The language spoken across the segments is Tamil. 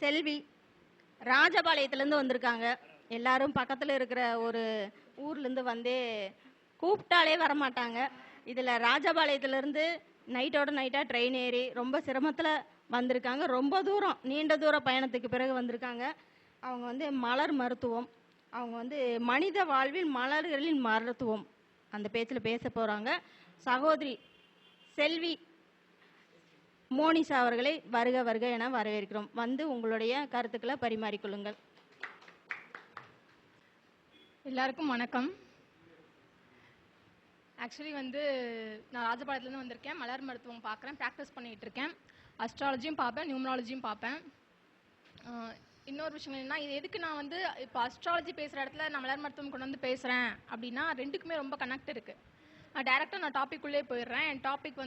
செல்வி ராஜபாளையத்துலேருந்து வந்திருக்காங்க. எல்லாரும் பக்கத்தில் இருக்கிற ஒரு ஊர்லேருந்து வந்தே கூப்பிட்டாலே வரமாட்டாங்க. இதில் ராஜபாளையத்துலேருந்து நைட்டோட நைட்டாக ட்ரெயின் ஏறி ரொம்ப சிரமத்தில் வந்திருக்காங்க. ரொம்ப தூரம், நீண்ட தூர பயணத்துக்கு பிறகு வந்திருக்காங்க. அவங்க மலர் மருத்துவம், அவங்க மனித வாழ்வில் மலர்களின் மருத்துவம் அந்த பேச்சில் பேச போகிறாங்க. சகோதரி செல்வி மோனிஷா அவர்களை வருக வருக என வரவேற்கிறோம். உங்களுடைய கருத்துக்களை பரிமாறிக்கொள்ளுங்கள். எல்லாருக்கும் வணக்கம். ஆக்சுவலி நான் ராஜபாளையத்துலேருந்து வந்திருக்கேன். மலர் மருத்துவம் பார்க்குறேன், ப்ராக்டிஸ் பண்ணிகிட்டு இருக்கேன். அஸ்ட்ராலஜியும் பார்ப்பேன், நியூமராலஜியும் பார்ப்பேன். இன்னொரு விஷயம் என்னன்னா, இது எதுக்கு நான் இப்போ அஸ்ட்ராலஜி பேசுகிற இடத்துல நான் மலர் மருத்துவம் கொண்டு பேசுகிறேன் அப்படின்னா, ரெண்டுக்குமே ரொம்ப கனெக்ட் இருக்குது. நான் டாபிக்குள்ளே போயிடுறேன். என் டாபிக்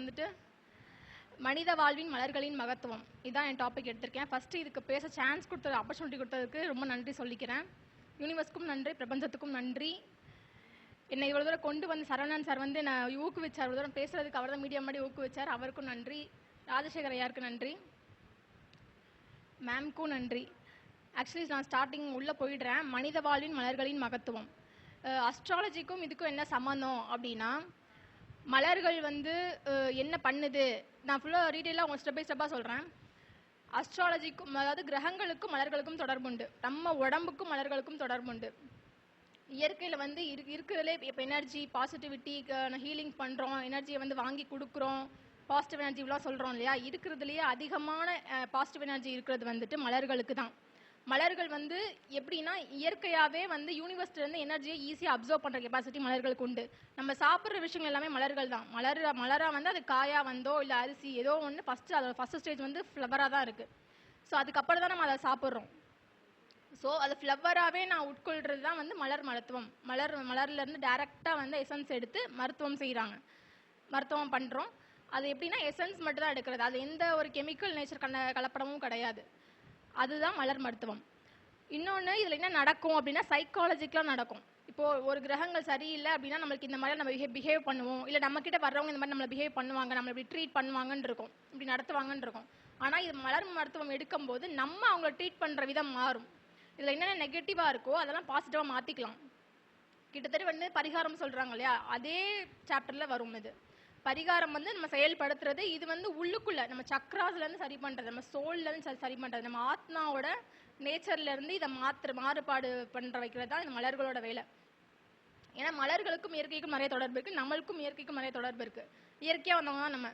மனித வாழ்வின் மலர்களின் மகத்துவம். இதுதான் என் டாபிக் எடுத்திருக்கேன். ஃபஸ்ட்டு இதுக்கு பேச சான்ஸ் கொடுத்தது, ஆப்பர்ச்சுனிட்டி கொடுத்ததுக்கு ரொம்ப நன்றி சொல்லிக்கிறேன். யூனிவர்ஸ்க்கும் நன்றி, பிரபஞ்சத்துக்கும் நன்றி. என்னை இவ்வளோ தூரம் கொண்டு சரவணன் சார் நான் ஊக்குவிச்சார். இவ்வளோ தூரம் பேசுறதுக்கு அவர் தான் மீடியா மாதிரி ஊக்குவிச்சார். அவருக்கும் நன்றி. ராஜசேகர் ஐயாருக்கு நன்றி. மேம்க்கும் நன்றி. ஆக்சுவலி நான் ஸ்டார்டிங் உள்ளே போயிடுறேன். மனித வாழ்வின் மலர்களின் மகத்துவம். அஸ்ட்ராலஜிக்கும் இதுக்கும் என்ன சம்மந்தம் அப்படின்னா, மலர்கள் என்ன பண்ணுது, நான் ஃபுல்லாக டீட்டெயிலாக உங்கள் ஸ்டெப் பை ஸ்டெப்பாக சொல்கிறேன். அஸ்ட்ராலஜிக்கும், அதாவது கிரகங்களுக்கும் மலர்களுக்கும் தொடர்புண்டு. நம்ம உடம்புக்கும் மலர்களுக்கும் தொடர்புண்டு. இயற்கையில் இருக்கிறதுலே இப்போ எனர்ஜி, பாசிட்டிவிட்டி, ஹீலிங் பண்ணுறோம், எனர்ஜியை வாங்கி கொடுக்குறோம், பாசிட்டிவ் எனர்ஜிலாம் சொல்கிறோம் இல்லையா. இருக்கிறதுலையே அதிகமான பாசிட்டிவ் எனர்ஜி இருக்கிறது மலர்களுக்கு தான். மலர்கள் எப்படின்னா, இயற்கையாகவே யூனிவர்ஸ்லேருந்து எனர்ஜியை ஈஸியாக அப்சர்வ் பண்ணுற கெப்பாசிட்டி மலர்களுக்கு உண்டு. நம்ம சாப்பிட்ற விஷயங்கள் எல்லாமே மலர்கள் தான். மலராக அது காயாக வந்தோ இல்லை அரிசி ஏதோ ஒன்று அதோட ஃபஸ்ட்டு ஸ்டேஜ் ஃப்ளவராக தான் இருக்குது. ஸோ அதுக்கப்புறம் தான் நம்ம அதை சாப்பிட்றோம். ஸோ அது ஃப்ளவராகவே நான் உட்கொள்கிறது தான் மலர் மருத்துவம். மலர்லேருந்து டேரெக்டாக எசன்ஸ் எடுத்து மருத்துவம் செய்கிறாங்க, மருத்துவம் பண்ணுறோம். அது எப்படின்னா, எசன்ஸ் மட்டும் தான் எடுக்கிறது. அது எந்த ஒரு கெமிக்கல் நேச்சர் கலப்படமும் கிடையாது. அதுதான் மலர் மருத்துவம். இன்னொன்று இதில் என்ன நடக்கும் அப்படின்னா, சைக்காலஜிக்கலாக நடக்கும். இப்போது ஒரு கிரகங்கள் சரியில்லை அப்படின்னா, நம்மளுக்கு இந்த மாதிரி நம்ம பிஹேவ் பண்ணுவோம், இல்லை நம்மக்கிட்ட வர்றவங்க இந்த மாதிரி நம்மளை பிஹேவ் பண்ணுவாங்க, நம்மளை இப்படி ட்ரீட் பண்ணுவாங்கன்னு இருக்கும், இப்படி நடத்துவாங்கன்னு இருக்கும். ஆனால் இது மலர் மருத்துவம் எடுக்கும்போது நம்ம அவங்கள ட்ரீட் பண்ணுற விதம் மாறும். இதில் என்னென்ன நெகட்டிவாக இருக்கோ அதெல்லாம் பாசிட்டிவாக மாற்றிக்கலாம். கிட்டத்தட்ட பரிகாரம் சொல்கிறாங்க இல்லையா, அதே சாப்டரில் வரும். இது பரிகாரம் நம்ம செயல்படுத்துறது. இது உள்ளுக்குள்ளே நம்ம சக்ராஸ்லேருந்து சரி பண்ணுறது, நம்ம சோல்லேருந்து சரி பண்ணுறது, நம்ம ஆத்மாவோட நேச்சர்லேருந்து இதை மாறுபாடு பண்ணுற வைக்கிறது தான் இந்த மலர்களோட வேலை. ஏன்னா மலர்களுக்கும் இயற்கைக்கும் நிறைய தொடர்பு இருக்குது, நம்மளுக்கும் இயற்கைக்கும் நிறைய தொடர்பு இருக்குது. இயற்கையாக வந்தவங்க தான் நம்ம.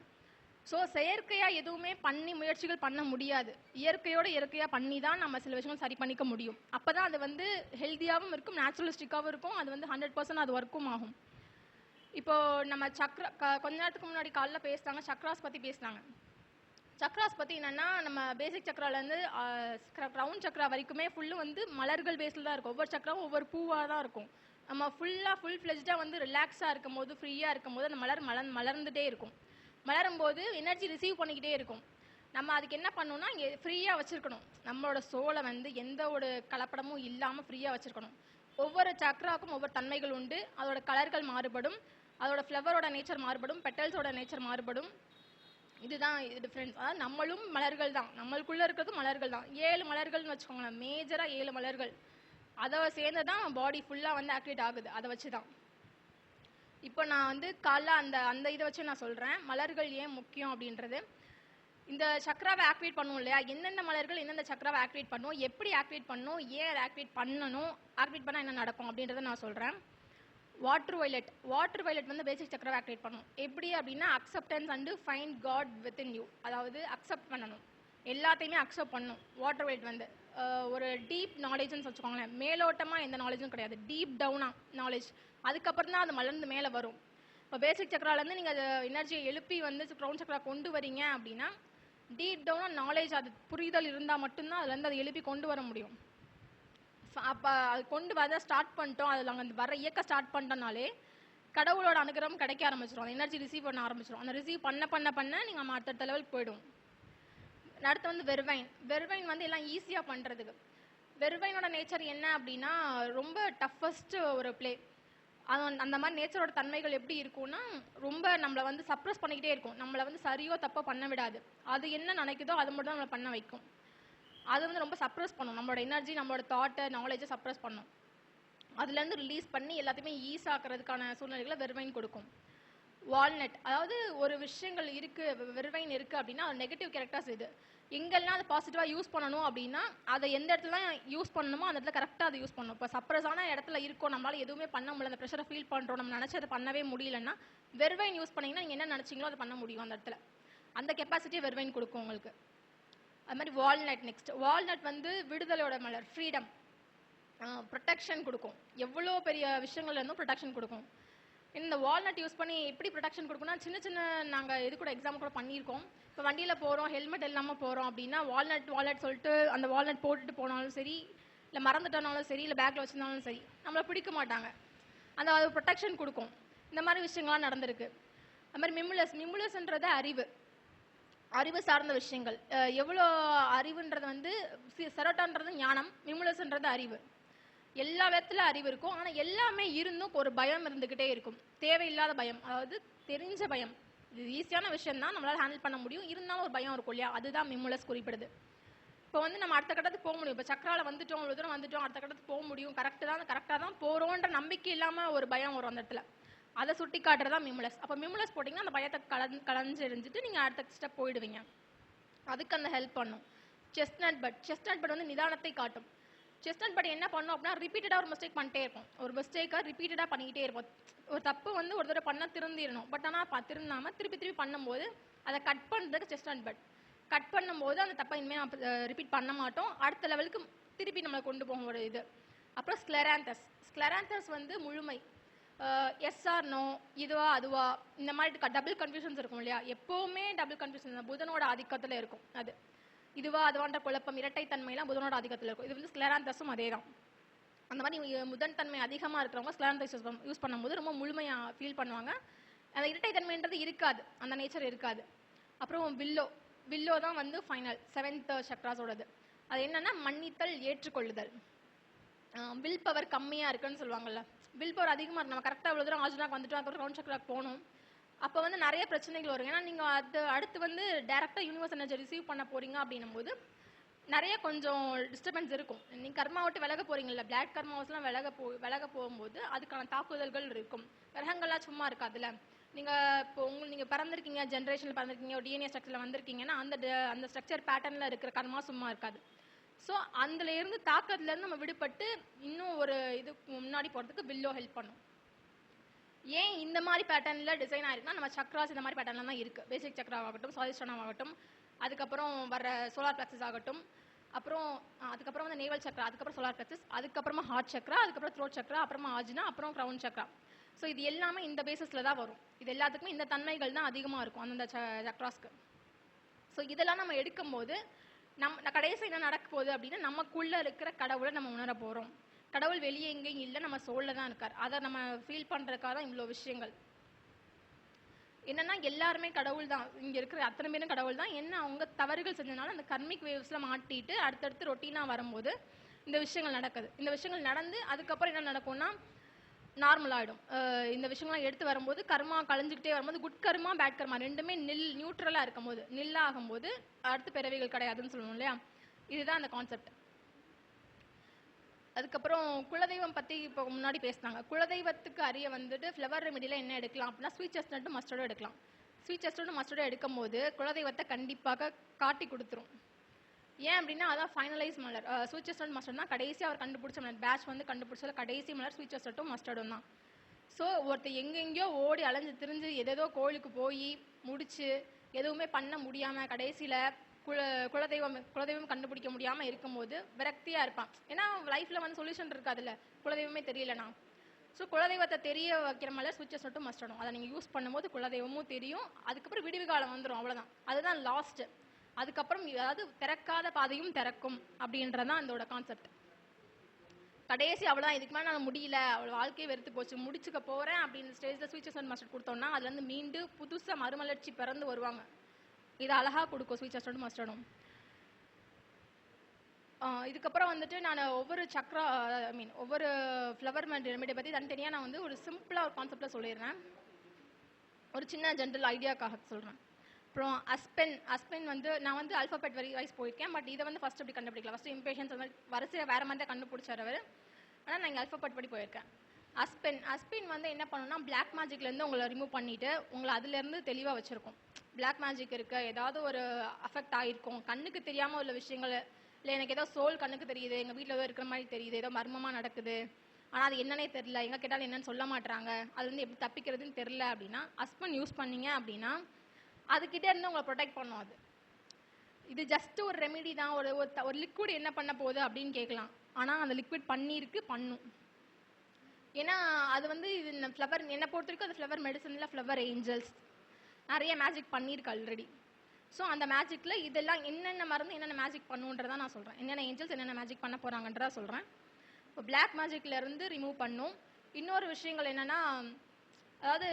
ஸோ செயற்கையாக எதுவுமே முயற்சிகள் பண்ண முடியாது. இயற்கையாக பண்ணி தான் நம்ம சில விஷயங்கள் சரி பண்ணிக்க முடியும். அப்போ தான் அது ஹெல்த்தியாகவும் இருக்கும், நேச்சுரலிஸ்டிக்காகவும் இருக்கும். அது 100% அது ஒர்க்கும் ஆகும். இப்போது நம்ம கொஞ்ச நேரத்துக்கு முன்னாடி காலைல பேசினாங்க, சக்ராஸ் பற்றி பேசினாங்க. சக்ராஸ் பற்றி என்னென்னா, நம்ம பேசிக் சக்ராலேருந்து ரவுண்ட் சக்ரா வரைக்குமே ஃபுல்லு மலர்கள் பேஸில் தான் இருக்கும். ஒவ்வொரு சக்கராவும் ஒவ்வொரு பூவாக தான் இருக்கும். நம்ம ஃபுல் ஃப்ளெஜ்டாக ரிலாக்ஸாக இருக்கும் போது, ஃப்ரீயாக இருக்கும் போது அந்த மலர்ந்துகிட்டே இருக்கும். மலரும் போது எனர்ஜி ரிசீவ் பண்ணிக்கிட்டே இருக்கும். நம்ம அதுக்கு என்ன பண்ணணும்னா, இங்கே ஃப்ரீயாக வச்சுருக்கணும். நம்மளோட சோலை எந்த ஒரு கலப்படமும் இல்லாமல் ஃப்ரீயாக வச்சுருக்கணும். ஒவ்வொரு சக்ராவுக்கும் ஒவ்வொரு தன்மைகள் உண்டு. அதோட கலர்கள் மாறுபடும், அதோட ஃப்ளவரோட நேச்சர் மாறுபடும், பெட்டல்ஸோட நேச்சர் மாறுபடும். இதுதான் டிஃப்ரென்ஸ். அதாவது நம்மளும் மலர்கள் தான், நம்மளுக்குள்ளே இருக்கிறது மலர்கள் தான். 7 மலர்கள்னு வச்சுக்கோங்களேன், மேஜராக 7 மலர்கள். அதை சேர்ந்து தான் பாடி ஃபுல்லாக ஆக்டிவேட் ஆகுது. அதை வச்சு தான் இப்போ நான் காலைல அந்த இதை வச்சு நான் சொல்கிறேன் மலர்கள் ஏன் முக்கியம் அப்படின்றது. இந்த சக்ராவை ஆக்டிவேட் பண்ணுவோம் இல்லையா, எந்தெந்த மலர்கள் எந்தெந்த சக்ராவை ஆக்டிவேட் பண்ணும், எப்படி ஆக்டிவேட் பண்ணணும், ஏன் அதை ஆக்டிவேட் பண்ணணும், ஆக்டிவேட் பண்ணால் என்ன நடக்கும் அப்படின்றத நான் சொல்கிறேன். வாட்டர் வயலட் பேசிக் சக்ராவை ஆக்டிவேட் பண்ணணும். எப்படி அப்படின்னா, acceptance and find God within you. அதாவது அக்செப்ட் பண்ணணும், எல்லாத்தையுமே அக்செப்ட் பண்ணணும். வாட்டர் வயலட் ஒரு டீப் நாலேஜ்னு வச்சுக்கோங்களேன். மேலோட்டமாக எந்த நாலேஜும் கிடையாது, டீப் டவுனாக நாலேஜ். அதுக்கப்புறம் தான் அது மலர்ந்து மேலே வரும். இப்போ பேசிக் சக்ராலேருந்து நீங்கள் அதை எனர்ஜியை எழுப்பி க்ரௌண்ட் சக்ரா கொண்டு வரீங்க அப்படின்னா, டீப் டவுனாக நாலேஜ், அது புரிதல் இருந்தால் மட்டும்தான் அதுலேருந்து அதை எழுப்பி கொண்டு வர முடியும். அப்போ அது கொண்டு வர ஸ்டார்ட் பண்ணிட்டோம், அதில் அங்கே வர இயக்க ஸ்டார்ட் பண்ணிட்டோம்னாலே கடவுளோட அனுகிரகம் கிடைக்க ஆரம்பிச்சிடும். அந்த எனர்ஜி ரிசீவ் பண்ண ஆரம்பிச்சிடும். அந்த ரிசீவ் பண்ண நீங்கள் அடுத்த லெவலுக்கு போய்டும். அடுத்து வெர்வைன் எல்லாம் ஈஸியாக பண்ணுறதுக்கு. வெர்வைனோட நேச்சர் என்ன அப்படின்னா, ரொம்ப டஃபஸ்ட்டு ஒரு பிளே. அந்த மாதிரி நேச்சரோட தன்மைகள் எப்படி இருக்கும்னா, ரொம்ப நம்மளை சப்ரஸ் பண்ணிக்கிட்டே இருக்கும். நம்மளை சரியோ தப்போ பண்ண விடாது. அது என்ன நினைக்குதோ அது மட்டும் தான் நம்மளை பண்ண வைக்கும். அதை வந்து ரொம்ப சப்ரஸ் பண்ணும். நம்மளோட எனர்ஜி, நம்மளோட தாட்டை, நாலேஜை சப்ரஸ் பண்ணும். அதுலேருந்து ரிலீஸ் பண்ணி எல்லாத்தையுமே ஈஸ் ஆக்குறதுக்கான சூழ்நிலைகளை வெர்வைன் கொடுக்கும். வால்நட், அதாவது ஒரு விஷயங்கள் இருக்குது, வெர்வைன் இருக்குது அப்படின்னா அது நெகட்டிவ் கேரக்டர்ஸ் இது. எங்கெல்லாம் அதை பாசிட்டிவாக யூஸ் பண்ணணும் அப்படின்னா அதை எந்த இடத்துல யூஸ் பண்ணணுமோ அந்த இடத்துல கரெக்டாக அதை யூஸ் பண்ணணும். இப்போ சப்ரஸான இடத்துல இருக்கோம், நம்மளால் எதுவுமே பண்ண முடியல, அந்த ப்ரெஷரை ஃபீல் பண்ணுறோம், நம்ம நினச்சி அதை பண்ணவே முடியலன்னா வெர்வைன் யூஸ் பண்ணிங்கன்னா நீங்கள் என்ன நினச்சிங்களோ அதை பண்ண முடியும் அந்த இடத்துல. அந்த கெப்பாசிட்டியை வெர்வைன் கொடுக்கும் உங்களுக்கு. அது மாதிரி வால்நட். நெக்ஸ்ட், வால்நட் வந்து விடுதலையோட மலர், ஃப்ரீடம், ப்ரொடெக்ஷன் கொடுக்கும். எவ்வளோ பெரிய விஷயங்கள்ல இருந்தும் ப்ரொடெக்ஷன் கொடுக்கும். இந்த வால்நட் யூஸ் பண்ணி எப்படி ப்ரொடெக்ஷன் கொடுக்கணும்னா, சின்ன சின்ன நாங்கள் இது கூட எக்ஸாம் கூட பண்ணியிருக்கோம். இப்போ வண்டியில் போகிறோம், ஹெல்மெட் இல்லாமல் போகிறோம் அப்படின்னா வால்நட் சொல்லிட்டு அந்த வால்நட் போட்டுட்டு போனாலும் சரி, இல்லை மறந்துட்டோனாலும் சரி, இல்லை பேக்கில் வச்சுருந்தாலும் சரி, நம்மளை பிடிக்க மாட்டாங்க. அந்த அது ப்ரொடெக்ஷன் கொடுக்கும். இந்த மாதிரி விஷயங்கள்லாம் நடந்திருக்கு. அது மாதிரி மிமுலஸ்ன்றது அறிவு சார்ந்த விஷயங்கள். எவ்வளோ அறிவுன்றது வந்து செரோட்டான்றது ஞானம், மிமுலஸ்ன்றது அறிவு. எல்லா விதத்துல அறிவு இருக்கும், ஆனால் எல்லாமே இருந்தும் ஒரு பயம் இருந்துக்கிட்டே இருக்கும். தேவையில்லாத பயம், அதாவது தெரிஞ்ச பயம். இது ஈஸியான விஷயம் தான், நம்மளால் ஹேண்டில் பண்ண முடியும், இருந்தாலும் ஒரு பயம் இருக்கும் இல்லையா, அதுதான் மிமுலஸ் குறிப்பிடுது. இப்போ வந்து நம்ம அடுத்த கட்டத்துக்கு போக முடியும். இப்போ சக்கரால வந்துட்டோம், இவ்வளோ தூரம் வந்துட்டோம், அடுத்த கட்டத்துக்கு போக முடியும், கரெக்டாக தான் போகிறோன்ற நம்பிக்கை இல்லாமல் ஒரு பயம் வரும் அந்த இடத்துல. அதை சுட்டி காட்டுறதா மிமுலஸ். அப்போ மிமுலஸ் போட்டிங்கன்னா அந்த பயத்தை களைஞ்செறிஞ்சிட்டு நீங்கள் அடுத்த ஸ்டெப் போயிடுவீங்க. அதுக்கு அந்த ஹெல்ப் பண்ணும். செஸ்ட்நட் பட் வந்து நிதானத்தை காட்டும். செஸ்ட்நட் பட் என்ன பண்ணும் அப்படின்னா, ரிப்பீட்டடாக ஒரு மிஸ்டேக் பண்ணிட்டே இருக்கும். ஒரு மிஸ்டேக்காக ரிப்பீட்டடாக பண்ணிக்கிட்டே இருப்போம். ஒரு தப்பு வந்து ஒரு தடவை பண்ணால் திருந்திடணும், பட் ஆனால் திருந்தாமல் திருப்பி பண்ணும்போது அதை கட் பண்ணுறதுக்கு செஸ்ட்நட் பட். கட் பண்ணும்போது அந்த தப்பை இனிமேல் ரிப்பீட் பண்ண மாட்டோம், அடுத்த லெவலுக்கு திருப்பி நம்மளை கொண்டு போகும் ஒரு இது. அப்புறம் ஸ்க்லெராந்தஸ் வந்து முழுமை. எஸ் ஆர் நோ, இதுவா அதுவா, இந்த மாதிரி டபுள் கன்ஃபியூஷன்ஸ் இருக்கும் இல்லையா, எப்போவுமே டபுள் கன்ஃபியூஷன் புதனோட ஆதிக்கத்தில் இருக்கும். அது இதுவா அதுவான்ற குழப்பம், இரட்டைத்தன்மைலாம் புதனோட ஆதிக்கத்தில் இருக்கும். இது வந்து ஸ்க்லெராந்தஸும் அதே தான். அந்த மாதிரி முதன் தன்மை அதிகமாக இருக்கிறவங்க ஸ்க்லெராந்தஸ் யூஸ் பண்ணும்போது ரொம்ப முழுமையாக ஃபீல் பண்ணுவாங்க. அந்த இரட்டைத்தன்மைன்றது இருக்காது, அந்த நேச்சர் இருக்காது. அப்புறம் வில்லோ தான் வந்து ஃபைனல் 7th சக்ராஸோடது. அது என்னன்னா மன்னித்தல், ஏற்றுக்கொள்ளுதல். வில் பவர் கம்மியாக இருக்குன்னு சொல்லுவாங்கல்ல, வில் பவர் அதிகமாக இருக்கு. நம்ம கரெக்டாக இவ்வளோ தூரம் ஆஜ்னாக்கு வந்துட்டோம், அதுக்கப்புறம் ரவுண்ட் சக்ராக்கு போகணும். அப்போ வந்து நிறைய பிரச்சனைகள் வரும். ஏன்னா நீங்கள் அடுத்து வந்து டேரெக்டாக யூனிவர்ஸ் எனர்ஜி ரிசீவ் பண்ண போகிறீங்க அப்படின்னும் போது நிறைய கொஞ்சம் டிஸ்டர்பன்ஸ் இருக்கும். நீங்கள் கர்மா விட்டு விலக போகிறீங்களா, பிளாக் கர்மாவஸ்லாம் விலக போகும்போது அதுக்கான தாக்குதல்கள் இருக்கும். கிரகங்கள்லாம் சும்மா இருக்காதுல்ல. நீங்கள் இப்போ நீங்கள் பிறந்திருக்கீங்க, ஜென்ரேஷனில் பிறந்திருக்கீங்க, டிஎன்ஏ ஸ்ட்ரக்சரில் வந்திருக்கீங்கன்னா அந்த ஸ்ட்ரக்சர் பேட்டர்னில் இருக்கிற கர்மா சும்மா இருக்காது. ஸோ அதுலேருந்து தாக்கத்துலேருந்து நம்ம விடுபட்டு இன்னும் ஒரு இதுக்கு முன்னாடி போகிறதுக்கு வில்லோ ஹெல்ப் பண்ணும். ஏன் இந்த மாதிரி பேட்டர்னில் டிசைன் ஆயிருக்குன்னா, நம்ம சக்ராஸ் இந்த மாதிரி பேட்டர்னில் தான் இருக்குது. பேசிக் சக்ரா ஆகட்டும், சுவாதிஷ்டானம் ஆகட்டும், அதுக்கப்புறம் வர சோலார் பிளக்ஸஸ் ஆகட்டும், அதுக்கப்புறம் வந்து நேவல் சக்ரா, அதுக்கப்புறம் சோலார் பிளக்ஸஸ், அதுக்கப்புறமா ஹார்ட் சக்ரா, அதுக்கப்புறம் த்ரோட் சக்ரா, அப்புறமா ஆஜ்னா, அப்புறம் க்ரௌன் சக்ரா. ஸோ இது எல்லாமே இந்த பேசிஸில் தான் வரும். இது எல்லாத்துக்குமே இந்த தன்மைகள் தான் அதிகமாக இருக்கும் அந்தந்த சக்ராஸ்க்கு. ஸோ இதெல்லாம் நம்ம எடுக்கும்போது கடைசி என்ன நடக்க போகுது அப்படின்னா, நமக்குள்ளே இருக்கிற கடவுளை நம்ம உணர போகிறோம். கடவுள் வெளியே எங்கேயும் இல்லை, நம்ம சோலில் தான் இருக்கார். அதை நம்ம ஃபீல் பண்ணுறதுக்காக தான் இவ்வளோ விஷயங்கள். என்னன்னா எல்லாருமே கடவுள் தான், இங்கே இருக்கிற அத்தனை பேரும் கடவுள் தான். என்ன அவங்க தவறுகள் செஞ்சதுனால அந்த கர்மிக் வேவ்ஸில் மாட்டிட்டு அடுத்தடுத்து ரொட்டீனாக வரும்போது இந்த விஷயங்கள் நடக்குது. இந்த விஷயங்கள் நடந்து அதுக்கப்புறம் என்ன நடக்கும்னா நார்மலாகிடும். இந்த விஷயங்கள்லாம் எடுத்து வரும்போது கர்மா கழிஞ்சிக்கிட்டே வரும்போது குட் கர்மா பேட் கர்மா ரெண்டுமே நியூட்ரலாக இருக்கும்போது நில்லாகும்போது அடுத்து பிறவிகள் கிடையாதுன்னு சொல்லணும் இல்லையா. இதுதான் அந்த கான்செப்ட். அதுக்கப்புறம் குலதெய்வம் பற்றி இப்போ முன்னாடி பேசினாங்க. குலதெய்வத்துக்கு அறிய வந்துட்டு ஃப்ளவர் ரெமிடியில் என்ன எடுக்கலாம் அப்படின்னா ஸ்வீட் செஸ்ட்நட்டும் மஸ்டர்டும் எடுக்கலாம். ஸ்வீட் செஸ்ட்நட்டும் மஸ்டர்டும் எடுக்கும் போது குலதெய்வத்தை கண்டிப்பாக காட்டி கொடுத்துரும். ஏன் அப்படின்னா அதான் ஃபைனலைஸ் மலர். ஸ்வீட் செஸ்ட்நட் மஸ்டர்ட் தான் கடைசி அவர் கண்டுபிடிச்ச மலர். பேட்ச் வந்து கண்டுபிடிச்சல கடைசி மலர் ஸ்வீட் செஸ்ட்நட்டும் மஸ்டர்டும் தான். ஸோ ஒருத்தர் எங்கெங்கேயோ ஓடி அலைஞ்சு திரிஞ்சு எதேதோ கோயிலுக்கு போய் முடிச்சு எதுவுமே பண்ண முடியாமல் கடைசியில் குலதெய்வம் கண்டுபிடிக்க முடியாமல் இருக்கும்போது விரக்தியாக இருப்பான். ஏன்னா லைஃப்பில் வந்து சொல்யூஷன் இருக்காதுல்ல, குலதெய்வமே தெரியலனா. ஸோ குலதெய்வத்தை தெரிய வைக்கிற மாதிரி ஸ்வீட் செஸ்ட்நட்டும் மஸ்டர்டும் அதை நீங்கள் யூஸ் பண்ணும்போது குலதெய்வமும் தெரியும். அதுக்கப்புறம் விடிவு காலம் வந்துடும், அவ்வளோதான். அதுதான் லாஸ்ட்டு. அதுக்கப்புறம் அதாவது திறக்காத பாதையும் திறக்கும் அப்படின்றதான் அதோட கான்செப்ட். கடைசி அவ்வளோதான், இதுக்கு மேலே நான் முடியல, அவள் வாழ்க்கையை வெறுத்து போச்சு, முடிச்சுக்க போகிறேன் அப்படின்னு ஸ்டேஜில் ஸ்வீட் செஸ்ட்நட் மஸ்டர்ட் கொடுத்தோன்னா அதுலேருந்து மீண்டு புதுசாக மறுமலர்ச்சி பிறந்து வருவாங்க. இது அழகாக கொடுக்கும் ஸ்வீட் செஸ்ட்நட்டும் மஸ்டர்டும். இதுக்கப்புறம் வந்துட்டு நான் ஒவ்வொரு சக்ரா ஒவ்வொரு ஃப்ளவர் ரெமெடி பற்றி தனித்தனியாக நான் வந்து ஒரு சிம்பிளாக ஒரு கான்செப்டில் சொல்லிடுறேன். ஒரு சின்ன ஜென்ரல் ஐடியாக்காக சொல்கிறேன். அப்புறம் அஸ்பென் வந்து நான் வந்து ஆல்ஃபாபெட் வைஸ் போயிருக்கேன். பட் இதை வந்து ஃபர்ஸ்ட் அப்படி கண்டுபிடிக்கல. ஃபர்ஸ்ட் இம்பேஷன்ஸ் அந்த மாதிரி வரிசையாக வேற மாதிரி தான் கண்டுபிடிச்சார் அவர். ஆனால் நான் இங்கே ஆல்ஃபாபெட் படி போயிருக்கேன். அஸ்பின் வந்து என்ன பண்ணணும்னா பிளாக் மேஜிக்லேருந்து உங்களை ரிமூவ் பண்ணிவிட்டு உங்களை அதுலேருந்து தெளிவாக வச்சுருக்கும். பிளாக் மேஜிக் இருக்க ஏதாவது ஒரு அஃபெக்ட் ஆகிருக்கும், கண்ணுக்கு தெரியாமல் உள்ள விஷயங்கள், இல்லை எனக்கு ஏதோ சோல் கண்ணுக்கு தெரியுது, எங்கள் வீட்டில் ஏதோ இருக்கிற மாதிரி தெரியுது, ஏதோ மர்மமாக நடக்குது, ஆனால் அது என்னன்னே தெரில, எங்கே கேட்டாலும் என்னன்னு சொல்ல மாட்டாங்க, அதுலேருந்து எப்படி தப்பிக்கிறதுன்னு தெரில அப்படின்னா அஸ்பென் யூஸ் பண்ணீங்க அப்படின்னா அதுக்கிட்டே இருந்து உங்களை ப்ரொடெக்ட் பண்ணும். இது ஜஸ்ட் ஒரு ரெமெடி தான். ஒரு லிக்விட் என்ன பண்ண போகுது அப்படின்னு கேட்கலாம். ஆனால் அந்த லிக்விட் பண்ணும். ஏன்னா அது வந்து இது ஃப்ளவர் என்னை பொறுத்த வரைக்கும் அது ஃப்ளவர் மெடிசனில் ஃப்ளவர் ஏஞ்சல்ஸ் நிறைய மேஜிக் பண்ணியிருக்கு ஆல்ரெடி. ஸோ அந்த மேஜிக்கில் இதெல்லாம் என்னென்ன மருந்து என்னென்ன மேஜிக் பண்ணுன்றதான் நான் சொல்கிறேன். என்னென்ன ஏஞ்சல்ஸ் என்னென்ன மேஜிக் பண்ண போகிறாங்கன்றதா சொல்கிறேன். இப்போ பிளாக் மேஜிக்லேருந்து ரிமூவ் பண்ணும். இன்னொரு விஷயங்கள் என்னென்னா, அதாவது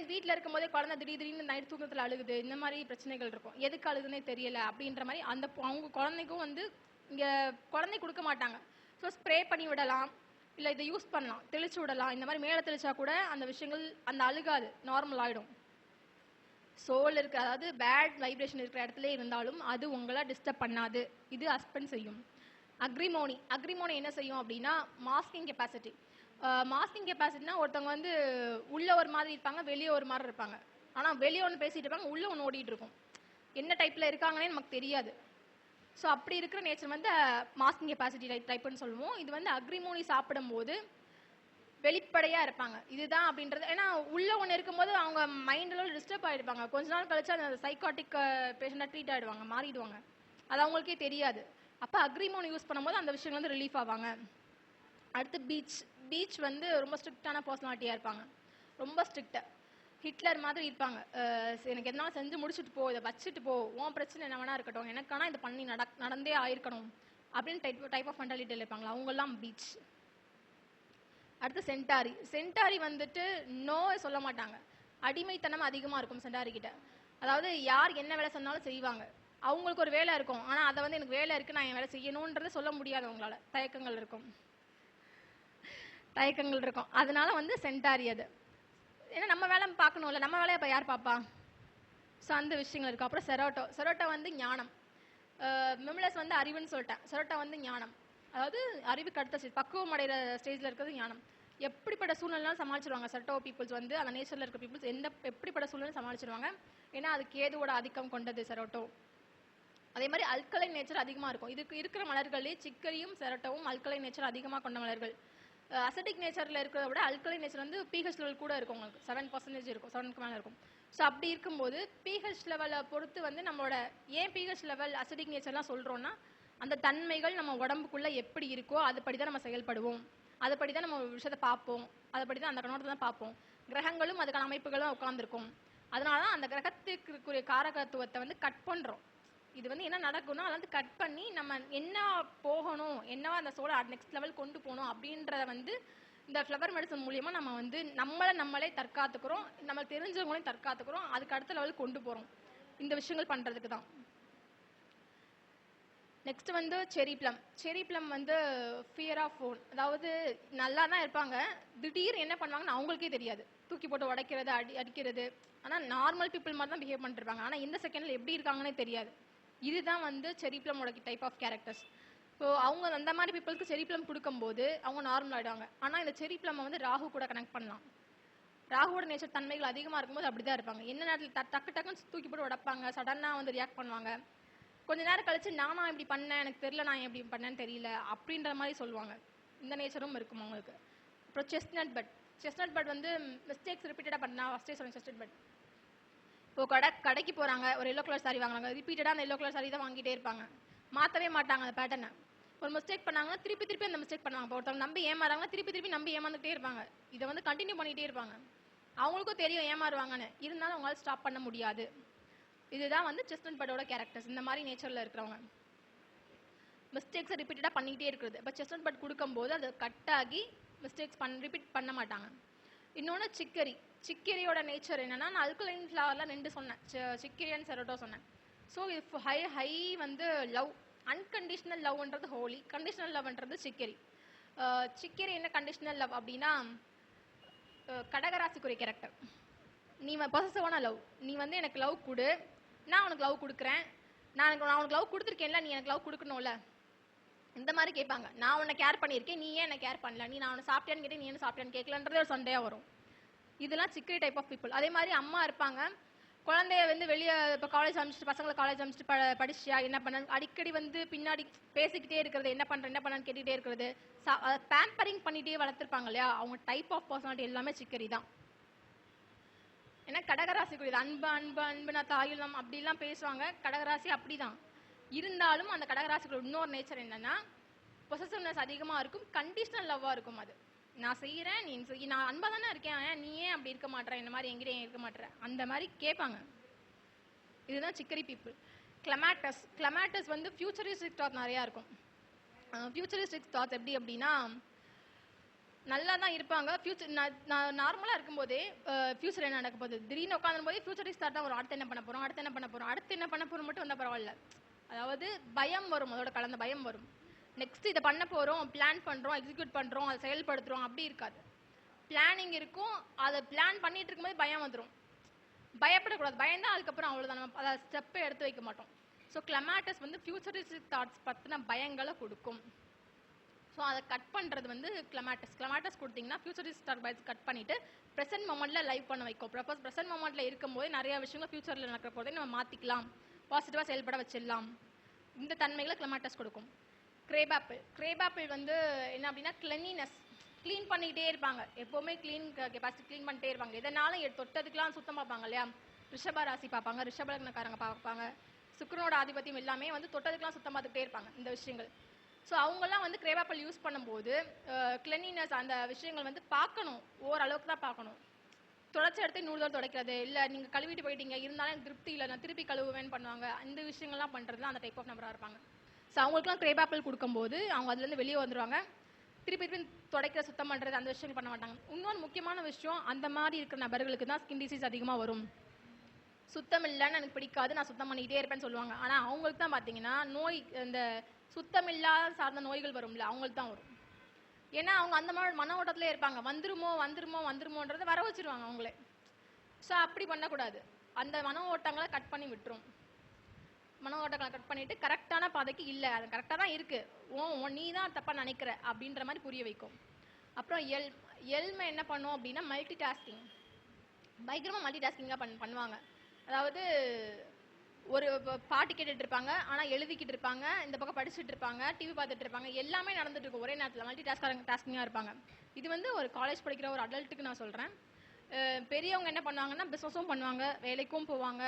வீட்டில் இருக்கும் போதே குழந்தை திடீர்னு நைட் தூக்கத்தில் அழுகுது, இந்த மாதிரி பிரச்சனைகள் இருக்கும். எதுக்கு அழுகுதுன்னே தெரியல அப்படின்ற மாதிரி அவங்க குழந்தைக்கும் வந்து இங்கே குழந்தை கொடுக்க மாட்டாங்க. ஸோ ஸ்ப்ரே பண்ணி விடலாம், இல்லை இதை யூஸ் பண்ணலாம், தெளிச்சு விடலாம். இந்த மாதிரி மேலே தெளிச்சா கூட அந்த விஷயங்கள் அந்த அழுகாது, நார்மல் ஆகிடும். சோல் இருக்கு, அதாவது பேட் வைப்ரேஷன் இருக்கிற இடத்துல இருந்தாலும் அது உங்களை டிஸ்டர்ப் பண்ணாது. இது அஸ்பென் செய்யும். அக்ரிமோனி என்ன செய்யும் அப்படின்னா மாஸ்கிங் கெப்பாசிட்டினா ஒருத்தவங்க வந்து உள்ள ஒரு மாதிரி இருப்பாங்க, வெளியே ஒரு மாதிரி இருப்பாங்க. ஆனால் வெளியே ஒன்று பேசிட்டு இருப்பாங்க, உள்ள ஒன்று ஓடிட்டு இருக்கும். என்ன டைப்பில் இருக்காங்கன்னே நமக்கு தெரியாது. ஸோ அப்படி இருக்கிற நேச்சர் வந்து மாஸ்கிங் கெப்பாசிட்டி டைப்புன்னு சொல்லுவோம். இது வந்து அக்ரிமோனி சாப்பிடும்போது வெளிப்படையாக இருப்பாங்க, இதுதான் அப்படின்றது. ஏன்னா உள்ள ஒன்று இருக்கும்போது அவங்க மைண்டில் டிஸ்டர்ப் ஆகிருப்பாங்க. கொஞ்ச நாள் கழிச்சு அந்த சைக்காட்டிக் பேஷண்டாக ட்ரீட் ஆகிடுவாங்க, மாறிடுவாங்க. அது அவங்களுக்கே தெரியாது. அப்போ அக்ரிமோனி யூஸ் பண்ணும்போது அந்த விஷயங்கள் வந்து ரிலீஃப் ஆவாங்க. அடுத்து பீச் வந்து ரொம்ப ஸ்ட்ரிக்டான பர்சனாலிட்டியாக இருப்பாங்க, ரொம்ப ஸ்ட்ரிக்டாக ஹிட்லர் மாதிரி இருப்பாங்க. எனக்கு எதனாலும் செஞ்சு முடிச்சுட்டு போ, இதை வச்சுட்டு போ, உன் பிரச்சனை என்ன வேணா இருக்கட்டும், எனக்கான இதை பண்ணி நடந்தே ஆயிருக்கணும் அப்படின்னு டைப் ஆஃப் மென்டாலிட்டியில் இருப்பாங்களா, அவங்கெல்லாம் பீச். அடுத்து சென்டாரி வந்துட்டு நோ சொல்ல மாட்டாங்க, அடிமைத்தனம் அதிகமாக இருக்கும் சென்டாரி கிட்ட. அதாவது யார் என்ன வேலை சொன்னாலும் செய்வாங்க. அவங்களுக்கு ஒரு வேலை இருக்கும், ஆனால் அதை வந்து எனக்கு வேலை இருக்குது, நான் என் வேலை செய்யணுன்றதை சொல்ல முடியாது. அவங்களால தயக்கங்கள் இருக்கும். அதனால வந்து சென்டாரி அது. ஏன்னா நம்ம வேலை பார்க்கணும்ல, நம்ம வேலையை இப்போ யார் பார்ப்பா? ஸோ அந்த விஷயங்கள் இருக்கும். அப்புறம் செரோட்டோ வந்து ஞானம். மிம்லஸ் வந்து அறிவுன்னு சொல்லிட்டேன். செரோட்டோ வந்து ஞானம், அதாவது அறிவுக்கு அடுத்த ஸ்டேஜ், பக்குவம் அடைகிற ஸ்டேஜில் இருக்கிறது ஞானம். எப்படிப்பட்ட சூழ்நிலையும் சமாளிச்சிருவாங்க செரோட்டோ பீப்புள்ஸ் வந்து. அந்த நேச்சரில் இருக்கிற பீப்புள்ஸ் எப்படிப்பட்ட சூழ்நிலையும் சமாளிச்சிருவாங்க. ஏன்னா அது கேதுவோட ஆதிக்கம் கொண்டது செரோட்டோ. அதே மாதிரி அல்கலைன் நேச்சர் அதிகமாக இருக்கும். இதுக்கு இருக்கிற மலர்களே சிக்கரியும் செரோட்டோவும் அல்கலைன் நேச்சர் அதிகமாக கொண்ட மலர்கள். அசிடிக் நேச்சரில் இருக்கிறத விட அல்கலைன் நேச்சர் வந்து பிஹெச் லெவல் கூட இருக்கும், உங்களுக்கு 7% இருக்கும், 7க்கு மேலே இருக்கும். ஸோ அப்படி இருக்கும்போது பிஹெச் லெவலை பொறுத்து வந்து நம்மளோட ஏன் பிஹெச் லெவல் அசிடிக் நேச்சர்லாம் சொல்கிறோன்னா, அந்த தன்மைகள் நம்ம உடம்புக்குள்ளே எப்படி இருக்கோ அதுபடி தான் நம்ம செயல்படுவோம், அதுபடி தான் நம்ம விஷயத்தை பார்ப்போம், அதுபடி தான் அந்த கண்ணோட்டத்தை தான் பார்ப்போம். கிரகங்களும் அதுக்கான அமைப்புகளும் உட்காந்துருக்கும். அதனால தான் அந்த கிரகத்துக்குரிய காரகத்துவத்தை வந்து கட் பண்ணுறோம். இது வந்து என்ன நடக்கும்னா அதை வந்து கட் பண்ணி நம்ம என்ன போகணும், என்னவா அந்த சோலை நெக்ஸ்ட் லெவல் கொண்டு போகணும் அப்படின்றத வந்து இந்த ஃப்ளவர் மெடிசன் மூலியமாக நம்ம வந்து நம்மளே தற்காத்துக்கிறோம், நம்மளுக்கு தெரிஞ்சவங்களையும் தற்காத்துக்கிறோம், அதுக்கு அடுத்த லெவலுக்கு கொண்டு போகிறோம் இந்த விஷயங்கள் பண்ணுறதுக்கு தான். நெக்ஸ்ட் வந்து செரி ப்ளம் வந்து ஃபியர் ஆஃப் ஃபோன். அதாவது நல்லா தான் இருப்பாங்க, திடீர்னு என்ன பண்ணுவாங்கன்னு அவங்களுக்கே தெரியாது, தூக்கி போட்டு உடைக்கிறது, அடிக்கிறது. ஆனால் நார்மல் பீப்புள் மாதிரி தான் பிஹேவ் பண்ணிட்டு இருப்பாங்க, ஆனால் இந்த செகண்டில் எப்படி இருக்காங்கன்னே தெரியாது. இதுதான் வந்து செரி ப்ளமோட டைப் ஆஃப் கேரக்டர்ஸ். ஸோ அவங்க அந்த மாதிரி பீப்புளுக்கு செரி ப்ளம் கொடுக்கும்போது அவங்க நார்மல் ஆகிடுவாங்க. ஆனால் இந்த செரி ப்ளம்மை வந்து ராகு கூட கனெக்ட் பண்ணலாம். ராகுவோட நேச்சர் தன்மைகள் அதிகமாக இருக்கும்போது அப்படி தான் இருப்பாங்க. என்ன நேரத்தில் டக்குன்னு தூக்கி போட்டு உடைப்பாங்க, சடனாக வந்து ரியாக்ட் பண்ணுவாங்க. கொஞ்ச நேரம் கழிச்சு நானா இப்படி பண்ணேன், எனக்கு தெரியல, நான் எப்படி பண்ணேன்னு தெரியல அப்படின்ற மாதிரி சொல்லுவாங்க. இந்த நேச்சரும் இருக்கும் அவங்களுக்கு. அப்புறம் செஸ்னட் பட் வந்து மிஸ்டேக்ஸ் ரிப்பீட்டடாக பண்ணா ஃபஸ்ட்டே சொல்லுவேன். செஸ்னட் பட் இப்போ கடைக்கு போகிறாங்க, ஒரு எல்லோ கலர் சாரி வாங்குறாங்க, ரிப்பீட்டடாக அந்த எல்லோ கலர் சாரி தான் வாங்கிட்டே இருப்பாங்க, மாற்றவே மாட்டாங்க அந்த பேட்டர்னை. ஒரு மிஸ்டேக் பண்ணாங்கன்னா திருப்பி அந்த மிஸ்டேக் பண்ணுவாங்க. ஒருத்தவங்க நம்பி ஏமாறாங்கன்னா திருப்பி நம்பி ஏமாந்துகிட்டே இருப்பாங்க. இதை வந்து கண்டினியூ பண்ணிகிட்டே இருப்பாங்க. அவங்களுக்கும் தெரியும் ஏமாறுவாங்கன்னு, இருந்தாலும் அவங்களால ஸ்டாப் பண்ண முடியாது. இதுதான் வந்து செஸ்னட் பட்டோட கேரக்டர்ஸ். இந்த மாதிரி நேச்சரில் இருக்கிறவங்க மிஸ்டேக்ஸை ரிப்பீட்டடாக பண்ணிக்கிட்டே இருக்கிறது. இப்போ செஸ்னட் பட் கொடுக்கும்போது அது கட் ஆகி மிஸ்டேக்ஸ் ரிப்பீட் பண்ண மாட்டாங்க. இன்னொன்று சிக்கரியோட நேச்சர் என்னன்னா, நான் அல்கலைன் ஃப்ளவர்லாம் 2 சொன்னேன், சிக்கரி அண்ட் செரோட்டோ சொன்னேன். ஸோ இது ஹை வந்து லவ், அன்கண்டிஷனல் லவ்ன்றது ஹோலி, கண்டிஷனல் லவ்ன்றது சிக்கரி. சிக்கரி என்ன கண்டிஷனல் லவ் அப்படின்னா, கடகராசிக்குரிய கேரக்டர். நீ பொசசிவான லவ், நீ வந்து எனக்கு லவ் கொடு, நான் உனக்கு லவ் கொடுக்குறேன், நான் உனக்கு லவ் கொடுத்துருக்கேன்ல, நீ எனக்கு லவ் கொடுக்கணும்ல, இந்த மாதிரி கேட்பாங்க. நான் உன்னை கேர் பண்ணியிருக்கேன், நீ ஏன் என்ன கேர் பண்ணல, நீ நான் உன்னை சாப்பிட்டேன்னு கேட்டேன், நீ என்ன சாப்பிட்டேன்னு கேட்கலன்றதே ஒரு சண்டையாக வரும். இதெல்லாம் சிக்கரி டைப் ஆஃப் பீப்புள். அதே மாதிரி அம்மா இருப்பாங்க, குழந்தைய வந்து வெளியே இப்போ காலேஜ் அனுப்பிச்சிட்டு, பசங்களை காலேஜ் அனுப்பிச்சிட்டு படிச்சியா என்ன பண்ண, அடிக்கடி வந்து பின்னாடி பேசிக்கிட்டே இருக்கிறது, என்ன பண்ணான்னு கேட்டுகிட்டே இருக்கிறது, பேம்பரிங் பண்ணிகிட்டே வளர்த்துருப்பாங்க இல்லையா, அவங்க டைப் ஆஃப் பர்சனாலிட்டி எல்லாமே சிக்கரி தான். ஏன்னா கடகராசி கூடியது அன்பு அன்பு அன்பு நான் தாயுள்ளம் அப்படிலாம் பேசுவாங்க. கடகராசி அப்படிதான் இருந்தாலும் அந்த கடகராசிக்குள்ள இன்னொரு நேச்சர் என்னன்னா, பொசசிவ்னஸ் அதிகமாக இருக்கும், கண்டிஷனல் லவ்வாக இருக்கும். அது நான் செய்கிறேன், நீ நான் அன்பா தானே இருக்கேன், நீ ஏன் அப்படி இருக்க மாட்டேற, இந்த மாதிரி எங்கிட்ட ஏன் இருக்க மாட்டேற, அந்த மாதிரி கேட்பாங்க. இதுதான் சிக்கரி பீப்புள். கிளமேட்டஸ் வந்து ஃபியூச்சரிஸ்டிக் தாட் நிறையா இருக்கும். ஃபியூச்சரிஸ்டிக் தாட்ஸ் எப்படி அப்படின்னா, நல்லா தான் இருப்பாங்க, ஃபியூச்சர் நான் நார்மலாக இருக்கும்போதே ஃபியூச்சர் என்ன நடக்க போகுது, திடீர்னு உட்காந்தும் போதே ஃபியூச்சரிஸ்ட் தாட் தான் ஒரு அடுத்து என்ன பண்ண போகிறோம், அடுத்து என்ன பண்ண போகிறோம், அடுத்து என்ன பண்ண போகிறோம் மட்டும் வந்தால் பரவாயில்ல. அதாவது பயம் வரும், அதோட கலந்த பயம் வரும். நெக்ஸ்ட் இதை பண்ண போகிறோம், பிளான் பண்ணுறோம், எக்ஸிக்யூட் பண்ணுறோம், அதை செயல்படுத்துகிறோம், அப்படி இருக்காது. பிளானிங் இருக்கும், அதை பிளான் பண்ணிட்டு இருக்கும்போது பயம் வந்துடும். பயப்படக்கூடாது, பயந்தான் அதுக்கப்புறம் அவ்வளோதான், நம்ம அதை ஸ்டெப்பை எடுத்து வைக்க மாட்டோம். ஸோ கிளமேட்டஸ் வந்து ஃபியூச்சரிஸ்டிக் தாட்ஸ் பற்றின பயங்களை கொடுக்கும். ஸோ அதை கட் பண்ணுறது வந்து கிளமேட்டஸ் கொடுத்தீங்கன்னா ஃபியூச்சரிஸ்டிக் தாட்ஸ் கட் பண்ணிவிட்டு ப்ரெசென்ட் மொமெண்ட்டில் லைவ் பண்ண வைக்கும். ப்ரெசென்ட் மொமெண்ட்டில் இருக்கும்போது நிறைய விஷயங்கள் ஃபியூச்சரில் நடக்கிற போதே நம்ம மாற்றிக்கலாம், பாசிட்டிவாக செயல்பட வச்சிடலாம். இந்த தன்மைகளை கிளமேட்டஸ் கொடுக்கும். கிரேபாப்பிள் வந்து என்ன அப்படின்னா, கிளீனினஸ், க்ளீன் பண்ணிக்கிட்டே இருப்பாங்க, எப்போவுமே கெப்பாசிட்டி க்ளீன் பண்ணிட்டே இருப்பாங்க. எதனாலும் தொட்டதுக்கெலாம் சுத்தம் பார்ப்பாங்க இல்லையா. ரிஷப ராசி பார்ப்பாங்க, ரிஷப லக்னக்காரங்க பார்ப்பாங்க, சுக்கிரனோட ஆதிபத்தியம் எல்லாமே வந்து தொட்டதுக்கெலாம் சுத்தம் பார்த்துக்கிட்டே இருப்பாங்க இந்த விஷயங்கள். ஸோ அவங்கெல்லாம் வந்து கிரேபாப்பிள் யூஸ் பண்ணும்போது கிளீனினஸ் அந்த விஷயங்கள் வந்து பார்க்கணும், ஓரளவுக்கு தான் பார்க்கணும். தொடச்ச இடத்த 100 தடவை துடைக்கிறது, இல்லை நீங்கள் கழுவிட்டு போயிட்டீங்க இருந்தாலும் எனக்கு திருப்தி இல்லை நான் திருப்பி கழுவுவேன்னு பண்ணுவாங்க. இந்த விஷயங்கள்லாம் பண்ணுறதுலாம் அந்த டைப் ஆஃப் நபராக இருப்பாங்க. ஸோ அவங்களுக்குலாம் கிரேபாப்பிள் கொடுக்கும்போது அவங்க அதுலேருந்து வெளியே வந்துடுவாங்க. திருப்பி துடைக்கிற சுத்தம் பண்ணுறது அந்த விஷயங்கள் பண்ண மாட்டாங்க. இன்னொரு முக்கியமான விஷயம், அந்த மாதிரி இருக்கிற நபர்களுக்கு தான் ஸ்கின் டிசீஸ் அதிகமாக வரும். சுத்தம் இல்லைன்னு எனக்கு பிடிக்காது, நான் சுத்தம் பண்ணிக்கிட்டே இருப்பேன்னு சொல்லுவாங்க. ஆனால் அவங்களுக்கு தான் பார்த்தீங்கன்னா நோய், இந்த சுத்தம் இல்லாத சார்ந்த நோய்கள் வரும்ல, அவங்களுக்கு தான் வரும். ஏன்னா அவங்க அந்த மாதிரி மன ஓட்டத்திலே இருப்பாங்க, வந்துருமோன்றதை வர வச்சிருவாங்க அவங்களே. ஸோ அப்படி பண்ணக்கூடாது, அந்த மன ஓட்டங்களை கட் பண்ணி விட்டுரும். மன ஓட்டங்களை கட் பண்ணிட்டு கரெக்டான பாதைக்கு இல்லை, அது கரெக்டாக தான் இருக்குது, நீ தான் தப்பாக நினைக்கிற அப்படின்ற மாதிரி புரிய வைக்கும். அப்புறம் எல்மை என்ன பண்ணும் அப்படின்னா, மல்டி டாஸ்கிங், பயங்கரமாக மல்டி டாஸ்கிங்காக பண்ணுவாங்க. அதாவது ஒரு பாட்டு கேட்டுட்டு இருப்பாங்க, ஆனால் எழுதிக்கிட்டு இருப்பாங்க, இந்த பக்கம் படிச்சுட்டு இருப்பாங்க, டிவி பார்த்துட்டு இருப்பாங்க, எல்லாமே நடந்துட்டு இருக்கும் ஒரே நேரத்தில். மல்டி டாஸ்கிங்காக இருப்பாங்க. இது வந்து ஒரு காலேஜ் படிக்கிற ஒரு அடல்ட்டுக்கு நான் சொல்கிறேன். பெரியவங்க என்ன பண்ணுவாங்கன்னா, பிஸ்னஸும் பண்ணுவாங்க, வேலைக்கும் போவாங்க,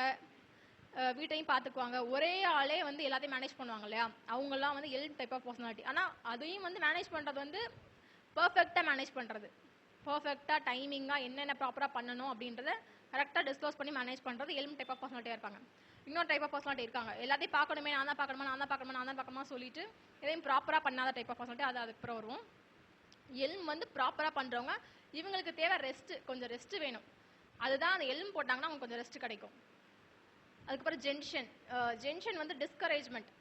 வீட்டையும் பார்த்துக்குவாங்க, ஒரே ஆளே வந்து எல்லாத்தையும் மேனேஜ் பண்ணுவாங்க இல்லையா, அவங்கெல்லாம் வந்து எல் டைப் ஆஃப் பர்சனாலிட்டி. ஆனால் அதையும் வந்து மேனேஜ் பண்ணுறது வந்து பர்ஃபெக்டாக மேனேஜ் பண்ணுறது, பர்ஃபெக்டாக டைமிங்காக என்னென்ன ப்ராப்பராக பண்ணணும் அப்படின்றத கரெக்டாக டிஸ்க்ளோஸ் பண்ணி மேனேஜ் பண்ணுறது எல் டைப் ஆஃப் பர்சனாலிட்டியாக இருப்பாங்க. இன்னொரு டைப் ஆஃப் பர்சனாலிட்டி இருக்காங்க, எல்லாத்தையும் பார்க்கணுமே, நான் தான் பார்க்கணுமா சொல்லிட்டு எதையும் ப்ராப்பராக பண்ணாத டைப் ஆஃப் பர்சனாலிட்டி. அது அதுக்கப்புறம் வருவோம். எல்ம் வந்து ப்ராப்பராக பண்ணுறவங்க, இவங்களுக்கு தேவை ரெஸ்ட்டு, கொஞ்சம் ரெஸ்ட்டு வேணும், அதுதான் அந்த எல்ம் போட்டாங்கன்னா அவங்களுக்கு கொஞ்சம் ரெஸ்ட் கிடைக்கும். அதுக்கப்புறம் ஜென்ஷன் வந்து டிஸ்கரேஜ்மெண்ட்,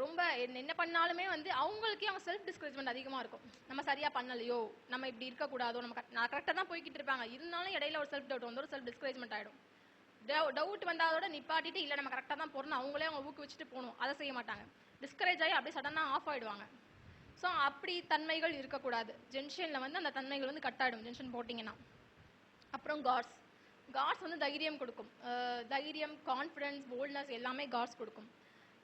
ரொம்ப என்ன பண்ணாலுமே வந்து அவங்களுக்கே அவங்க செல்ஃப் டிஸ்கரேஜ்மெண்ட் அதிகமாக இருக்கும். நம்ம சரியாக பண்ணலையோ, நம்ம இப்படி இருக்கக்கூடாதோ, நான் கரெக்டாக தான் போய்கிட்டு இருப்பாங்க, இருந்தாலும் இடையில ஒரு செல்ஃப் டவுட் வந்து ஒரு செல்ஃப் டிஸ்கரேஜ்மெண்ட் ஆகிடும். டவுட் வந்தாதோட நிப்பாட்டிட்டு இல்லை நம்ம கரெக்டாக தான் போகிறோம் அவங்களே அவங்க ஊக்குவிச்சுட்டு போகணும், அதை செய்ய மாட்டாங்க, டிஸ்கரேஜ் ஆகி அப்படியே சடனாக ஆஃப் ஆகிடுவாங்க. ஸோ அப்படி தன்மைகள் இருக்கக்கூடாது. ஜென்ஷனில் வந்து அந்த தன்மைகள் வந்து கட் ஆகிடும் ஜென்ஷன் போட்டிங்கன்னா. அப்புறம் காட்ஸ் வந்து தைரியம் கொடுக்கும், தைரியம், கான்ஃபிடன்ஸ், போல்ட்னஸ் எல்லாமே காட்ஸ் கொடுக்கும்.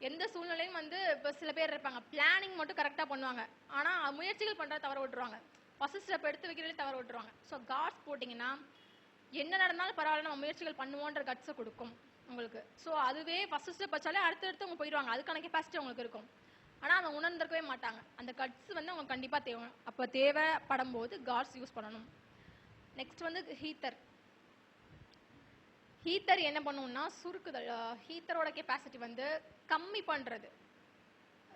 எந்த சூழ்நிலையும் வந்து இப்போ சில பேர் இருப்பாங்க, பிளானிங் மட்டும் கரெக்டாக பண்ணுவாங்க, ஆனால் முயற்சிகள் பண்ணுறத தவற விட்டுருவாங்க, ஃபர்ஸ்ட் ஸ்டெப் எடுத்து வைக்கிறதே தவற விட்டுருவாங்க. ஸோ காட்ஸ் போட்டிங்கன்னா என்ன நடந்தாலும் பரவாயில்ல, நம்ம முயற்சிகள் பண்ணுவோன்ற கட்ஸை கொடுக்கும் உங்களுக்கு. ஸோ அதுவே ஃபர்ஸ்ட் ஸ்டெப் வச்சாலே அடுத்தடுத்து அவங்க போயிடுவாங்க, அதுக்கான கெப்பாசிட்டி அவங்களுக்கு இருக்கும். ஆனால் அதை உணர்ந்திருக்கவே மாட்டாங்க, அந்த கட்ஸ் வந்து அவங்க கண்டிப்பாக தேவை. அப்போ தேவைப்படும் போது காட்ஸ் யூஸ் பண்ணணும். நெக்ஸ்ட் வந்து ஹீட்டர் என்ன பண்ணுவோம்னா சுருக்குதல். ஹீட்டரோட கெப்பாசிட்டி வந்து கம்மி பண்ணுறது,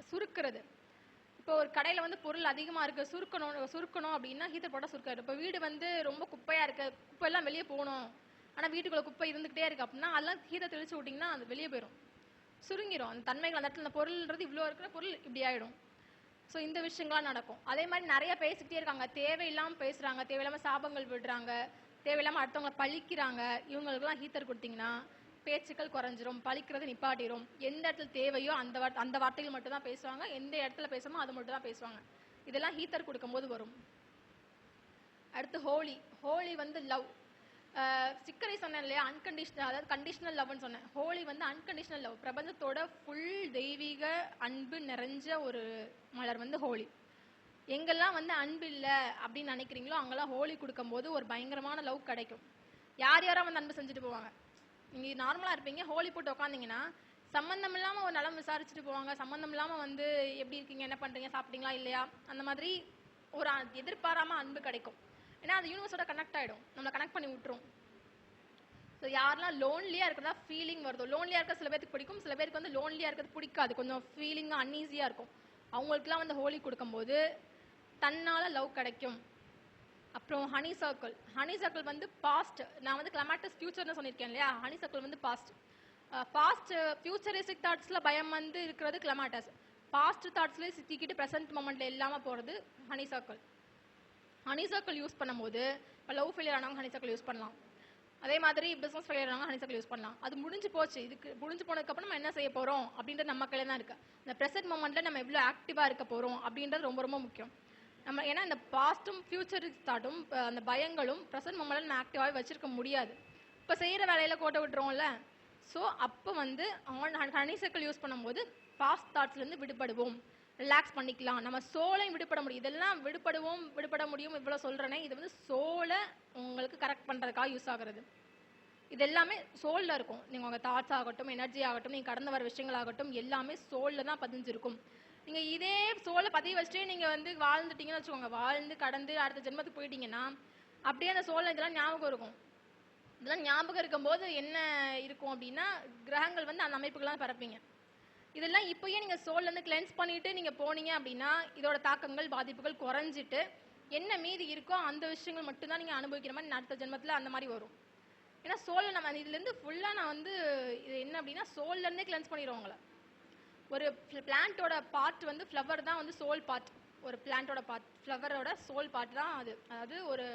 சுருக்குறது. இப்போ ஒரு கடையில் வந்து பொருள் அதிகமாக இருக்குது, சுருக்கணும் அப்படின்னா ஹீட்டர் போட்டால் சுருக்காது. இப்போ வீடு வந்து ரொம்ப குப்பையாக இருக்குது, குப்பையெல்லாம் வெளியே போகணும், ஆனால் வீட்டுக்குள்ளே குப்பை இருந்துக்கிட்டே இருக்குது அப்படின்னா அதெல்லாம் ஹீட்டர் தெளிச்சு விட்டிங்கன்னா அது வெளியே போயிடும், சுருங்கிடும் அந்த தன்மைகள். அந்த இடத்துல அந்த பொருள்ன்றது இவ்வளோ இருக்கிற பொருள் இப்படி ஆகிடும். ஸோ இந்த விஷயங்கள்லாம் நடக்கும். அதே மாதிரி நிறைய பேசிக்கிட்டே இருக்காங்க, தேவையில்லாமல் பேசுகிறாங்க, தேவையில்லாமல் சாபங்கள் விடுறாங்க, தேவையில்லாமல் அடுத்தவங்களை பழிக்கிறாங்க, இவங்களுக்குலாம் ஹீட்டர் கொடுத்தீங்கன்னா பேச்சுக்கள் குறைஞ்சிரும், பழிக்கிறது நிப்பாட்டிரும். எந்த இடத்துல தேவையோ அந்த வார்த்தைகள் மட்டும் தான் பேசுவாங்க, எந்த இடத்துல பேசணுமோ அது மட்டும் தான் பேசுவாங்க. இதெல்லாம் ஹீத்தர் கொடுக்கும்போது வரும். அடுத்து ஹோலி. ஹோலி வந்து லவ். சிக்கரை சொன்னேன் இல்லையா, அன்கண்டிஷனல், அதாவது கண்டிஷனல் லவ்னு சொன்னேன். ஹோலி வந்து அன்கண்டிஷனல் லவ், பிரபஞ்சத்தோட ஃபுல் தெய்வீக அன்பு நிறைஞ்ச ஒரு மலர் வந்து ஹோலி. எங்கெல்லாம் வந்து அன்பு இல்லை அப்படின்னு நினைக்கிறீங்களோ அங்கெல்லாம் ஹோலி கொடுக்கும்போது ஒரு பயங்கரமான லவ் கிடைக்கும். யார் யாரா வந்து அன்பு செஞ்சுட்டு போவாங்க. நீங்கள் நார்மலாக இருப்பீங்க, ஹோலி போட்டு உட்காந்திங்கன்னா சம்மந்தம் இல்லாமல் ஒரு நலம் விசாரிச்சுட்டு போவாங்க, சம்மந்தம் இல்லாமல் வந்து எப்படி இருக்கீங்க, என்ன பண்ணுறீங்க, சாப்பிட்டீங்களா இல்லையா, அந்த மாதிரி ஒரு எதிர்பாராமல் அன்பு கிடைக்கும். ஏன்னா அது யூனிவர்ஸோட கனெக்ட் ஆகிடும், நம்மளை கனெக்ட் பண்ணி விட்டுரும். ஸோ யாரெல்லாம் லோன்லியாக இருக்கிறதா ஃபீலிங் வருதோ, லோன்லியாக இருக்க சில பேருக்கு பிடிக்கும், சில பேருக்கு வந்து லோன்லியாக இருக்கிறது பிடிக்காது, கொஞ்சம் ஃபீலிங்காக அன்ஈஸியாக இருக்கும். அவங்களுக்குலாம் வந்து ஹோலி கொடுக்கும்போது தன்னால் லவ் கிடைக்கும். அப்புறம் ஹனி சர்க்கிள். ஹனி சர்க்கிள் வந்து பாஸ்ட். நான் வந்து கிளமாட்டஸ் ஃபியூச்சர்னு சொல்லியிருக்கேன் இல்லையா, ஹனி சர்க்கிள் வந்து பாஸ்ட். ஃபியூச்சரிஸ்டிக் தாட்ஸில் பயம் வந்து இருக்கிறது கிளமாட்டஸ். பாஸ்ட் தாட்ஸ்லேயே சித்திக்கிட்டு ப்ரெசென்ட் மொமெண்ட்டில் இல்லாமல் போகிறது honey circle. Honey circle use பண்ணும்போது இப்போ லவ் ஃபெயிலியர் ஆனவங்க ஹனி சர்க்கிள் யூஸ் பண்ணலாம். அதே மாதிரி பிஸ்னஸ் ஃபெயிலியர் ஆனவங்க ஹனி சர்க்கிள் யூஸ் பண்ணலாம். அது முடிஞ்சு போச்சு, இதுக்கு முடிஞ்சு போனதுக்கப்புறம் நம்ம என்ன செய்ய போகிறோம் அப்படின்றது நம்ம கையில் தான் இருக்குது. இந்த ப்ரெசென்ட் மொமெண்ட்டில் நம்ம எவ்வளோ ஆக்டிவாக இருக்க போகிறோம் அப்படின்றது ரொம்ப ரொம்ப முக்கியம். நம்ம ஏன்னா இந்த பாஸ்ட்டும் ஃபியூச்சரிஸ்ட் தாட்டும் அந்த பயங்களும் ப்ரெசென்ட் மொமெண்ட்டில் நம்ம ஆக்டிவாகவே வச்சுருக்க முடியாது. இப்போ செய்கிற வேலையில் கோட்டை விட்டுருவோம்ல. ஸோ அப்போ வந்து ஹனி சர்க்கிள் யூஸ் பண்ணும்போது பாஸ்ட் தாட்ஸ்லேருந்து விடுபடுவோம், ரிலாக்ஸ் பண்ணிக்கலாம், நம்ம சோலையும் விடுபட முடியும். இதெல்லாம் விடுபட முடியும் இவ்வளோ சொல்கிறேனே, இது வந்து சோலை உங்களுக்கு கரெக்ட் பண்ணுறதுக்காக யூஸ் ஆகுறது. இது எல்லாமே சோலில் இருக்கும். நீங்கள் உங்கள் தாட்ஸ் ஆகட்டும், எனர்ஜி ஆகட்டும், நீங்கள் கடந்து வர விஷயங்கள் ஆகட்டும், எல்லாமே சோலில் தான் பதிஞ்சிருக்கும். நீங்கள் இதே சோலை பதிய வச்சுட்டே நீங்கள் வந்து வாழ்ந்துட்டீங்கன்னு வச்சுக்கோங்க, வாழ்ந்து கடந்து அடுத்த ஜென்மத்துக்கு போயிட்டீங்கன்னா அப்படியே அந்த சோலை இதெல்லாம் ஞாபகம் இருக்கும். இதெல்லாம் ஞாபகம் இருக்கும்போது என்ன இருக்கும் அப்படின்னா, கிரகங்கள் வந்து அந்த அமைப்புகள்லாம் பரப்பீங்க. இதெல்லாம் இப்போயே நீங்கள் சோல்லேருந்து கிளென்ஸ் பண்ணிவிட்டு நீங்கள் போனீங்க அப்படின்னா இதோட தாக்கங்கள் பாதிப்புகள் குறைஞ்சிட்டு என்ன மீதி இருக்கோ அந்த விஷயங்கள் மட்டும்தான் நீங்கள் அனுபவிக்கிற மாதிரி அடுத்த ஜென்மத்தில் அந்த மாதிரி வரும். ஏன்னா சோலில் நம்ம இதுலேருந்து ஃபுல்லாக நான் வந்து இது என்ன அப்படின்னா சோல்லேருந்தே கிளென்ஸ் பண்ணிடுவோங்களே. ஒரு பிளான்ட்டோட பார்ட் வந்து ஃப்ளவர் தான் வந்து சோல் பார்ட். ஒரு பிளான்ட்டோட பார்ட் ஃப்ளவரோட சோல் பார்ட் தான் அது. அதாவது ஒரு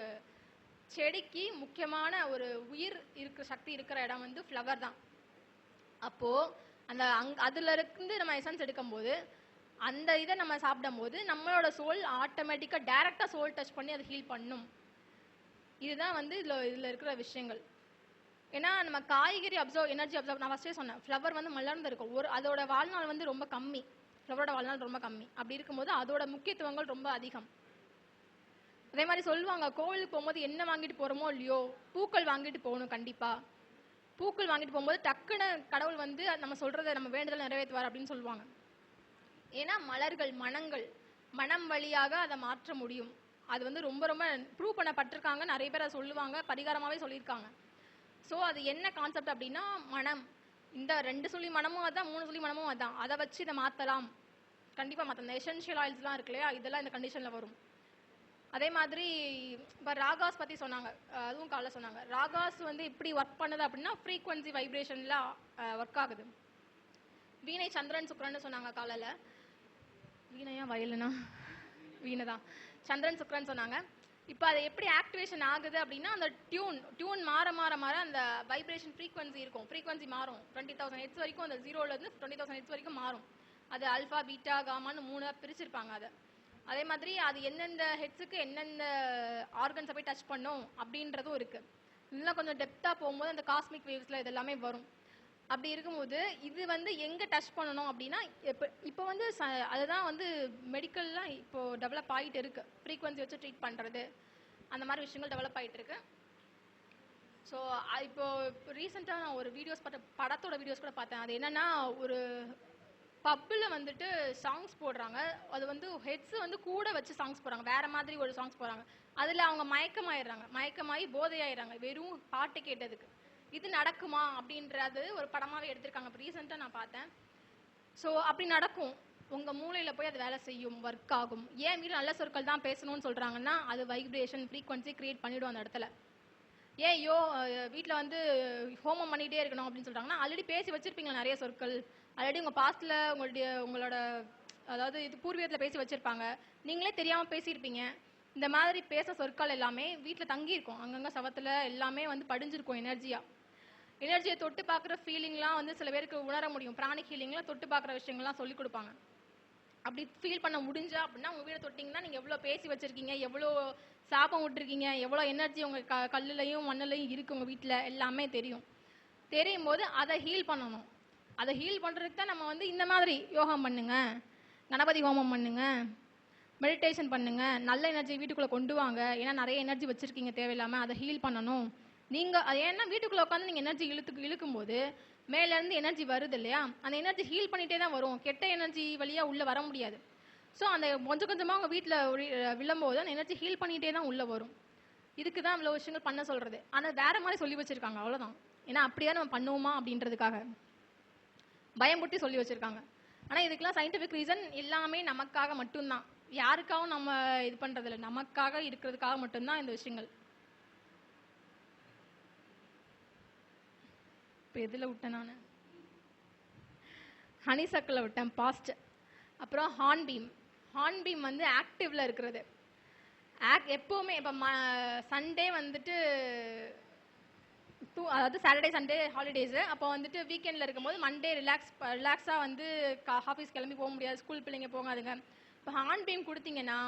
செடிக்கு முக்கியமான ஒரு உயிர் இருக்கிற சக்தி இருக்கிற இடம் வந்து ஃப்ளவர் தான். அப்போது அந்த அதில் இருந்து நம்ம எசன்ஸ் எடுக்கும்போது அந்த இதை நம்ம சாப்பிடும்போது நம்மளோட சோல் ஆட்டோமேட்டிக்காக டைரெக்டாக சோல் டச் பண்ணி அதை ஹீல் பண்ணும். இதுதான் வந்து இதில் இருக்கிற விஷயங்கள். ஏன்னா நம்ம காய்கறி எனர்ஜி அப்சர்வ், நான் ஃபஸ்ட்டே சொன்னேன், ஃப்ளவர் வந்து மலர்ந்து இருக்கும், அதோட வாழ்நாள் வந்து ரொம்ப கம்மி, ஃப்ளவரோட வாழ்நாள் ரொம்ப கம்மி. அப்படி இருக்கும்போது அதோட முக்கியத்துவங்கள் ரொம்ப அதிகம். அதே மாதிரி சொல்லுவாங்க, கோவிலுக்கு போகும்போது என்ன வாங்கிட்டு போகிறோமோ இல்லையோ பூக்கள் வாங்கிட்டு போகணும். கண்டிப்பாக பூக்கள் வாங்கிட்டு போகும்போது டக்குன்னு கடவுள் வந்து நம்ம சொல்கிறத நம்ம வேண்டுதல் நிறைவேற்றுவார் அப்படின்னு சொல்லுவாங்க. ஏன்னா மலர்கள் மனம் வழியாக அதை மாற்ற முடியும். அது வந்து ரொம்ப ரொம்ப ப்ரூவ் பண்ணப்பட்டிருக்காங்க, நிறைய பேர் அதை சொல்லுவாங்க, பரிகாரமாகவே சொல்லியிருக்காங்க. ஸோ அது என்ன கான்செப்ட் அப்படின்னா, மனம், இந்த 2 சுழி மனமும் அதான், 3 சுழி மனமும் அதான், அதை வச்சு இதை மாற்றலாம், கண்டிப்பாக மாற்றலாம். இந்த எசென்ஷியல் ஆயில்ஸ்லாம் இருக்கு இல்லையா, இதெல்லாம் இந்த கண்டிஷனில் வரும். அதே மாதிரி இப்போ ராகாஸ் பற்றி சொன்னாங்க, அதுவும் காலைல சொன்னாங்க. ராகாஸ் வந்து இப்படி ஒர்க் பண்ணுது அப்படின்னா ஃப்ரீக்வன்சி வைப்ரேஷனில் ஒர்க் ஆகுது. வீணை சந்திரன் சுக்ரன்னு சொன்னாங்க காலையில். வீணையா வயலுனா வீணை தான், சந்திரன் சுக்ரன் சொன்னாங்க. இப்போ அது எப்படி ஆக்டிவேஷன் ஆகுது அப்படின்னா, அந்த டியூன் மாற மாற மாற அந்த வைப்ரேஷன் ஃப்ரீக்வன்சி இருக்கும், ஃப்ரீக்வன்சி மாறும். 20,000 ஹெட்ஸ் வரைக்கும், அந்த 0லேருந்து 20,000 ஹெட்ஸ் வரைக்கும் மாறும். அது அல்ஃபா பீட்டா காமான்னு 3 பிரிச்சிருப்பாங்க அதை. அதே மாதிரி அது எந்தெந்த ஹெட்ஸுக்கு எந்தெந்த ஆர்கன்ஸை போய் டச் பண்ணும் அப்படின்றதும் இருக்குது. இதெல்லாம் கொஞ்சம் டெப்த்தாக போகும்போது அந்த காஸ்மிக் வேவ்ஸில் இதெல்லாமே வரும். அப்படி இருக்கும்போது இது வந்து எங்கே டச் பண்ணணும் அப்படின்னா, இப்போ வந்து அதுதான் வந்து மெடிக்கல்லாம் இப்போது டெவலப் ஆகிட்டு இருக்குது. ஃப்ரீக்வன்சி வச்சு ட்ரீட் பண்ணுறது, அந்த மாதிரி விஷயங்கள் டெவலப் ஆகிட்டு இருக்கு. ஸோ இப்போது ரீசெண்டாக நான் ஒரு படத்தோட வீடியோஸ் கூட பார்த்தேன். அது என்னென்னா, ஒரு பப்பில் வந்துட்டு சாங்ஸ் போடுறாங்க. அது வந்து ஹெட்ஸ் வந்து கூட வச்சு சாங்ஸ் போடுறாங்க, வேறு மாதிரி ஒரு சாங்ஸ் போடுறாங்க. அதில் அவங்க மயக்கமாகி போதையாயிடுறாங்க வெறும் பாட்டு கேட்டதுக்கு. இது நடக்குமா அப்படின்றது ஒரு படமாகவே எடுத்திருக்காங்க. இப்போ ரீசெண்டாக நான் பார்த்தேன். ஸோ அப்படி நடக்கும், உங்கள் மூளையில் போய் அது வேலை செய்யும், ஒர்க் ஆகும். ஏன் வீட்டில் நல்ல சொற்கள் தான் பேசணும்னு சொல்கிறாங்கன்னா, அது வைப்ரேஷன் ஃப்ரீக்வன்சி க்ரியேட் பண்ணிவிடும் அந்த இடத்துல. வீட்டில் வந்து ஹோமம் பண்ணிகிட்டே இருக்கணும் அப்படின்னு சொல்கிறாங்கன்னா, ஆல்ரெடி பேசி வச்சுருப்பீங்களா நிறைய சொற்கள், ஆல்ரெடி உங்கள் பாஸ்ட்டில் உங்களோட அதாவது இது பூர்வீகத்தில் பேசி வச்சுருப்பாங்க, நீங்களே தெரியாமல் பேசியிருப்பீங்க. இந்த மாதிரி பேச சொற்கள் எல்லாமே வீட்டில் தங்கியிருக்கும், அங்கங்கே சவத்தில் எல்லாமே வந்து படிஞ்சிருக்கும் எனர்ஜியாக. எனர்ஜியை தொட்டு பார்க்குற ஃபீலிங்லாம் வந்து சில பேருக்கு உணர முடியும். பிராணிக் ஹீலிங்லாம் தொட்டு பார்க்குற விஷயங்கள்லாம் சொல்லிக் கொடுப்பாங்க. அப்படி ஃபீல் பண்ண முடிஞ்சா அப்படின்னா உங்கள் வீடை தொட்டிங்கன்னா நீங்கள் எவ்வளோ பேசி வச்சுருக்கீங்க, எவ்வளோ சாபம் விட்டுருக்கீங்க, எவ்வளோ எனர்ஜி உங்கள் கல்லுலையும் மண்ணுலையும் இருக்குது உங்கள் வீட்டில் எல்லாமே தெரியும். தெரியும் போது அதை ஹீல் பண்ணணும். அதை ஹீல் பண்ணுறதுக்கு தான் நம்ம வந்து இந்த மாதிரி யோகம் பண்ணுங்க, கணபதி ஹோமம் பண்ணுங்க, மெடிடேஷன் பண்ணுங்க, நல்ல எனர்ஜி வீட்டுக்குள்ளே கொண்டு வாங்க. ஏன்னா நிறைய எனர்ஜி வச்சுருக்கீங்க தேவையில்லாமல், அதை ஹீல் பண்ணணும். நீங்கள் அது ஏன்னா வீட்டுக்குள்ளே உட்காந்து நீங்கள் எனர்ஜி இழுக்கும்போது மேலேருந்து எனர்ஜி வருது இல்லையா, அந்த எனர்ஜி ஹீல் பண்ணிகிட்டே தான் வரும். கெட்ட எனர்ஜி வழியாக உள்ளே வர முடியாது. ஸோ அந்த கொஞ்சம் கொஞ்சமாக உங்கள் வீட்டில் விழும்போது அந்த எனர்ஜி ஹீல் பண்ணிகிட்டே தான் உள்ளே வரும். இதுக்கு தான் இவ்வளோ விஷயங்கள் பண்ண சொல்கிறது. ஆனால் வேறு மாதிரி சொல்லி வச்சுருக்காங்க, அவ்வளோதான். ஏன்னா அப்படியே நம்ம பண்ணுவோமா அப்படின்றதுக்காக பயமுட்டி சொல்லி வச்சுருக்காங்க. ஆனால் இதுக்கெல்லாம் சயின்டிஃபிக் ரீசன் எல்லாமே நமக்காக மட்டும்தான். யாருக்காகவும் நம்ம இது பண்ணுறதில்ல, நமக்காக இருக்கிறதுக்காக மட்டும்தான் இந்த விஷயங்கள். இப்போ எதில் விட்டேன் நான்? ஹனிசக்கில் விட்டேன் பாஸ்ட். அப்புறம் ஹார்ன்பீம். ஹார்ன்பீம் வந்து ஆக்டிவ்ல இருக்கிறது. எப்போவுமே இப்போ சண்டே வந்துட்டு அதாவது சாட்டர்டே சண்டே ஹாலிடேஸு, அப்போ வந்துட்டு வீக்கெண்டில் இருக்கும்போது மண்டே ரிலாக்ஸாக வந்து ஆஃபீஸ் கிளம்பி போக முடியாது, ஸ்கூல் பிள்ளைங்க போகாதுங்க. இப்போ ஹார்ன்பீம் கொடுத்தீங்கன்னா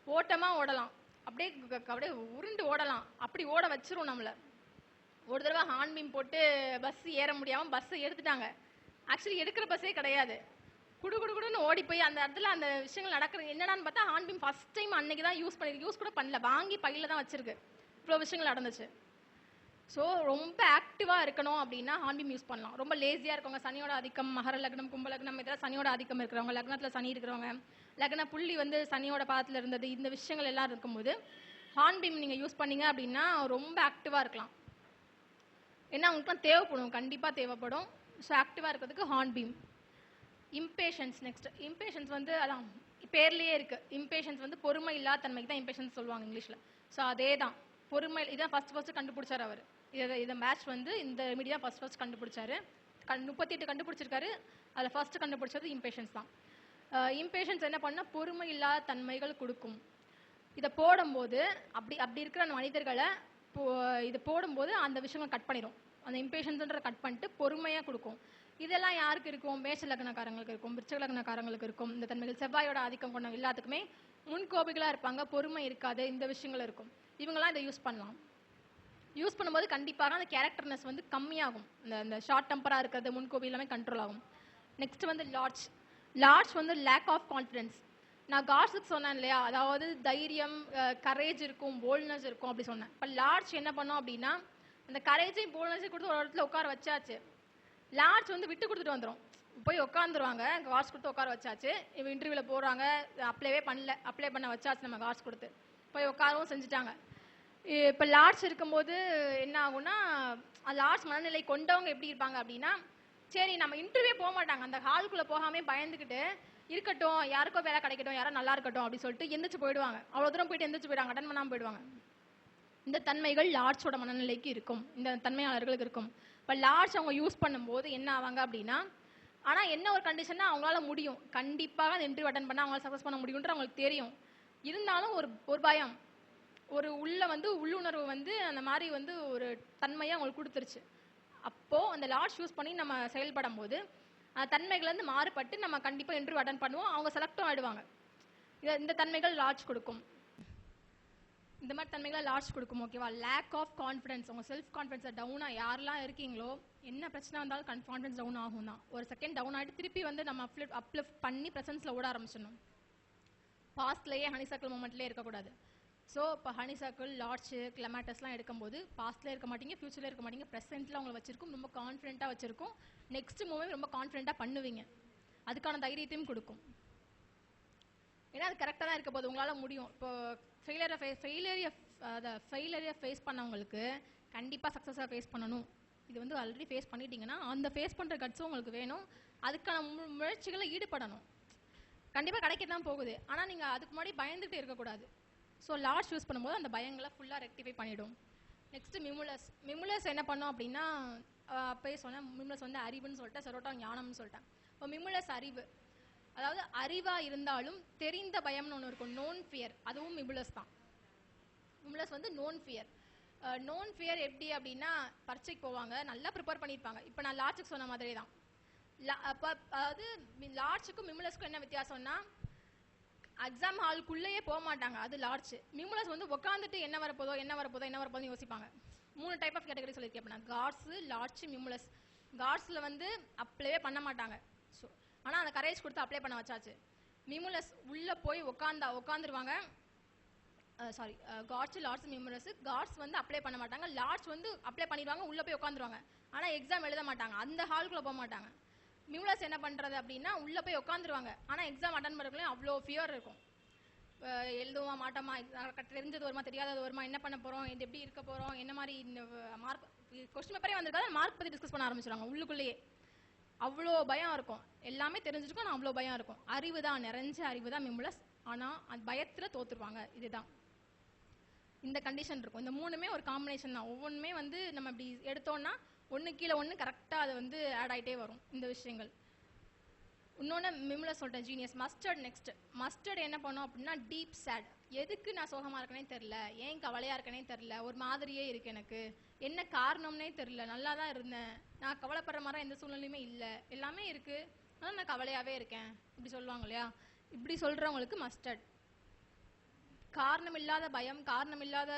ஓட்டமாக ஓடலாம், அப்படியே உருண்டு ஓடலாம். அப்படி ஓட வச்சிரும் நம்மளை. ஒரு தடவை ஹார்ன்பீம் போட்டு பஸ் ஏற முடியாமல் பஸ்ஸை எடுத்துட்டாங்க. ஆக்சுவலி எடுக்கிற பஸ்ஸே கிடையாது, குடுன்னு ஓடி போய் அந்த இடத்துல அந்த விஷயங்கள் நடக்கிறது என்னடான்னு பார்த்தா ஹார்ன்பீம் ஃபஸ்ட் டைம் அன்னைக்கு தான் யூஸ் கூட பண்ணல, வாங்கி பையில தான் வச்சிருக்கு. இவ்வளோ விஷயங்கள் நடந்துச்சு. ஸோ ரொம்ப ஆக்டிவாக இருக்கணும் அப்படின்னா ஹார்ன்பீம் யூஸ் பண்ணலாம். ரொம்ப லேசியாக இருக்கவங்க, சனியோட ஆதிக்கம், மகர லக்னம், கும்ப லக்னம், இதெல்லாம் சனியோட ஆதிக்கம் இருக்கிறவங்க, லக்னத்தில் சனி இருக்கிறவங்க, லக்ன புள்ளி வந்து சனியோட பாதத்தில் இருந்தது, இந்த விஷயங்கள் எல்லாம் இருக்கும்போது ஹார்ன்பீம் நீங்கள் யூஸ் பண்ணீங்க அப்படின்னா ரொம்ப ஆக்டிவாக இருக்கலாம். ஏன்னா அவங்களுக்குலாம் தேவைப்படும், கண்டிப்பாக தேவைப்படும். ஸோ ஆக்டிவாக இருக்கிறதுக்கு ஹார்ன்பீம். இம்பேஷன்ஸ். நெக்ஸ்ட் இம்பேஷன்ஸ் வந்து அதான் பேர்லேயே இருக்குது. இம்பேஷன்ஸ் வந்து பொறுமை இல்லாத தன்மைக்கு தான் இம்பேஷன்ஸ் சொல்லுவாங்க இங்கிலீஷில். ஸோ அதே தான் பொறுமை. இதான் ஃபஸ்ட்டு கண்டுபிடிச்சார் அவர். இதை மேட்ச் வந்து இந்த ரெமிடி தான் ஃபஸ்ட் கண்டுபிடிச்சாரு. 38 கண்டுபிடிச்சிருக்காரு. அதில் ஃபஸ்ட்டு கண்டுபிடிச்சது இம்பேஷன்ஸ் தான். இம்பேஷன்ஸ் என்ன பண்ணால் பொறுமை இல்லாத தன்மைகள் கொடுக்கும். இதை போடும்போது அப்படி இருக்கிற மனிதர்களை இதை போடும்போது அந்த விஷயங்கள் கட் பண்ணிடும். அந்த இம்பேஷன்ஸ்ன்றதை கட் பண்ணிட்டு பொறுமையாக கொடுக்கும். இதெல்லாம் யாருக்கு இருக்கும்? மேஷ லக்னக்காரங்களுக்கு இருக்கும், விருச்சிக லக்னக்காரங்களுக்கு இருக்கும். இந்த தன்மைகள் செவ்வாயோட ஆதிக்கம் கொண்ட எல்லாத்துக்குமே முன்கோபிகளாக இருப்பாங்க, பொறுமை இருக்காது, இந்த விஷயங்கள் இருக்கும். இவங்கெல்லாம் இதை யூஸ் பண்ணலாம். யூஸ் பண்ணும்போது கண்டிப்பாக அந்த கேரக்டர்னஸ் வந்து கம்மியாகும். இந்த ஷார்ட் டெம்பராக இருக்கிறது, முன்கோபி எல்லாமே கண்ட்ரோல் ஆகும். நெக்ஸ்ட் வந்து லார்ட்ஸ் வந்து லேக் ஆஃப் கான்ஃபிடென்ஸ். நான் காட்ஸுக்கு சொன்னேன் இல்லையா, அதாவது தைரியம், கரேஜ் இருக்கும், போல்ட்னஸ் இருக்கும் அப்படி சொன்னேன். இப்போ லார்ட்ஸ் என்ன பண்ணோம் அப்படின்னா அந்த கரேஜையும் போல்ட்னஸையும் கொடுத்து ஒரு இடத்துல உட்கார வச்சாச்சு. லார்ட்ஸ் வந்து விட்டு கொடுத்துட்டு வந்துடும், போய் உட்காந்துருவாங்க. கார்ட்ஸ் கொடுத்து உட்கார வச்சாச்சு. இப்போ இன்டர்வியூவில் போகிறாங்க, அப்ளை பண்ண வச்சாச்சு நம்ம கார்ட்ஸ் கொடுத்து, போய் உட்காரவும் செஞ்சுட்டாங்க. இப்போ லார்ட்ஸ் இருக்கும்போது என்ன ஆகும்னா லார்ட்ஸ் மனநிலை கொண்டவங்க எப்படி இருப்பாங்க அப்படின்னா, சரி நம்ம இன்டர்வியூ போக மாட்டாங்க, அந்த ஹாலுக்குள்ளே போகாமல் பயந்துக்கிட்டு இருக்கட்டும், யாருக்கோ வேலை கிடைக்கட்டும், யாரும் நல்லா இருக்கட்டும் அப்படின்னு சொல்லிட்டு எந்திரிச்சு போயிடுவாங்க. அவ்வளோ தூரம் போயிட்டு எந்திரிச்சு போயிடுவாங்க, அட்டன் பண்ணாமல் போயிடுவாங்க. இந்த தன்மைகள் லார்ட்ஸோட மனநிலைக்கு இருக்கும், இந்த தன்மையாளர்களுக்கு இருக்கும். இப்போ லார்ட்ஸ் அவங்க யூஸ் பண்ணும்போது என்ன ஆவாங்க அப்படின்னா, ஆனால் என்ன ஒரு கண்டிஷன்னா அவங்களால முடியும், கண்டிப்பாக அந்த இன்டர்வியூ அட்டன் பண்ணால் அவங்களால சக்ஸஸ் பண்ண முடியுன்ற அவங்களுக்கு தெரியும். இருந்தாலும் ஒரு பயம், ஒரு உள்ளுணர்வு வந்து அந்த மாதிரி வந்து ஒரு தன்மையை அவங்களுக்கு கொடுத்துருச்சு. அப்போது அந்த லார்ட்ஸ் யூஸ் பண்ணி நம்ம செயல்படும் போது தன்மைகள்லேருந்து மாறுபட்டு நம்ம கண்டிப்பாக இன்டர்வியூ அட்டன் பண்ணுவோம், அவங்க செலக்டும் ஆகிடுவாங்க. இந்த தன்மைகள் லார்ட்ஸ் கொடுக்கும். இந்த மாதிரி தன்மைகளை லார்ட்ஸ் கொடுக்கும். ஓகேவா? Lack of confidence. உங்கள் செல்ஃப் கான்ஃபிடன்ஸை டவுனாக யாரெல்லாம் இருக்கீங்களோ என்ன பிரச்சனை வந்தாலும் கான்ஃபிடன்ஸ் டவுன் ஆகும் தான். ஒரு செகண்ட் டவுன் ஆகிட்டு திருப்பி வந்து நம்ம அப்லிஃப்ட் பண்ணி ப்ரெசன்ஸில் ஓட ஆரம்பிச்சிடணும். பாஸ்ட்லேயே ஹனிசர்க்கிள் மூமெண்ட்லேயே இருக்கக்கூடாது. ஸோ இப்போ ஹனிசர்க்கிள், லார்ட்ஸு, கிளமேட்டஸ்லாம் எடுக்கும்போது பாஸ்ட்லேயே இருக்க மாட்டீங்க, ஃபியூச்சரில் இருக்க மாட்டீங்க, ப்ரெசென்ட்டில் அவங்களை வச்சிருக்கும், ரொம்ப கான்ஃபிடென்ட்டாக வச்சிருக்கும். நெக்ஸ்ட் மூவ்மெண்ட் ரொம்ப கான்ஃபிடென்ட்டாக பண்ணுவீங்க, அதுக்கான தைரியத்தையும் கொடுக்கும். ஏன்னா அது கரெக்டாக தான் இருக்க போது, உங்களால் முடியும். இப்போ ஃபெயிலியரை ஃபேஸ் பண்ணவங்களுக்கு கண்டிப்பாக சக்ஸஸாக ஃபேஸ் பண்ணணும். இது வந்து ஆல்ரெடி ஃபேஸ் பண்ணிட்டீங்கன்னா அந்த ஃபேஸ் பண்ணுற கட்ஸும் உங்களுக்கு வேணும், அதுக்கான முயற்சிகளை ஈடுபடணும். கண்டிப்பாக கிடைக்க தான் போகுது, ஆனால் நீங்கள் அதுக்கு முன்னாடி பயந்துகிட்டே இருக்கக்கூடாது. ஸோ லார்ட்ஸ் யூஸ் பண்ணும்போது அந்த பயங்களை ஃபுல்லாக ரெக்டிஃபை பண்ணிவிடும். நெக்ஸ்ட்டு மிமுலஸ் என்ன பண்ணோம் அப்படின்னா, அப்போயே சொன்னேன், மிமுலஸ் வந்து அறிவுன்னு சொல்லிட்டேன், செரோட்டா ஞானம்னு சொல்லிட்டேன். இப்போ மிமுலஸ் அறிவு, அதாவது அறிவாக இருந்தாலும் தெரிந்த பயம்னு ஒன்று இருக்கும், நோன் ஃபியர், அதுவும் மிமுலஸ் தான். மிமுலஸ் வந்து நோன் ஃபியர். நோன் ஃபியர் எப்படி அப்படின்னா பரீட்சைக்கு போவாங்க, நல்லா ப்ரிப்பேர் பண்ணியிருப்பாங்க. இப்போ நான் லார்ஜுக்கு சொன்ன மாதிரி தான். அதாவது லார்ஜுக்கும் மிமுலஸ்க்கும் என்ன வித்தியாசம்னா, எக்ஸாம் ஹாலுக்குள்ளேயே போக மாட்டாங்க, அது லார்ஜ். மிமுலஸ் வந்து உட்காந்துட்டு என்ன வரப்போதோ என்ன வரப்போதோ என்ன வரப்போதுன்னு யோசிப்பாங்க. 3 டைப் ஆஃப் கேட்டகரி சொல்லியிருக்கேன் நான், காட்ஸ், லார்ஜ், மிமுலஸ். காட்ஸில் வந்து அப்ளைவே பண்ண மாட்டாங்க, ஸோ ஆனால் அந்த கரேஜ் கொடுத்து அப்ளை பண்ண வச்சாச்சு. மிமுலஸ் உள்ளே போய் உட்காந்துருவாங்க. Sorry, gorse, larch, mimulus. Gorse வந்து அப்ளை பண்ண மாட்டாங்க, லார்ஜ் வந்து அப்ளை பண்ணிடுவாங்க, உள்ளே போய் உட்காந்துருவாங்க, ஆனால் எக்ஸாம் எழுத மாட்டாங்க, அந்த ஹாலுக்குள்ளே போக மாட்டாங்க. மிமுலஸ் என்ன பண்ணுறது அப்படின்னா, உள்ளே போய் உட்காந்துருவாங்க, ஆனால் எக்ஸாம் அட்டன் பண்ணுறதுக்குள்ளே அவ்வளோ ஃபியர் இருக்கும். எழுதுவோமா மாட்டோமா, தெரிஞ்சது வருமா தெரியாதது வருமா, என்ன பண்ண போகிறோம், இது எப்படி இருக்க போகிறோம், என்ன மாதிரி இந்த மார்க் கொஸ்டின் பேப்பரே வந்திருக்காது, மார்க் பற்றி டிஸ்கஸ் பண்ண ஆரம்பிச்சிடுவாங்க உள்ளுக்குள்ளேயே. அவ்வளோ பயம் இருக்கும், எல்லாமே தெரிஞ்சிருக்கும் ஆனால் அவ்வளோ பயம் இருக்கும். அறிவு தான், நிறைஞ்ச அறிவு தான் மிமுலஸ், ஆனால் அந்த பயத்தில் தோற்றுருவாங்க. இதுதான் இந்த கண்டிஷன் இருக்கும். இந்த 3மே ஒரு காம்பினேஷன் தான். ஒவ்வொன்றுமே வந்து நம்ம இப்படி எடுத்தோம்னா ஒன்று கீழே ஒன்று கரெக்டாக அது வந்து ஆட் ஆகிட்டே வரும் இந்த விஷயங்கள். இன்னொன்று மிமுலஸ் சொல்லிட்டேன், ஜீனியஸ். Mustard next. மஸ்டர்ட் என்ன பண்ணோம் அப்படின்னா டீப் சேட். எதுக்கு நான் சோகமாக இருக்கனே தெரில, ஏன் கவலையாக இருக்கனே தெரில, ஒரு மாதிரியே இருக்கு, எனக்கு என்ன காரணம்னே தெரில, நல்லா தான் இருந்தேன், நான் கவலைப்படுற மாதிரி எந்த சூழ்நிலையுமே இல்லை, எல்லாமே இருக்குது, ஆனால் நான் கவலையாகவே இருக்கேன், இப்படி சொல்லுவாங்க இல்லையா. இப்படி சொல்கிறவங்களுக்கு மஸ்டர்ட். காரணம் இல்லாத பயம், காரணம் இல்லாத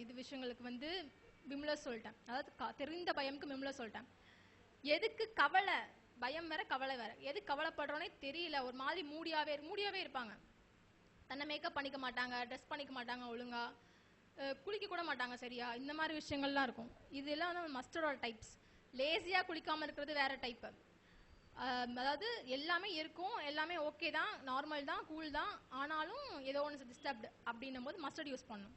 இது விஷயங்களுக்கு வந்து மிமுலஸ் சொல்லிட்டேன். அதாவது தெரிந்த பயம்க்கு மிமுலஸ் சொல்லிட்டேன். எதுக்கு கவலை, பயம் வேற கவலை வேற. எது கவலைப்படுறோன்னே தெரியல, ஒரு மாதிரி மூடியாவே இருப்பாங்க. தன்னை மேக்கப் பண்ணிக்க மாட்டாங்க, ட்ரெஸ் பண்ணிக்க மாட்டாங்க ஒழுங்கா, குளிக்க கூட மாட்டாங்க சரியா, இந்த மாதிரி விஷயங்கள்லாம் இருக்கும். இதெல்லாம் வந்து மஸ்டர்டோட டைப்ஸ். லேசியாக குளிக்காமல் இருக்கிறது வேற டைப்பு. அதாவது எல்லாமே இருக்கும், எல்லாமே ஓகே தான், நார்மல் தான், கூல் தான், ஆனாலும் ஏதோ ஒன்று டிஸ்டர்ப்டு அப்படின்னும் போது மஸ்டர்ட் யூஸ் பண்ணும்.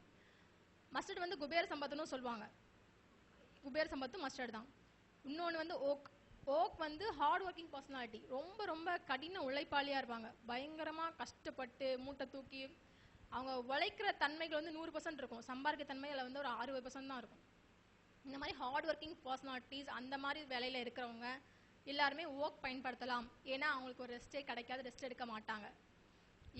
மஸ்டர்ட் வந்து குபேர சம்பத்துன்னு சொல்லுவாங்க, குபேர சம்பத்து மஸ்டர்ட் தான். இன்னொன்று வந்து ஓக். ஓக் வந்து ஹார்ட் ஒர்க்கிங் பர்சனாலிட்டி, ரொம்ப ரொம்ப கடின உழைப்பாளியாக இருப்பாங்க, பயங்கரமாக கஷ்டப்பட்டு மூட்டை தூக்கி அவங்க உழைக்கிற தன்மைகள் வந்து 100% இருக்கும், சம்பாதிக்க தன்மையில் வந்து ஒரு 60% தான் இருக்கும். இந்த மாதிரி ஹார்ட் ஒர்க்கிங் பர்சனாலிட்டிஸ், அந்த மாதிரி வேலையில் இருக்கிறவங்க எல்லாருமே ஓக் பயன்படுத்தலாம். ஏன்னா அவங்களுக்கு ஒரு ரெஸ்ட்டே கிடைக்காது, ரெஸ்ட் எடுக்க மாட்டாங்க.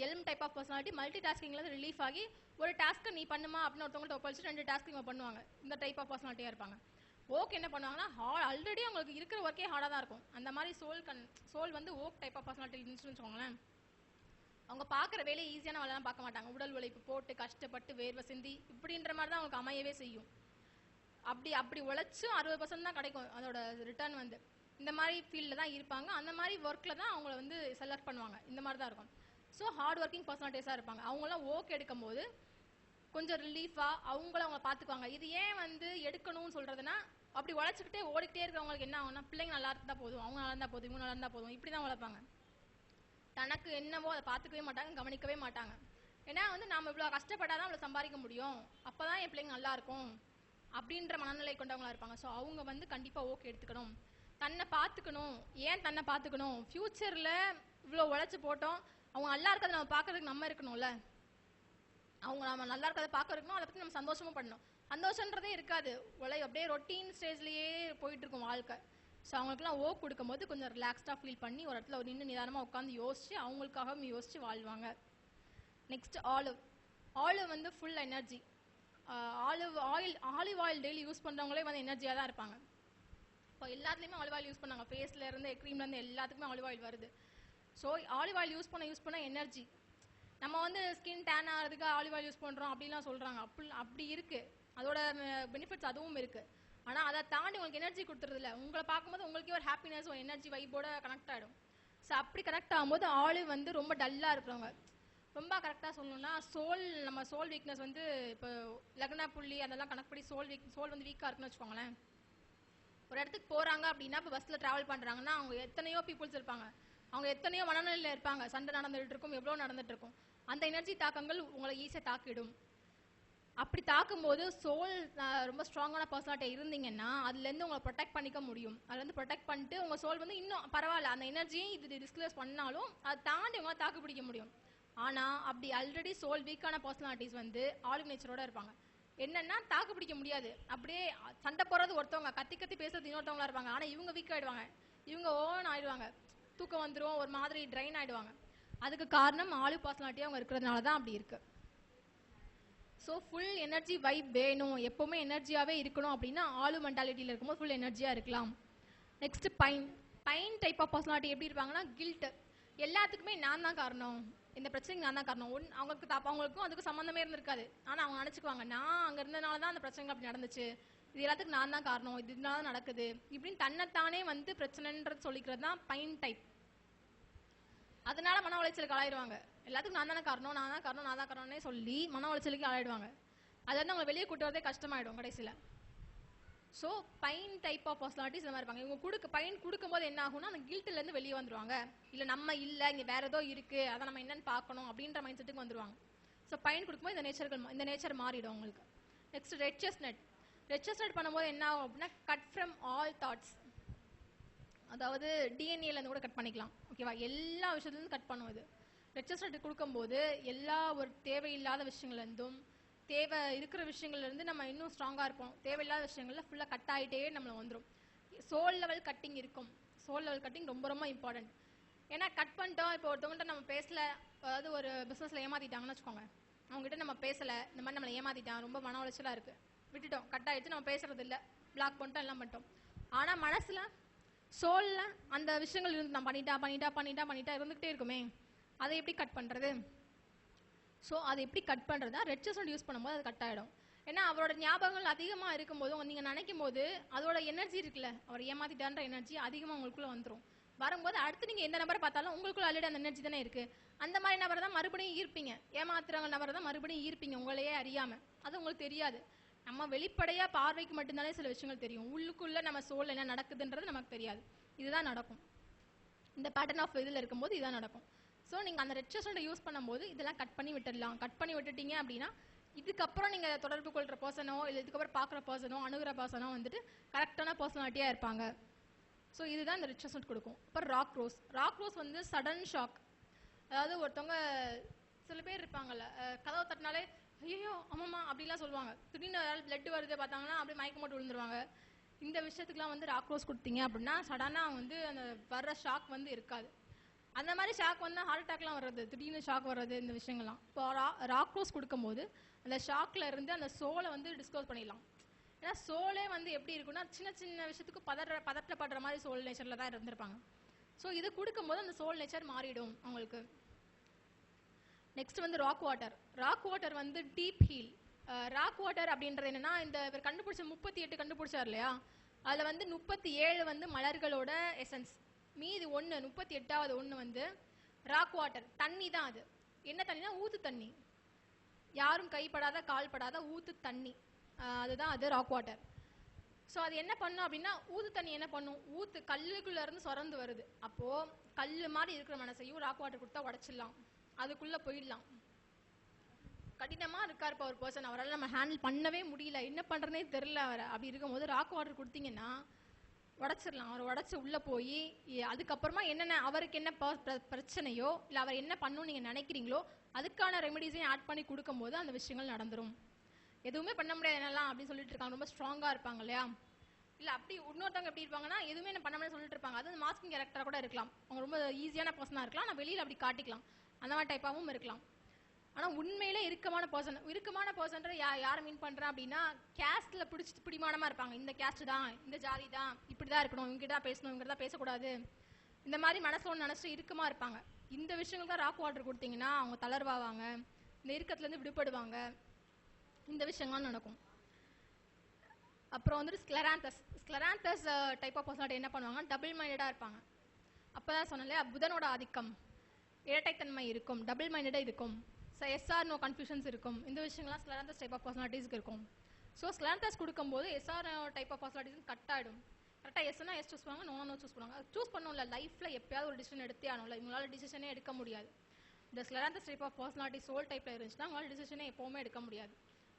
Elm type of personality multi டாஸ்கிங்லேருந்து ரிலீஃப் ஆகி ஒரு டாஸ்க்கை நீ பண்ணுமா அப்படின்னு ஒருத்தவங்கள்ட்ட ஒப்பளிச்சு 2 டாஸ்க் இவங்க பண்ணுவாங்க. இந்த டைப் ஆஃப் பர்சனாலிட்டியாக இருப்பாங்க. ஓக் என்ன பண்ணுவாங்கன்னா, ஆல்ரெடி அவங்களுக்கு இருக்கிற ஒர்க்கே ஹார்டாக தான் இருக்கும். அந்த மாதிரி சோல் வந்து ஓக் டைப் ஆஃப் பர்சனாலிட்டி இருந்துச்சுன்னு வச்சுக்கோங்களேன், அவங்க பார்க்குற வேலையை ஈஸியான வேலைலாம் பார்க்க மாட்டாங்க, உடல் உழைப்பு போட்டு கஷ்டப்பட்டு வேர்வை சிந்தி இப்படின்ற மாதிரி தான் அவங்களுக்கு அமையவே செய்யும். அப்படி உழைச்சும் 60% தான் கிடைக்கும் அதோட ரிட்டர்ன் வந்து. இந்த மாதிரி ஃபீல்டில் தான் இருப்பாங்க, அந்த மாதிரி ஒர்க்கில் தான் அவங்கள வந்து செலக்ட் பண்ணுவாங்க, இந்த மாதிரி தான் இருக்கும். ஸோ ஹார்ட் ஒர்க்கிங் பர்சனாலிட்டிஸாக இருப்பாங்க. அவங்களாம் ஓக் எடுக்கும் போது கொஞ்சம் ரிலீஃபாக அவங்க பார்த்துக்குவாங்க. இது ஏன் வந்து எடுக்கணும்னு சொல்கிறதுனா, அப்படி உழைச்சிக்கிட்டே ஓடிக்கிட்டே இருக்கிறவங்களுக்கு என்ன ஆகும்னா, பிள்ளைங்க நல்லா இருந்தால் போதும், அவங்க நல்லா இருந்தால் போதும், இவங்க நல்லா இருந்தால் போதும், இப்படி தான் உழைப்பாங்க. தனக்கு என்னவோ அதை பார்த்துக்கவே மாட்டாங்க, கவனிக்கவே மாட்டாங்க. ஏன்னா வந்து நாம் இவ்வளோ கஷ்டப்பட்டாதான் அவ்வளோ சம்பாதிக்க முடியும், அப்போ தான் என் பிள்ளைங்க நல்லா இருக்கும் அப்படின்ற மனநிலை கொண்டவங்களா இருப்பாங்க. ஸோ அவங்க வந்து கண்டிப்பாக ஓகே எடுத்துக்கணும், தன்னை பார்த்துக்கணும். ஏன் தன்னை பார்த்துக்கணும், ஃப்யூச்சரில் இவ்வளோ உழைச்சி போட்டோம், அவங்க நல்லா இருக்கிறத நம்ம பார்க்கறதுக்கு நம்ம இருக்கணும்ல, அவங்க நம்ம நல்லா இருக்கிறத பார்க்க இருக்கணும், அதை பற்றி நம்ம சந்தோஷமும் பண்ணணும். சந்தோஷன்றதே இருக்காது, அப்படியே ரொட்டீன் ஸ்டேஜ்லேயே போயிட்டு இருக்கும் வாழ்க்கை. ஸோ அவங்களுக்குலாம் ஓக் கொடுக்கும்போது கொஞ்சம் ரிலாக்ஸ்டாக ஃபீல் பண்ணி ஒரு இடத்துல நின்று நிதானமாக உட்காந்து யோசிச்சு அவங்களுக்காகவும் யோசிச்சு வாழ்வாங்க. நெக்ஸ்ட் ஆலிவ் வந்து full energy. Olive oil daily use பண்ணுறவங்களே வந்து எனர்ஜியாக தான் இருப்பாங்க. இப்போ எல்லாத்துலேயுமே ஆலிவ் ஆயில் யூஸ் பண்ணாங்க, ஃபேஸ்லேருந்து க்ரீம்லேருந்து எல்லாத்துக்குமே ஆலிவ் ஆயில் வருது. ஸோ ஆலிவ் ஆயில் யூஸ் பண்ண எனர்ஜி. நம்ம வந்து ஸ்கின் டேன் ஆகிறதுக்கு ஆலிவ் ஆயில் யூஸ் பண்ணுறோம் அப்படிலாம் சொல்கிறாங்க, அப்படி இருக்குது, அதோட பெனிஃபிட்ஸ் அதுவும் இருக்குது. ஆனால் அதை தாண்டி உங்களுக்கு எனர்ஜி கொடுத்துறதில்ல, உங்களை பார்க்கும்போது உங்களுக்கே ஒரு ஹாப்பினஸ், ஒரு எனர்ஜி வைப்போட கனெக்ட் ஆகிடும். ஸோ அப்படி கனெக்ட் ஆகும்போது ஆலிவ் வந்து ரொம்ப டல்லாக இருக்கிறவங்க, ரொம்ப கரெக்டாக சொல்லணும்னா நம்ம சோல் வீக்னஸ் வந்து இப்போ லக்னா புள்ளி அதெல்லாம் கனெக்ட் பண்ணி சோல் வந்து வீக்காக இருக்குன்னு வச்சுக்கோங்களேன். ஒரு இடத்துக்கு போகிறாங்க அப்படின்னா, இப்போ பஸ்ஸில் ட்ராவல் பண்ணுறாங்கன்னா அவங்க எத்தனையோ பீப்புள்ஸ் இருப்பாங்க, அவங்க எத்தனையோ மனநிலையில் இருப்பாங்க, சண்டை நடந்துகிட்டு இருக்கும், எவ்வளோ நடந்துட்டு இருக்கும், அந்த எனர்ஜி தாக்கங்கள் உங்களை ஈஸியாக தாக்கிடும். அப்படி தாக்கும்போது சோல் ரொம்ப ஸ்ட்ராங்கான பர்சனாலிட்டியாக இருந்தீங்கன்னா அதுலேருந்து உங்களை ப்ரொடெக்ட் பண்ணிக்க முடியும். அதுலேருந்து ப்ரொடெக்ட் பண்ணிட்டு உங்கள் சோல் வந்து இன்னும் பரவாயில்ல, அந்த எனர்ஜியும் இது டிஸ்க்ளோஸ் பண்ணாலும் அதை தாண்டி உங்களால் தாக்கு பிடிக்க முடியும். ஆனால் அப்படி ஆல்ரெடி சோல் வீக்கான பர்சனாலிட்டிஸ் வந்து ஆலிவ் நேச்சரோட இருப்பாங்க. என்னன்னா தாக்கு பிடிக்க முடியாது, அப்படியே சண்டை போடுறது ஒருத்தவங்க, கத்தி பேசுறது இன்னொருத்தவங்களா இருப்பாங்க. ஆனால் இவங்க வீக் ஆகிடுவாங்க, இவங்க ஓன் ஆயிடுவாங்க, தூக்கம் வந்துடும், ஒரு மாதிரி ட்ரைன் ஆகிடுவாங்க. அதுக்கு காரணம் ஆலிவ் பர்சனாலிட்டியாக அவங்க இருக்கிறதுனால தான் அப்படி இருக்கு. ஸோ ஃபுல் எனர்ஜி வைப் வேணும், எப்போவுமே எனர்ஜியாகவே இருக்கணும் அப்படின்னா ஆளு மென்டாலிட்டியில் இருக்கும்போது ஃபுல் எனர்ஜியாக இருக்கலாம். Next pine. Pine type of personality எப்படி இருப்பாங்கன்னா கில்ட். எல்லாத்துக்குமே நான் தான் காரணம், இந்த பிரச்சனைக்கு நான் தான் காரணம். அவங்களுக்கும் அதுக்கு சம்மந்தமே இருந்திருக்காது, ஆனால் அவங்க நினச்சிக்குவாங்க நான் அங்கே இருந்ததுனால தான் அந்த பிரச்சனைகள் அப்படி நடந்துச்சு, இது எல்லாத்துக்கும் நான் தான் காரணம், இதனால தான் நடக்குது இப்படின்னு தன்னைத்தானே வந்து பிரச்சனைன்றது சொல்லிக்கிறது தான் பைன் டைப். அதனால மன உளைச்சலுக்கு ஆளாயிடுவாங்க. எல்லாத்துக்கும் நான் தானே காரணம், நான் தான் காரணம், நான் தான் காரணம்னே சொல்லி மன உளைச்சலுக்கு ஆளாயிடுவாங்க. அது வந்து அவங்க வெளியே கூட்டு வரதே கஷ்டமாயிடும் கடைசியில். So pine type of personalities இந்த மாதிரி இருப்பாங்க. இவங்க பைன் கொடுக்கும்போது என்ன ஆகும்னா அந்த கில்ட்டிலேருந்து வெளியே வந்துருவாங்க. இல்லை நம்ம இல்லை இங்கே வேற ஏதோ இருக்குது அதை நம்ம என்னன்னு பார்க்கணும் அப்படின்ற மைண்ட் செட்டுக்கு வந்துருவாங்க. ஸோ பைன் கொடுக்கும்போது இந்த நேச்சர் மாறிடும் உங்களுக்கு. Next red chestnut. Red chestnut பண்ணும்போது என்ன ஆகும் அப்படின்னா கட் ஃப்ரம் ஆல் தாட்ஸ். அதாவது டிஎன்ஏலேருந்து கூட கட் பண்ணிக்கலாம், ஓகேவா? எல்லா விஷயத்துலேருந்து கட் பண்ணுவது. ரெட் செஸ்ட்நட் கொடுக்கும்போது எல்லா ஒரு தேவையில்லாத விஷயங்கள்லேருந்தும் தேவை இருக்கிற விஷயங்கள்லேருந்து நம்ம இன்னும் ஸ்ட்ராங்காக இருப்போம். தேவையில்லாத விஷயங்கள்ல ஃபுல்லாக கட் ஆகிட்டே நம்மளை வந்துடும். சோல் லெவல் கட்டிங் இருக்கும். சோல் லெவல் கட்டிங் ரொம்ப ரொம்ப இம்பார்ட்டன்ட். ஏன்னா கட் பண்ணிட்டோம், இப்போ ஒருத்தவங்கள்ட்ட நம்ம பேசலை, அதாவது ஒரு பிஸ்னஸில் ஏமாற்றிட்டாங்கன்னு வச்சுக்கோங்க, அவங்ககிட்ட நம்ம பேசலை, இந்த மாதிரி நம்மளை ஏமாற்றிட்டான், ரொம்ப மன உளைச்சலாக இருக்குது, விட்டுட்டோம், கட் ஆகிடுச்சு, நம்ம பேசுறது இல்லை, பிளாக் பண்ணிட்டோம், எல்லாம் பண்ணிட்டோம். ஆனால் மனசில் சோலில் அந்த விஷயங்கள் இருந்து நான் பண்ணிட்டா இருந்துகிட்டே இருக்குமே, அதை எப்படி கட் பண்ணுறது? ஸோ அதை எப்படி கட் பண்ணுறதா ரெட் செஸ்ட்நட் யூஸ் பண்ணும்போது அது கட் ஆகிடும். ஏன்னா அவரோட ஞாபகங்கள் அதிகமாக இருக்கும்போது நீங்கள் நினைக்கும் போது அதோட எனர்ஜி இருக்குல்ல, அவர் ஏமாத்திட்டான்ற எனர்ஜி அதிகமாக உங்களுக்குள்ளே வந்துடும். வரும்போது அடுத்து நீங்கள் எந்த நபரை பார்த்தாலும் உங்களுக்குள்ள ஆல்ரெடி அந்த எனர்ஜி தானே இருக்குது, அந்த மாதிரி நபரை தான் மறுபடியும் ஈர்ப்பீங்க. ஏமாத்துறவங்க நபரை தான் மறுபடியும் ஈர்ப்பீங்க உங்களையே அறியாமல். அது உங்களுக்கு தெரியாது. நம்ம வெளிப்படையாக பார்வைக்கு மட்டும்தானே சில விஷயங்கள் தெரியும், உள்ளுக்குள்ளே நம்ம சோல் என்ன நடக்குதுன்றது நமக்கு தெரியாது. இதுதான் நடக்கும். இந்த பேட்டர்ன் ஆஃப் இதில் இருக்கும்போது இதுதான் நடக்கும். ஸோ நீங்கள் அந்த ரெட் செஸ்ட்நட் யூஸ் பண்ணும்போது இதெல்லாம் கட் பண்ணி விட்டுடலாம். கட் பண்ணி விட்டுட்டீங்க அப்படின்னா இதுக்கப்புறம் நீங்கள் தொடர்பு கொள்கிற பர்சனோ இல்லை இதுக்கப்புறம் பார்க்குற பர்சனோ அணுகிற பர்சனோ வந்துட்டு கரெக்டான பர்சனாலிட்டியாக இருப்பாங்க. ஸோ இதுதான் இந்த ரெட் செஸ்ட்நட் கொடுக்கும். அப்புறம் ராக் ரோஸ். ராக் ரோஸ் வந்து சடன் ஷாக். அதாவது ஒருத்தவங்க சில பேர் இருப்பாங்கல்ல, கதவை தட்டினாலே ஐயோ ஆமாம்மா அப்படிலாம் சொல்லுவாங்க. திடீர்னு பிளட் வருது பார்த்தாங்கன்னா அப்படியே மயக்கம் போட்டு விழுந்துருவாங்க. இந்த விஷயத்துக்குலாம் வந்து ராக் ரோஸ் கொடுத்தீங்க அப்படின்னா சடனாக வந்து அந்த வர்ற ஷாக் வந்து இருக்காது. அந்த மாதிரி ஷாக் வந்து ஹார்ட் அட்டாக்லாம் வர்றது, திடீர்னு ஷாக் வர்றது, இந்த விஷயங்கள்லாம் இப்போ ராக் ரோஸ் கொடுக்கும்போது அந்த ஷாக்ல இருந்து அந்த சோலை வந்து டிஸ்க்ளோஸ் பண்ணிடலாம். ஏன்னா சோலே வந்து எப்படி இருக்குன்னா சின்ன சின்ன விஷயத்துக்கு பதட்டப்படுற மாதிரி சோல் நேச்சரில் தான் இருந்திருப்பாங்க. ஸோ இது கொடுக்கும்போது அந்த சோல் நேச்சர் மாறிடும் அவங்களுக்கு. நெக்ஸ்ட் வந்து ராக் வாட்டர். ராக் வாட்டர் வந்து டீப் ஹீல். ராக் வாட்டர் அப்படின்றது என்னன்னா இந்த இவர் கண்டுபிடிச்ச 38 கண்டுபிடிச்சார் இல்லையா, அதில் வந்து 37 வந்து மலர்களோட எசன்ஸ், மீதி 38வது ஒன்று வந்து ராக் வாட்டர், தண்ணி தான். அது என்ன தண்ணினா ஊத்து தண்ணி, யாரும் கைப்படாத கால் படாத ஊத்து தண்ணி, அதுதான் அது ராக் வாட்டர். ஸோ அது என்ன பண்ணும் அப்படின்னா ஊத்து தண்ணி என்ன பண்ணும், கல்லுக்குள்ள இருந்து சுரந்து வருது. அப்போ கல் மாதிரி இருக்கிற மனசையும் ராக் வாட்டர் கொடுத்தா உடச்சிடலாம், அதுக்குள்ள போயிடலாம். கடினமாக இருக்கார் இப்போ ஒரு பர்சன், அவரால் நம்ம ஹேண்டில் பண்ணவே முடியல, என்ன பண்ணுறதுனே தெரில அவரை, அப்படி இருக்கும்போது ராக் வாட்டர் கொடுத்தீங்கன்னா உடச்சிடலாம். அவர் உடச்சி உள்ளே போய் அதுக்கப்புறமா என்னென்ன அவருக்கு என்ன பிரச்சனையோ இல்லை அவர் என்ன பண்ணணும்னு நீங்கள் நினைக்கிறீங்களோ அதுக்கான ரெமெடிஸையும் ஆட் பண்ணி கொடுக்கும்போது அந்த விஷயங்கள் நடந்துடும். எதுவுமே பண்ண முடியாது என்னெல்லாம் அப்படின்னு சொல்லிட்டு இருக்காங்க, ரொம்ப ஸ்ட்ராங்காக இருப்பாங்க இல்லையா. இல்லை அப்படி இன்னொருத்தவங்க எப்படி இருப்பாங்கன்னா எதுவுமே என்ன பண்ண முடியாது சொல்லிட்டு இருப்பாங்க, அது மாஸ்கிங் கேரக்டராக கூட இருக்கலாம், அவங்க ரொம்ப ஈஸியான பர்சனாக இருக்கலாம், நான் வெளியில் அப்படி காட்டிக்கலாம், அந்த மாதிரி டைப்பாகவும் இருக்கலாம். ஆனால் உண்மையிலே இறுக்கமான பர்சன் யாரை மீன் பண்ணுறேன் அப்படின்னா கேஸ்ட்டில் பிடிமானமாக இருப்பாங்க. இந்த கேஸ்ட் தான், இந்த ஜாதி தான், இப்படி தான் இருக்கணும், இவங்ககிட்ட தான் பேசணும், இவங்ககிட்ட தான் பேசக்கூடாது, இந்த மாதிரி மனசில் ஒன்று நினச்சிட்டு இறுக்கமாக இருப்பாங்க. இந்த விஷயங்கள் தான் ராக் வாட்டர் கொடுத்தீங்கன்னா அவங்க தளர்வாவாங்க, இந்த இறுக்கத்துலேருந்து விடுபடுவாங்க, இந்த விஷயங்கள்லாம் நடக்கும். அப்புறம் வந்துட்டு ஸ்க்லெராந்தஸ் டைப் ஆஃப் பர்சனாலிட்டி என்ன பண்ணுவாங்க, டபுள் மைண்டடாக இருப்பாங்க. அப்போ தான் சொன்னாலே புதனோட ஆதிக்கம், இரட்டைத்தன்மை இருக்கும், டபுள் மைண்டடாக இருக்கும், எஸ்ஆர் நோ கன்ஃபியூஷன்ஸ் இருக்கும். இந்த விஷயங்கள்லாம் ஸ்க்லெராந்தஸ் டைப் ஆஃப் பர்சனாலிட்டிஸ்க்கு இருக்கும். ஸோ ஸ்க்லெராந்தஸ் கொடுக்கும்போது yes or type of personalities cut ஆகிடும். கரெக்டாக எஸ்னா எஸ் சூஸ் பண்ணுவாங்க, நோ சூஸ் பண்ணுவாங்க. சூஸ் பண்ணணும்ல, லைஃப்பில் எப்பயாவது ஒரு டிசிஷன் எடுத்தே ஆகணும்ல, இவங்களால டிசிஷனே எடுக்க முடியாது. இந்த ஸ்க்லெராந்தஸ் டைப் ஆஃப் பர்சனாலிட்டி சோல் டைப்பில் இருந்துச்சுன்னா அவங்களால டிசிஷனே எப்போவுமே எடுக்க முடியாது,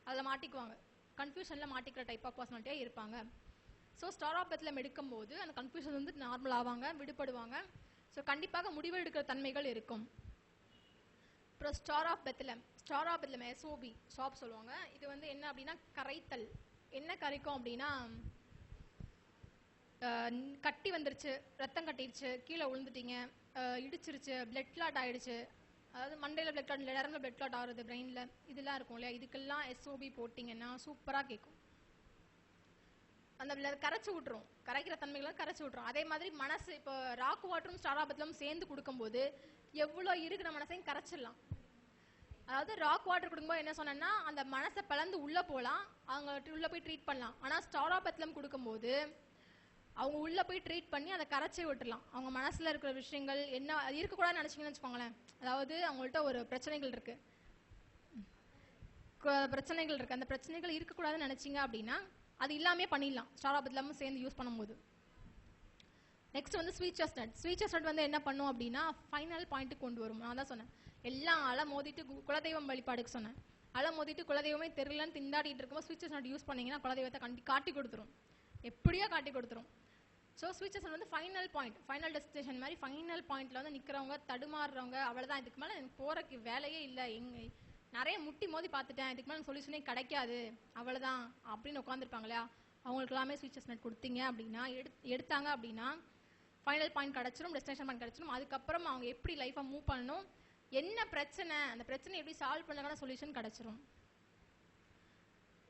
அதில் மாட்டிக்குவாங்க, கன்ஃபியூஷனில் மாட்டிக்கிற டைப் ஆஃப் பர்சனாலிட்டியாக இருப்பாங்க. ஸோ ஸ்டார் ஆஃப் பெத்லெம் எடுக்கும்போது அந்த கன்ஃபியூஷன் வந்து நார்மல் ஆவாங்க, விடுபடுவாங்க. ஸோ கண்டிப்பாக முடிவு எடுக்கிற தன்மைகள் இருக்கும். அப்புறம் ஸ்டார் ஆஃப் பெத்லெம் எஸ்ஓபி ஷாப் சொல்லுவாங்க. இது வந்து என்ன அப்படின்னா கரைத்தல். என்ன கரைக்கும் அப்படின்னா கட்டி வந்துருச்சு, ரத்தம் கட்டிடுச்சு, கீழே விழுந்துட்டீங்க, இடிச்சிருச்சு, பிளட் கிளாட் ஆகிடுச்சு, அதாவது மண்டையில் பிளட் கிளாட், நரம்புல பிளட் கிளாட் ஆகுறது, பிரெயினில் இதெல்லாம் இருக்கும் இல்லையா, இதுக்கெல்லாம் எஸ்ஓபி போட்டிங்கன்னா சூப்பராக கேட்கும். அந்த கரைச்சி விட்டுரும், கரைக்கிற தன்மைகளை கரைச்சி விட்டுரும். அதே மாதிரி மனசு, இப்போ ராக் வாட்டரும் ஸ்டாராபத்திலும் சேர்ந்து கொடுக்கும்போது எவ்வளோ இருக்கிற மனசையும் கரைச்சிடலாம். அதாவது ராக் வாட்டர் கொடுக்கும்போது என்ன சொன்னேன்னா, அந்த மனசை பிளந்து உள்ளே போகலாம், அவங்க உள்ளே போய் ட்ரீட் பண்ணலாம். ஆனால் ஸ்டாராபத்திலம் கொடுக்கும்போது அவங்க உள்ளே போய் ட்ரீட் பண்ணி அதை கரைச்சி விட்டுலாம். அவங்க மனசில் இருக்கிற விஷயங்கள் என்ன இருக்கக்கூடாதுன்னு நினச்சிங்கன்னு வச்சுக்கோங்களேன். அதாவது அவங்கள்ட்ட ஒரு பிரச்சனைகள் இருக்குது, அந்த பிரச்சனைகள் இருக்கக்கூடாதுன்னு நினச்சிங்க அப்படின்னா அது இல்லாமே பண்ணிடலாம், ஸ்டாராபத்திலமும் சேர்ந்து யூஸ் பண்ணும்போது. நெக்ஸ்ட் வந்து ஸ்வீட் செஸ்ட்நட். ஸ்வீட் செஸ்ட்நட் வந்து என்ன பண்ணும் அப்படின்னா ஃபைனல் பாயிண்ட்டுக்கு கொண்டு வரும். நான் தான் சொன்னேன், எல்லாம் அலை மோதிட்டு குலதெய்வம் வழிபாடுக்கு சொன்னேன். அலை மோதிட்டு குலதெய்வமே தெரியலன்னு திண்டாடிட்டு இருக்கும்போது ஸ்வீட் செஸ்ட்நட் யூஸ் பண்ணிங்கன்னா குலதெய்வத்தை காட்டி கொடுத்துரும், எப்படியோ காட்டி கொடுத்துரும். ஸோ ஸ்வீட் செஸ்ட்நட் வந்து ஃபைனல் பாயிண்ட், ஃபைனல் டெஸ்டினேஷன் மாதிரி ஃபைனல் பாயிண்ட்டில் வந்து நிற்கிறவங்க, தடுமாறுறவங்க, அவ்வளோதான், இதுக்கு மேலே எனக்கு போகிறக்கு வேலையே இல்லை, நிறைய முட்டி மோதி பார்த்துட்டேன், இதுக்கு மேலே சொல்யூஷனே கிடைக்காது, அவ்வளோதான் அப்படின்னு உட்காந்துருப்பாங்க இல்லையா, அவங்களுக்கு எல்லாமே ஸ்வீட் செஸ்ட்நட் கொடுத்தீங்க அப்படின்னா, எடுத்தாங்க அப்படின்னா ஃபைனல் பாயிண்ட் கிடச்சிரும், டெஸ்டினேஷன் பாயிண்ட் கிடச்சிரும். அதுக்கப்புறம் அவங்க எப்படி லைஃப்பை மூவ் பண்ணணும், என்ன பிரச்சனை, அந்த பிரச்சனை எப்படி சால்வ் பண்ணக்கான சொல்யூஷன் கிடச்சிரும்,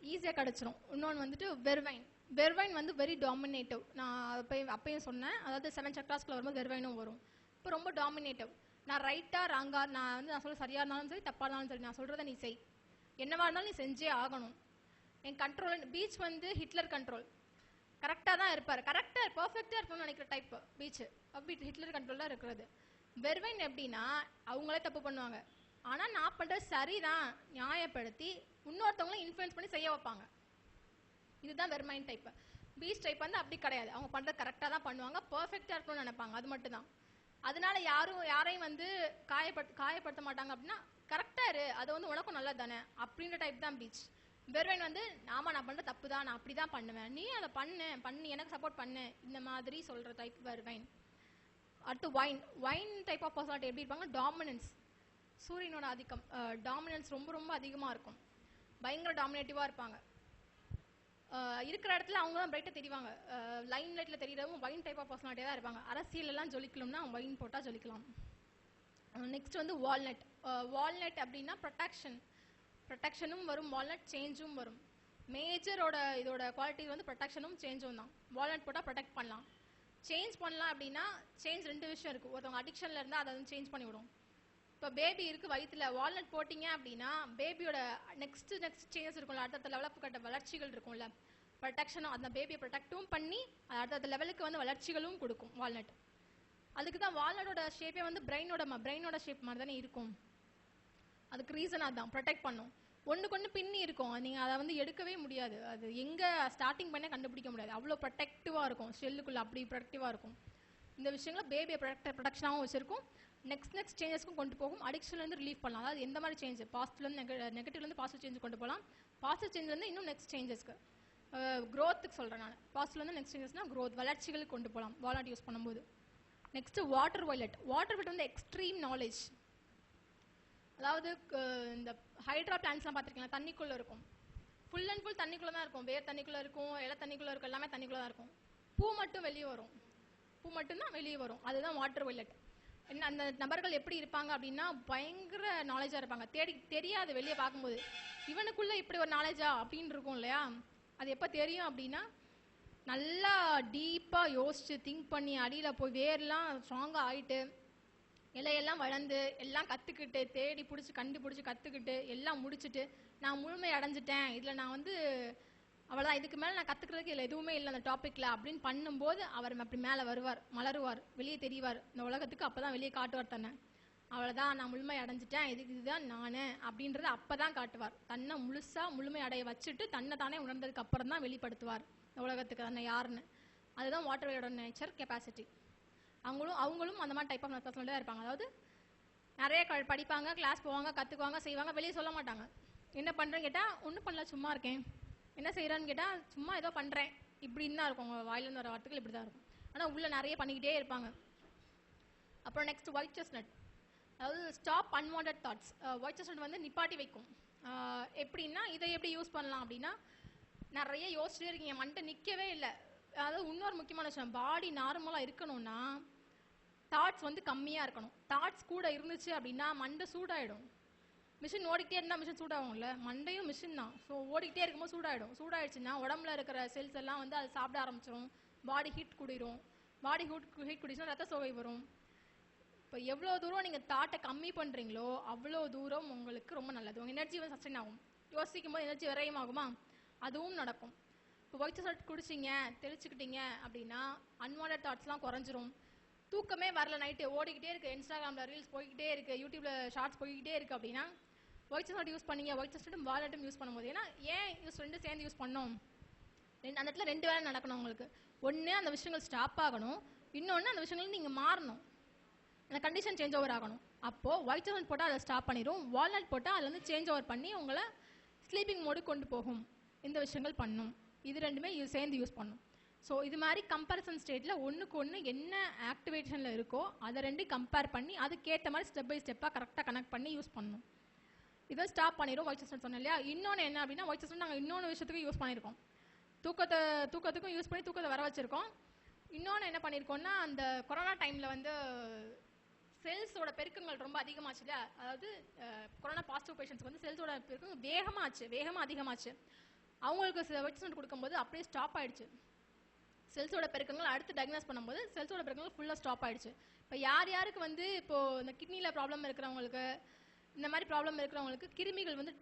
ஈஸியாக கிடச்சிரும். இன்னொன்று வந்துட்டு வெர்வைன். வெர்வைன் வந்து வெரி டாமினேட்டிவ். நான் அப்பயும் சொன்னேன், அதாவது 7 சக்ராஸ்க்குள்ள வரும்போது வெர்வைனும் வரும். இப்போ ரொம்ப டாமினேட்டிவ். நான் ரைட்டாக ராங்கா, நான் சொல்ல சரியாக இருந்தாலும் சரி தப்பாக இருந்தாலும் சரி, நான் சொல்கிறத நீ செய், என்னவா இருந்தாலும் நீ செஞ்சே ஆகணும். என் கண்ட்ரோல். பீச் வந்து ஹிட்லர் கண்ட்ரோல், கரெக்டாக தான் இருப்பார், கரெக்டாக பர்ஃபெக்டாக இருக்கணும்னு நினைக்கிற டைப் பீச், ஹிட்லர் கண்ட்ரோலாக இருக்கிறது. வெர்வைன் எப்படின்னா அவங்களே தப்பு பண்ணுவாங்க, ஆனால் நான் பண்ணுறது சரிதான் நியாயப்படுத்தி இன்னொருத்தவங்களும் இன்ஃப்ளூயன்ஸ் பண்ணி செய்ய வைப்பாங்க. இதுதான் வெர்மைன் டைப். பீச் டைப் வந்து அப்படி கிடையாது, அவங்க பண்ணுறது கரெக்டாக தான் பண்ணுவாங்க, பர்ஃபெக்டாக இருக்கணும்னு நினைப்பாங்க, அது மட்டும் தான். அதனால யாரையும் வந்து காயப்படுத்த மாட்டாங்க. அப்படின்னா கரெக்டாக இரு, அது வந்து உனக்கும் நல்லது தானே அப்படின்ற டைப் தான் பீச். வெர்வைன் வந்து நான் பண்ணுற தப்பு தான், நான் அப்படி தான் பண்ணுவேன், நீ அதை பண்ணி எனக்கு சப்போர்ட் பண்ணு, இந்த மாதிரி சொல்கிற டைப் வெர்வைன். அடுத்து வைன் டைப் ஆஃப் பர்சனாலிட்டி எப்படி இருப்பாங்க, டாமினன்ஸ், சூரியனோட ஆதிக்கம், டாமினன்ஸ் ரொம்ப ரொம்ப அதிகமாக இருக்கும், பயங்கர டாமினேட்டிவாக இருப்பாங்க. இருக்கிற இடத்துல அவங்க தான் பிரைட்டாக தெரிவாங்க, லைன் லைட்டில் தெரிகிறவும் வைன் டைப் ஆஃப் பர்சனாலிட்டியாக தான் இருப்பாங்க. அரசியலெல்லாம் ஜொலிக்கணும்னா வைன் போட்டால் ஜொலிக்கலாம். நெக்ஸ்ட் வந்து வால்நட். வால்நட் அப்படின்னா ப்ரொடெக்ஷனும் வரும், வால்நட் சேஞ்சும் வரும். மேஜரோட இதோட குவாலிட்டி வந்து ப்ரொடெக்ஷனும் சேஞ்சும் தான். வால்நட் போட்டால் ப்ரொடெக்ட் பண்ணலாம், சேஞ்ச் பண்ணலாம். அப்படின்னா சேஞ்ச் 2 விஷயம் இருக்குது, ஒருத்தவங்க அடிக்ஷனில் இருந்தால் அதை வந்து சேஞ்ச் பண்ணி விடும். இப்போ பேபி இருக்குது வயிற்றுல, வால்நட் போட்டிங்க அப்படின்னா பேபியோட நெக்ஸ்ட் சேஞ்சஸ் இருக்கும்ல, அடுத்த லெவலுக்கு கட்ட வளர்ச்சிகள் இருக்கும்ல, ப்ரொடெக்ஷனும், அந்த பேபியை ப்ரொடெக்டும் பண்ணி அடுத்த லெவலுக்கு வந்து வளர்ச்சிகளும் கொடுக்கும் வால்நட். அதுக்கு தான் வால்நட்டோட ஷேப்பே வந்து பிரெயினோட ஷேப் மாதிரி தானே இருக்கும். அதுக்கு ரீசன் அதுதான், ப்ரொடெக்ட் பண்ணும். ஒன்றுக்கு பின்னி இருக்கும், நீங்கள் அதை வந்து எடுக்கவே முடியாது, அது எங்கே ஸ்டார்டிங் பண்ண கண்டுபிடிக்க முடியாது, அவ்வளோ ப்ரொடெக்டிவாக இருக்கும், ஷெல்லுக்குள்ளே அப்படி ப்ரொடெக்டிவாக இருக்கும். இந்த விஷயங்களை பேபியை ப்ரொடெக்ஷனாகவும் வச்சிருக்கும், நெக்ஸ்ட் சேஞ்சஸ்க்கும் கொண்டு போகும், அடிக்ஷன்லேருந்து ரிலீஃப் பண்ணலாம். அதாவது எந்த மாதிரி சேஞ்ச், பாசிட்டிவ்லேருந்து நெகட்டிவ்லேருந்து பாசிட்டிவ் சேஞ்ச் கொண்டு போகலாம், பாசிட்டிவ் சேஞ்ச்லேருந்து இன்னும் நெக்ஸ்ட் சேஞ்சஸ்க்கு க்ரோத்துக்கு சொல்கிறேன் நான், பாசிட்டிவ்லேருந்து நெக்ஸ்ட் சேஞ்சஸ்னால் க்ரோத், வளர்ச்சிகளுக்கு கொண்டு போகலாம் வால்நட் யூஸ் பண்ணும்போது. நெக்ஸ்ட்டு வாட்டர் வயலட் வந்து எக்ஸ்ட்ரீம் நாலேஜ். அதாவது இந்த ஹைட்ரா பிளான்ட்ஸ்லாம் பார்த்துருக்கீங்களா, தண்ணிக்குள்ளே இருக்கும், ஃபுல் அண்ட் ஃபுல் தண்ணிக்குள்ளே தான் இருக்கும், வேர் தண்ணிக்குள்ளே இருக்கும், இலை தண்ணிக்குள்ளே இருக்கும், எல்லாமே தண்ணிக்குள்ளே தான் இருக்கும், பூ மட்டும் வெளியே வரும், அதுதான் வாட்டர் வயலட். என்ன அந்த நபர்கள் எப்படி இருப்பாங்க அப்படின்னா பயங்கர நாலேஜாக இருப்பாங்க, தெரியாது வெளியே பார்க்கும்போது, இவனுக்குள்ளே இப்படி ஒரு நாலேஜா அப்படின்னு இருக்கும் இல்லையா. அது எப்போ தெரியும் அப்படின்னா நல்லா டீப்பாக யோசிச்சு திங்க் பண்ணி அடியில் போய் வேர்லாம் ஸ்ட்ராங்காக ஆகிட்டு இலையெல்லாம் வளர்ந்து எல்லாம் கற்றுக்கிட்டு தேடி கண்டுபிடிச்சி கற்றுக்கிட்டு எல்லாம் முடிச்சுட்டு நான் முழுமை அடைஞ்சிட்டேன், இதில் நான் வந்து அவ்வளோதான், இதுக்கு மேலே நான் கற்றுக்கிறதுக்கு இல்லை எதுவுமே இல்லை அந்த டாப்பிக்கில் அப்படின்னு பண்ணும்போது அவர் அப்படி மேலே மலருவார், வெளியே தெரிவார் இந்த உலகத்துக்கு, அப்போ தான் வெளியே காட்டுவார் தன்னை, அவ்வளோதான் நான் முழுமை அடைஞ்சிட்டேன், இதுதான் நான் அப்படின்றத அப்போ தான் காட்டுவார். தன்னை முழுமை அடைய வச்சுட்டு தன்னை தானே உணர்ந்ததுக்கு அப்புறம் தான் வெளிப்படுத்துவார் இந்த உலகத்துக்கு தன்னை யாருன்னு. அதுதான் வாட்டர் வயலோட நேச்சர், கெப்பாசிட்டி. அவங்களும் அந்த மாதிரி டைப் ஆஃப் பர்சனாலிட்டி தான் இருப்பாங்க. அதாவது நிறைய படிப்பாங்க, கிளாஸ் போவாங்க, கற்றுக்குவாங்க, செய்வாங்க, வெளியே சொல்ல மாட்டாங்க. என்ன பண்ணுறேன்னு கேட்டால் ஒன்றும் பண்ணல சும்மா இருக்கேன், என்ன செய்கிறான்னு கேட்டால் சும்மா ஏதோ பண்ணுறேன், இப்படின்னு தான் இருக்கும், அவங்க வாயிலேருந்து வர வார்த்தைகள் இப்படி தான் இருக்கும், ஆனால் உள்ளே நிறைய பண்ணிக்கிட்டே இருப்பாங்க. அப்புறம் நெக்ஸ்ட் ஒயிட் செஸ்ட்நட். அதாவது stop unwanted thoughts. White chestnut வந்து நிப்பாட்டி வைக்கும். எப்படின்னா இதை எப்படி யூஸ் பண்ணலாம் அப்படின்னா, நிறைய யோசிச்சுட்டே இருக்கீங்க, மண்டை நிற்கவே இல்லை. அதாவது இன்னொரு முக்கியமான விஷயம், பாடி நார்மலாக இருக்கணும்னா தாட்ஸ் வந்து கம்மியாக இருக்கணும். தாட்ஸ் கூட இருந்துச்சு அப்படின்னா மண்டை சூடாயிடும். மிஷின் ஓடிக்கிட்டே இருந்தால் மிஷின் சூடாகும்ல, மண்டையும் மிஷின் தான். ஸோ ஓடிக்கிட்டே இருக்கும்போது சூடாயிடும். சூடாயிடுச்சுன்னா உடம்புல இருக்கிற செல்ஸ் எல்லாம் வந்து அது சாப்பிட ஆரம்பிச்சிடும். Body heat கூடிரும். பாடி ஹீட் கூடிச்சுன்னா ரத்த சோகை வரும். இப்போ எவ்வளோ தூரம் நீங்கள் தாட்டை கம்மி பண்ணுறீங்களோ அவ்வளோ தூரம் உங்களுக்கு ரொம்ப நல்லது. உங்கள் எனர்ஜி வந்து சஸ்டெயின் ஆகும். யோசிக்கும் போது எனர்ஜி விரயமாகுமா, அதுவும் நடக்கும். இப்போ ஒயிட் சால்ட் குடிச்சிங்க, தெளிச்சுக்கிட்டீங்க அப்படின்னா அன்வான்ட் தாட்ஸ்லாம் குறைஞ்சிரும். தூக்கமே வரல, நைட்டு ஓடிக்கிட்டே இருக்குது, இன்ஸ்டாகிராமில் ரீல்ஸ் போய்கிட்டே இருக்குது, யூடியூப்பில் ஷார்ட்ஸ் போய்கிட்டே இருக்குது அப்படின்னா ஒயிட் சால்ட் யூஸ் பண்ணீங்க. ஒயிட் சால்ட்டும் வாலெட்டும் யூஸ் பண்ணும்போது, ஏன்னா ஏன் ரெண்டு சேர்ந்து யூஸ் பண்ணோம், அந்த இடத்துல ரெண்டு வேலை நடக்கணும் உங்களுக்கு. ஒன்று அந்த விஷயங்கள் ஸ்டாப் ஆகணும், இன்னொன்று அந்த விஷயங்கள் நீங்கள் மாறணும், அந்த கண்டிஷன் சேஞ்ச் ஓவர் ஆகணும். அப்போது ஒயிட் சால்ட் போட்டால் அதை ஸ்டாப் பண்ணிடும், வால்நட் போட்டால் அதில் வந்து சேஞ்ச் ஓவர் பண்ணி உங்களை ஸ்லீப்பிங் மோடு கொண்டு போகும். இந்த விஷயங்கள் பண்ணும். இது ரெண்டுமே சேர்ந்து யூஸ் பண்ணும். ஸோ இது மாதிரி கம்பேரிசன் ஸ்டேட்டில் ஒன்றுக்கு ஒன்று என்ன ஆக்டிவேஷனில் இருக்கோ அதை ரெண்டு கம்பேர் பண்ணி அதுக்கேற்ற மாதிரி ஸ்டெப் பை ஸ்டெப்பாக கரெக்டாக கனெக்ட் பண்ணி யூஸ் பண்ணணும். இதை ஸ்டாப் பண்ணிடும் ஒயிட் சால்ட் சொன்னேன் இல்லையா. இன்னொன்று என்ன அப்படின்னா, ஒயிட் சால்ட் நாங்கள் இன்னொன்று விஷயத்துக்கு யூஸ் பண்ணியிருக்கோம். தூக்கத்துக்கும் யூஸ் பண்ணி தூக்கத்தை வர வச்சுருக்கோம். இன்னொன்று என்ன பண்ணியிருக்கோம்னா, அந்த கொரோனா டைமில் வந்து செல்ஸோட பெருக்கங்கள் ரொம்ப அதிகமாச்சு இல்லையா. அதாவது கொரோனா பாசிட்டிவ் பேஷண்ட்ஸ்க்கு வந்து செல்ஸோட பெருக்கம் வேகமாக அதிகமாச்சு. அவங்களுக்கு ஒயிட் சால்ட் கொடுக்கும்போது அப்படியே ஸ்டாப் ஆயிடுச்சு. செல்ஸோட பெருக்கங்கள் அடுத்து டயக்னோஸ் பண்ணும்போது செல்ஸோட பெருக்கங்கள் ஃபுல்லாக ஸ்டாப் ஆயிடுச்சு. இப்போ யாருக்கு வந்து இப்போது இந்த கிட்னியில் ப்ராப்ளம் இருக்கிறவங்களுக்கு, இந்த மாதிரி ப்ராப்ளம் இருக்கிறவங்களுக்கு கிருமிகள் வந்து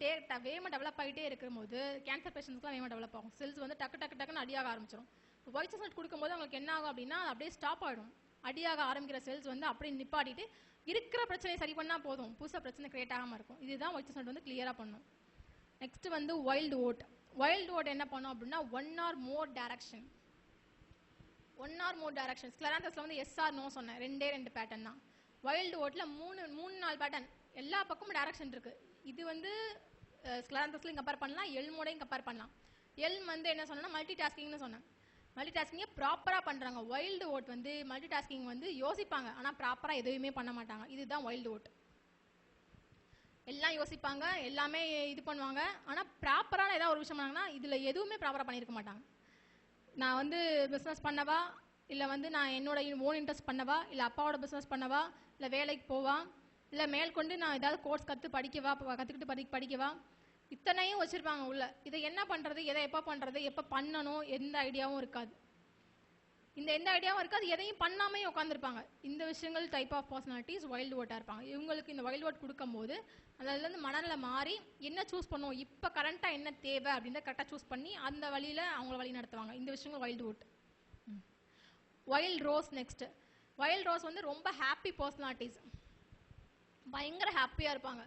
வேகமாக டெவலப் ஆகிட்டே இருக்கும்போது, கேன்சர் பேஷண்ட்ஸ்க்குலாம் வேகமாக டெவலப் ஆகும். செல்ஸ் வந்து டக்குன்னு அடியாக ஆரம்பிச்சிடும். இப்போ ஒயிட் சால்ட் கொடுக்கும்போது அவங்களுக்கு என்ன ஆகும் அப்படின்னா, அப்படியே ஸ்டாப் ஆகிடும். அடியாக ஆரம்பிக்கிற செல்ஸ் வந்து அப்படியே நிப்பாட்டிட்டு இருக்கிற பிரச்சனையை சரி பண்ணால் போதும், புதுசாக பிரச்சனை கிரியேட் ஆகாமல் இருக்கும். இதுதான் ஒயிட் சால்ட் வந்து கிளியராக பண்ணும். நெக்ஸ்ட் வந்து வைல்டு ஓட். வைல்டு ஓட் என்ன பண்ணும் அப்படின்னா, ஒன் ஆர் மோர் டைரக்ஷன். ஸ்க்லராந்தஸில் வந்து எஸ்ஆர் நோ சொன்னேன், ரெண்டு பேட்டர்ன் தான். வைல்டு ஓட்டில் மூணு நாலு பேட்டர்ன், எல்லா பக்கமும் டைரக்ஷன் இருக்குது. இது வந்து ஸ்க்லராந்தஸ்லையும் கம்பேர் பண்ணலாம், எல் மோடையும் கம்பேர் பண்ணலாம். எல் வந்து என்ன சொன்னேன்னா மல்டி டாஸ்கிங்னு சொன்னேன். மல்டி டாஸ்கிங்கை ப்ராப்பராக பண்ணுறாங்க. வைல்டு ஓட் வந்து மல்டி டாஸ்கிங் வந்து யோசிப்பாங்க, ஆனால் ப்ராப்பராக எதுவுமே பண்ண மாட்டாங்க. இதுதான் வைல்டு ஓட். எல்லாம் யோசிப்பாங்க, எல்லாமே இது பண்ணுவாங்க, ஆனால் ப்ராப்பரான ஏதாவது ஒரு விஷயம் பண்ணாங்கன்னா இதில் எதுவுமே ப்ராப்பராக பண்ணியிருக்க மாட்டாங்க. நான் வந்து பிஸ்னஸ் பண்ணவா, இல்லை வந்து நான் என்னோட ஓன் இன்ட்ரெஸ்ட் பண்ணவா, இல்லை அப்பாவோட பிஸ்னஸ் பண்ணவா, இல்லை வேலைக்கு போவா, இல்லை மேற்கொண்டு நான் ஏதாவது கோர்ஸ் கற்றுக்கிட்டு படிக்கவா, இத்தனையும் வச்சுருப்பாங்க உள்ள. இதை என்ன பண்ணுறது, எதை எப்போ பண்ணுறது, எப்போ பண்ணணும், எந்த ஐடியாவும் இருக்காது. எதையும் பண்ணாமே உட்காந்துருப்பாங்க. இந்த விஷயங்கள் டைப் ஆஃப் பர்சனாலிட்டிஸ் வைல்டு ஓட்டாக இருப்பாங்க. இவங்களுக்கு இந்த வைல்டு ஓட் கொடுக்கும்போது அதுலேருந்து மனநிலை மாறி என்ன சூஸ் பண்ணுவோம், இப்போ கரண்ட்டாக என்ன தேவை அப்படின்றத கரெக்டாக சூஸ் பண்ணி அந்த வழியில் அவங்கள வழி நடத்துவாங்க. இந்த விஷயங்கள் wild vote. Wild rose. Next wild rose வந்து ரொம்ப ஹாப்பி பர்சனாலிட்டிஸ், பயங்கர ஹாப்பியாக இருப்பாங்க.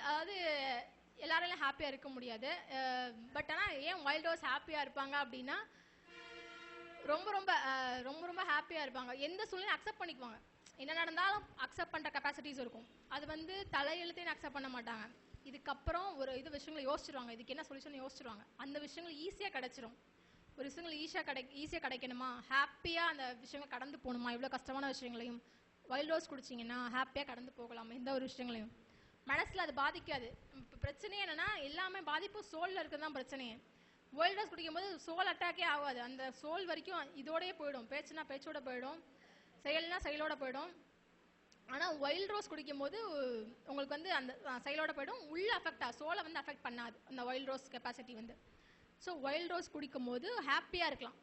அதாவது எல்லாராலையும் ஹாப்பியாக இருக்க முடியாது. பட் ஆனால் ஏன் வைல்ட் ரோஸ் ஹாப்பியாக இருப்பாங்க அப்படின்னா, ரொம்ப ரொம்ப ரொம்ப ரொம்ப ஹாப்பியாக இருப்பாங்க. எந்த சூழ்நிலையும் அக்செப்ட் பண்ணிக்குவாங்க. என்ன நடந்தாலும் அக்செப்ட் பண்ணுற கெப்பாசிட்டிஸ் இருக்கும். அது வந்து தலையெழுத்தையும் அக்செப்ட் பண்ண மாட்டாங்க. இதுக்கப்புறம் ஒரு விஷயங்களை யோசிச்சிருவாங்க, இதுக்கு என்ன சொல்யூஷன் யோசிச்சிருவாங்க. அந்த விஷயங்கள் ஈஸியாக கிடைச்சிரும். ஒரு விஷயங்கள் ஈஸியாக கிடைக்கணுமா, ஹாப்பியாக அந்த விஷயங்கள் கடந்து போகணுமா, இவ்வளோ கஷ்டமான விஷயங்களையும் வைல்ட் ரோஸ் குடிச்சிங்கன்னா ஹாப்பியாக கடந்து போகலாமா, எந்த ஒரு விஷயங்களையும். மனசில் அது பாதிக்காது. இப்போ பிரச்சனையே என்னென்னா, எல்லாமே பாதிப்பு சோலில் இருக்கிறது தான் பிரச்சனையே. வைல்ட் ரோஸ் குடிக்கும்போது சோல் அட்டாக்கே ஆகாது. அந்த சோல் வரைக்கும் இதோடய போயிடும். பேச்சுனா பேச்சோட போயிடும், செயல்னா செயலோட போயிடும். ஆனால் வைல்ட் ரோஸ் குடிக்கும்போது உங்களுக்கு வந்து அந்த செயலோட போயிடும், உள்ள சோலை வந்து அஃபெக்ட் பண்ணாது அந்த வைல்ட் ரோஸ் கெப்பாசிட்டி வந்து. ஸோ வைல்ட் ரோஸ் குடிக்கும்போது ஹாப்பியாக இருக்கலாம்.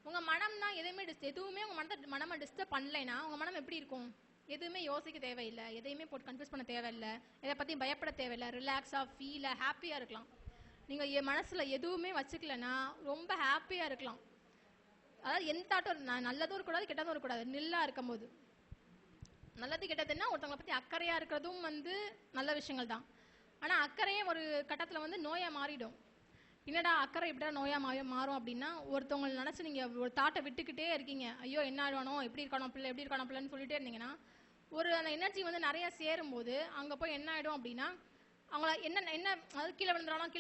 உங்கள் மனம் தான் எதுவுமே உங்கள் மனமை டிஸ்டர்ப் பண்ணலைன்னா உங்கள் மனம் எப்படி இருக்கும்? எதுவுமே யோசிக்க தேவையில்லை, எதையுமே போட்டு கன்ஃபியூஸ் பண்ண தேவையில்லை, எதை பற்றியும் பயப்பட தேவையில்லை, ரிலாக்ஸாக ஃபீலாக ஹாப்பியாக இருக்கலாம். நீங்கள் மனசில் எதுவுமே வச்சுக்கலன்னா ரொம்ப ஹாப்பியாக இருக்கலாம். அதாவது எந்த தாட்டும் நல்லதும் இருக்கக்கூடாது, கெட்டதும் இருக்கக்கூடாது, நில்லாக இருக்கும்போது. நல்லது கெட்டதுன்னா ஒருத்தவங்களை பற்றி அக்கறையாக இருக்கிறதும் வந்து நல்ல விஷயங்கள் தான். ஆனால் அக்கறையே ஒரு கட்டத்தில் வந்து நோயாக மாறிடும். என்னடா அக்கறை இப்படி நோயாக மாறும் அப்படின்னா, ஒருத்தவங்களை நினச்சி நீங்கள் ஒரு தாட்டை விட்டுக்கிட்டே இருக்கீங்க. ஐயோ என்ன ஆயிடுவானோ, எப்படி இருக்கானோ பிள்ளை, எப்படி இருக்கானோ பிள்ளைன்னு சொல்லிட்டே இருந்தீங்கன்னா, அந்த எனர்ஜி வந்து நிறைய சேரும்போது அங்கே போய் என்ன ஆகிடும் அப்படின்னா, அவங்கள என்ன அதாவது கீழே விழுந்துருவான்,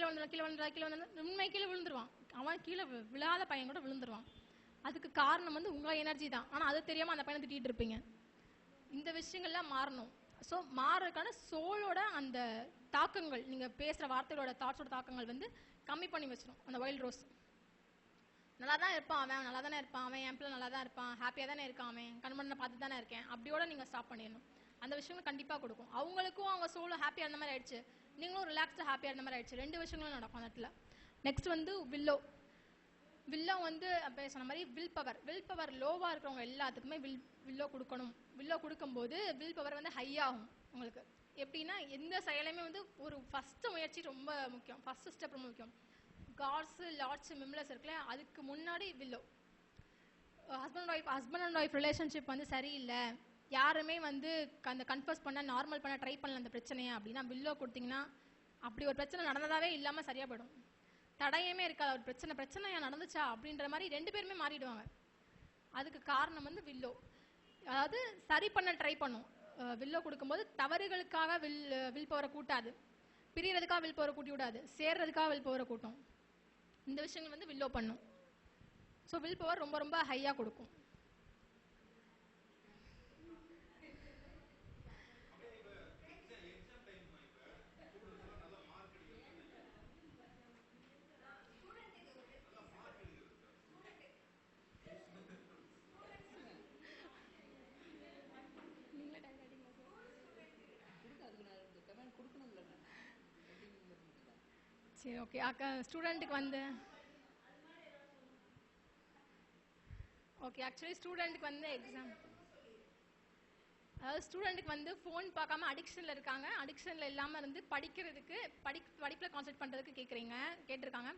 உண்மை கீழே விழுந்துருவான். அவன் கீழே விழாத பையன் கூட விழுந்துருவான். அதுக்கு காரணம் வந்து உங்கள் எனர்ஜி தான். ஆனால் அது தெரியாமல் அந்த பையனை திட்டிகிட்டு இருப்பீங்க. இந்த விஷயங்கள்லாம் மாறணும். ஸோ மாறுறதுக்கான சோலோட அந்த தாக்கங்கள், நீங்கள் பேசுகிற வார்த்தையோட தாட்ஸோட தாக்கங்கள் வந்து கம்மி பண்ணி வச்சிடும் அந்த வைல்ட் ரோஸ். நல்லா தான் இருப்பான் அவன், நல்லா தானே இருப்பான் அவன், என் பிள்ளை நல்லா தான் இருப்பான், ஹாப்பியாக தானே இருக்கான் அவன், கண்மண்ணை பார்த்து தானே இருக்கேன், அப்படியோட நீங்கள் ஸ்டாப் பண்ணிடணும். அந்த விஷயங்கள் கண்டிப்பாக கொடுக்கும். அவங்களுக்கும் அவங்க சோலும் ஹாப்பியாக இருந்த மாதிரி ஆயிடுச்சு, நீங்களும் ரிலாக்ஸ்டாக ஹாப்பியாக இருந்த மாதிரி ஆயிடுச்சு. 2 விஷயங்களும் நடக்கும் அந்த இடத்துல. நெக்ஸ்ட் வந்து வில்லோ. வில்லோ வந்து அப்போ சொன்ன மாதிரி வில் பவர் லோவாக இருக்கிறவங்க எல்லாத்துக்குமே வில்லோ கொடுக்கணும். வில்லோ கொடுக்கும்போது வில் பவர் வந்து ஹை ஆகும் உங்களுக்கு. எப்படின்னா எந்த செயலையுமே வந்து ஒரு ஃபஸ்ட்டு முயற்சி ரொம்ப முக்கியம், ஃபஸ்ட்டு ஸ்டெப் ரொம்ப முக்கியம். காட்ஸு லார்ட்ஸு மிம்லஸ் இருக்குல்ல, அதுக்கு முன்னாடி willow. Husband and wife relationship வந்து சரியில்லை, யாருமே வந்து அந்த கன்ஃபர்ஸ் பண்ண நார்மல் பண்ண ட்ரை பண்ணல அந்த பிரச்சனையை அப்படின்னா வில்லோ கொடுத்தீங்கன்னா அப்படி ஒரு பிரச்சனை நடந்ததாவே இல்லாமல் சரியாக போயிடும். தடையுமே இருக்காது. ஒரு பிரச்சனையா நடந்துச்சா அப்படின்ற மாதிரி 2 பேருமே மாறிடுவாங்க. அதுக்கு காரணம் வந்து வில்லோ. அதாவது சரி பண்ண ட்ரை பண்ணும். வில்லோ கொடுக்கும்போது தவறுகளுக்காக வில் பவரை கூட்டாது, பிரியறதுக்காக வில் பவரை கூட்டி விடாது, சேர்றதுக்காக வில் பவரை கூட்டும். இந்த விஷயங்கள் வந்து வில்லோ பண்ணும். ஸோ வில் பவர் ரொம்ப ரொம்ப ஹையாக கொடுக்கும். சரி, ஓகே. அக்கா ஸ்டூடெண்ட்டுக்கு வந்து ஓகே, ஆக்சுவலி ஸ்டூடெண்ட்டுக்கு வந்து எக்ஸாம், அதாவது ஸ்டூடெண்ட்டுக்கு வந்து ஃபோன் பார்க்காம அடிக்ஷனில் இருக்காங்க, அடிக்ஷனில் இல்லாமல் இருந்து படிக்கிறதுக்கு படிப்பில் கான்சென்ட்ரேட் பண்ணுறதுக்கு கேட்டிருக்காங்க.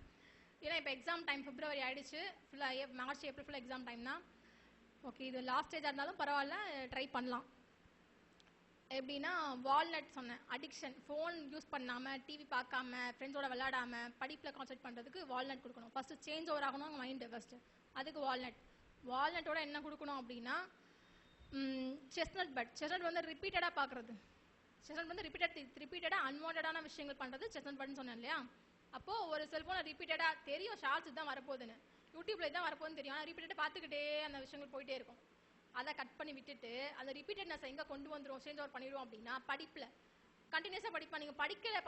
ஏன்னா இப்போ எக்ஸாம் டைம் பிப்ரவரி ஆகிடுச்சு, ஃபுல்லாக மார்ச் ஏப்ரல் ஃபுல்லாக எக்ஸாம் டைம் தான். ஓகே, இது லாஸ்ட் ஸ்டேஜாக இருந்தாலும் பரவாயில்ல, ட்ரை பண்ணலாம். எப்படின்னா வால்நட் சொன்னேன், அடிக்ஷன், ஃபோன் யூஸ் பண்ணாமல், டிவி பார்க்காம, ஃப்ரெண்ட்ஸோட விளையாடாமல் படிப்பில் கான்சென்ட்ரேட் பண்ணுறதுக்கு வால்நட் கொடுக்கணும். ஃபஸ்ட்டு சேஞ்ச் ஓவர் ஆகணும் மைண்டு ஃபஸ்ட்டு, அதுக்கு வால்நட்டோட என்ன கொடுக்கணும் அப்படின்னா செஸ்னட் வந்து ரிப்பீட்டடாக பார்க்குறது. செஸ்னட் வந்து ரிப்பீட்டடாக அன்வான்டான விஷயங்கள் பண்ணுறது செஸ்னட் பட்னு சொன்னேன் இல்லையா. அப்போது ஒரு செல்ஃபோனை ரிப்பீட்டடாக தெரியும் ஷார்ட்ஸ் தான் வரப்போகுதுன்னு, யூடியூப்பில் தான் வரப்போகுதுன்னு தெரியும், ஆனால் ரிப்பீட்டடாக பார்த்துக்கிட்டே அந்த விஷயங்கள் போயிட்டே இருக்கும். அதை கட் பண்ணி விட்டுட்டு அந்த ரிப்பீட்டட்னஸ் எங்கே கொண்டு வந்துடும், சேஞ்ச் ஓவர் பண்ணிடுவோம் அப்படின்னா படிப்பில் கண்டினியூஸாக படிப்பான். நீங்கள்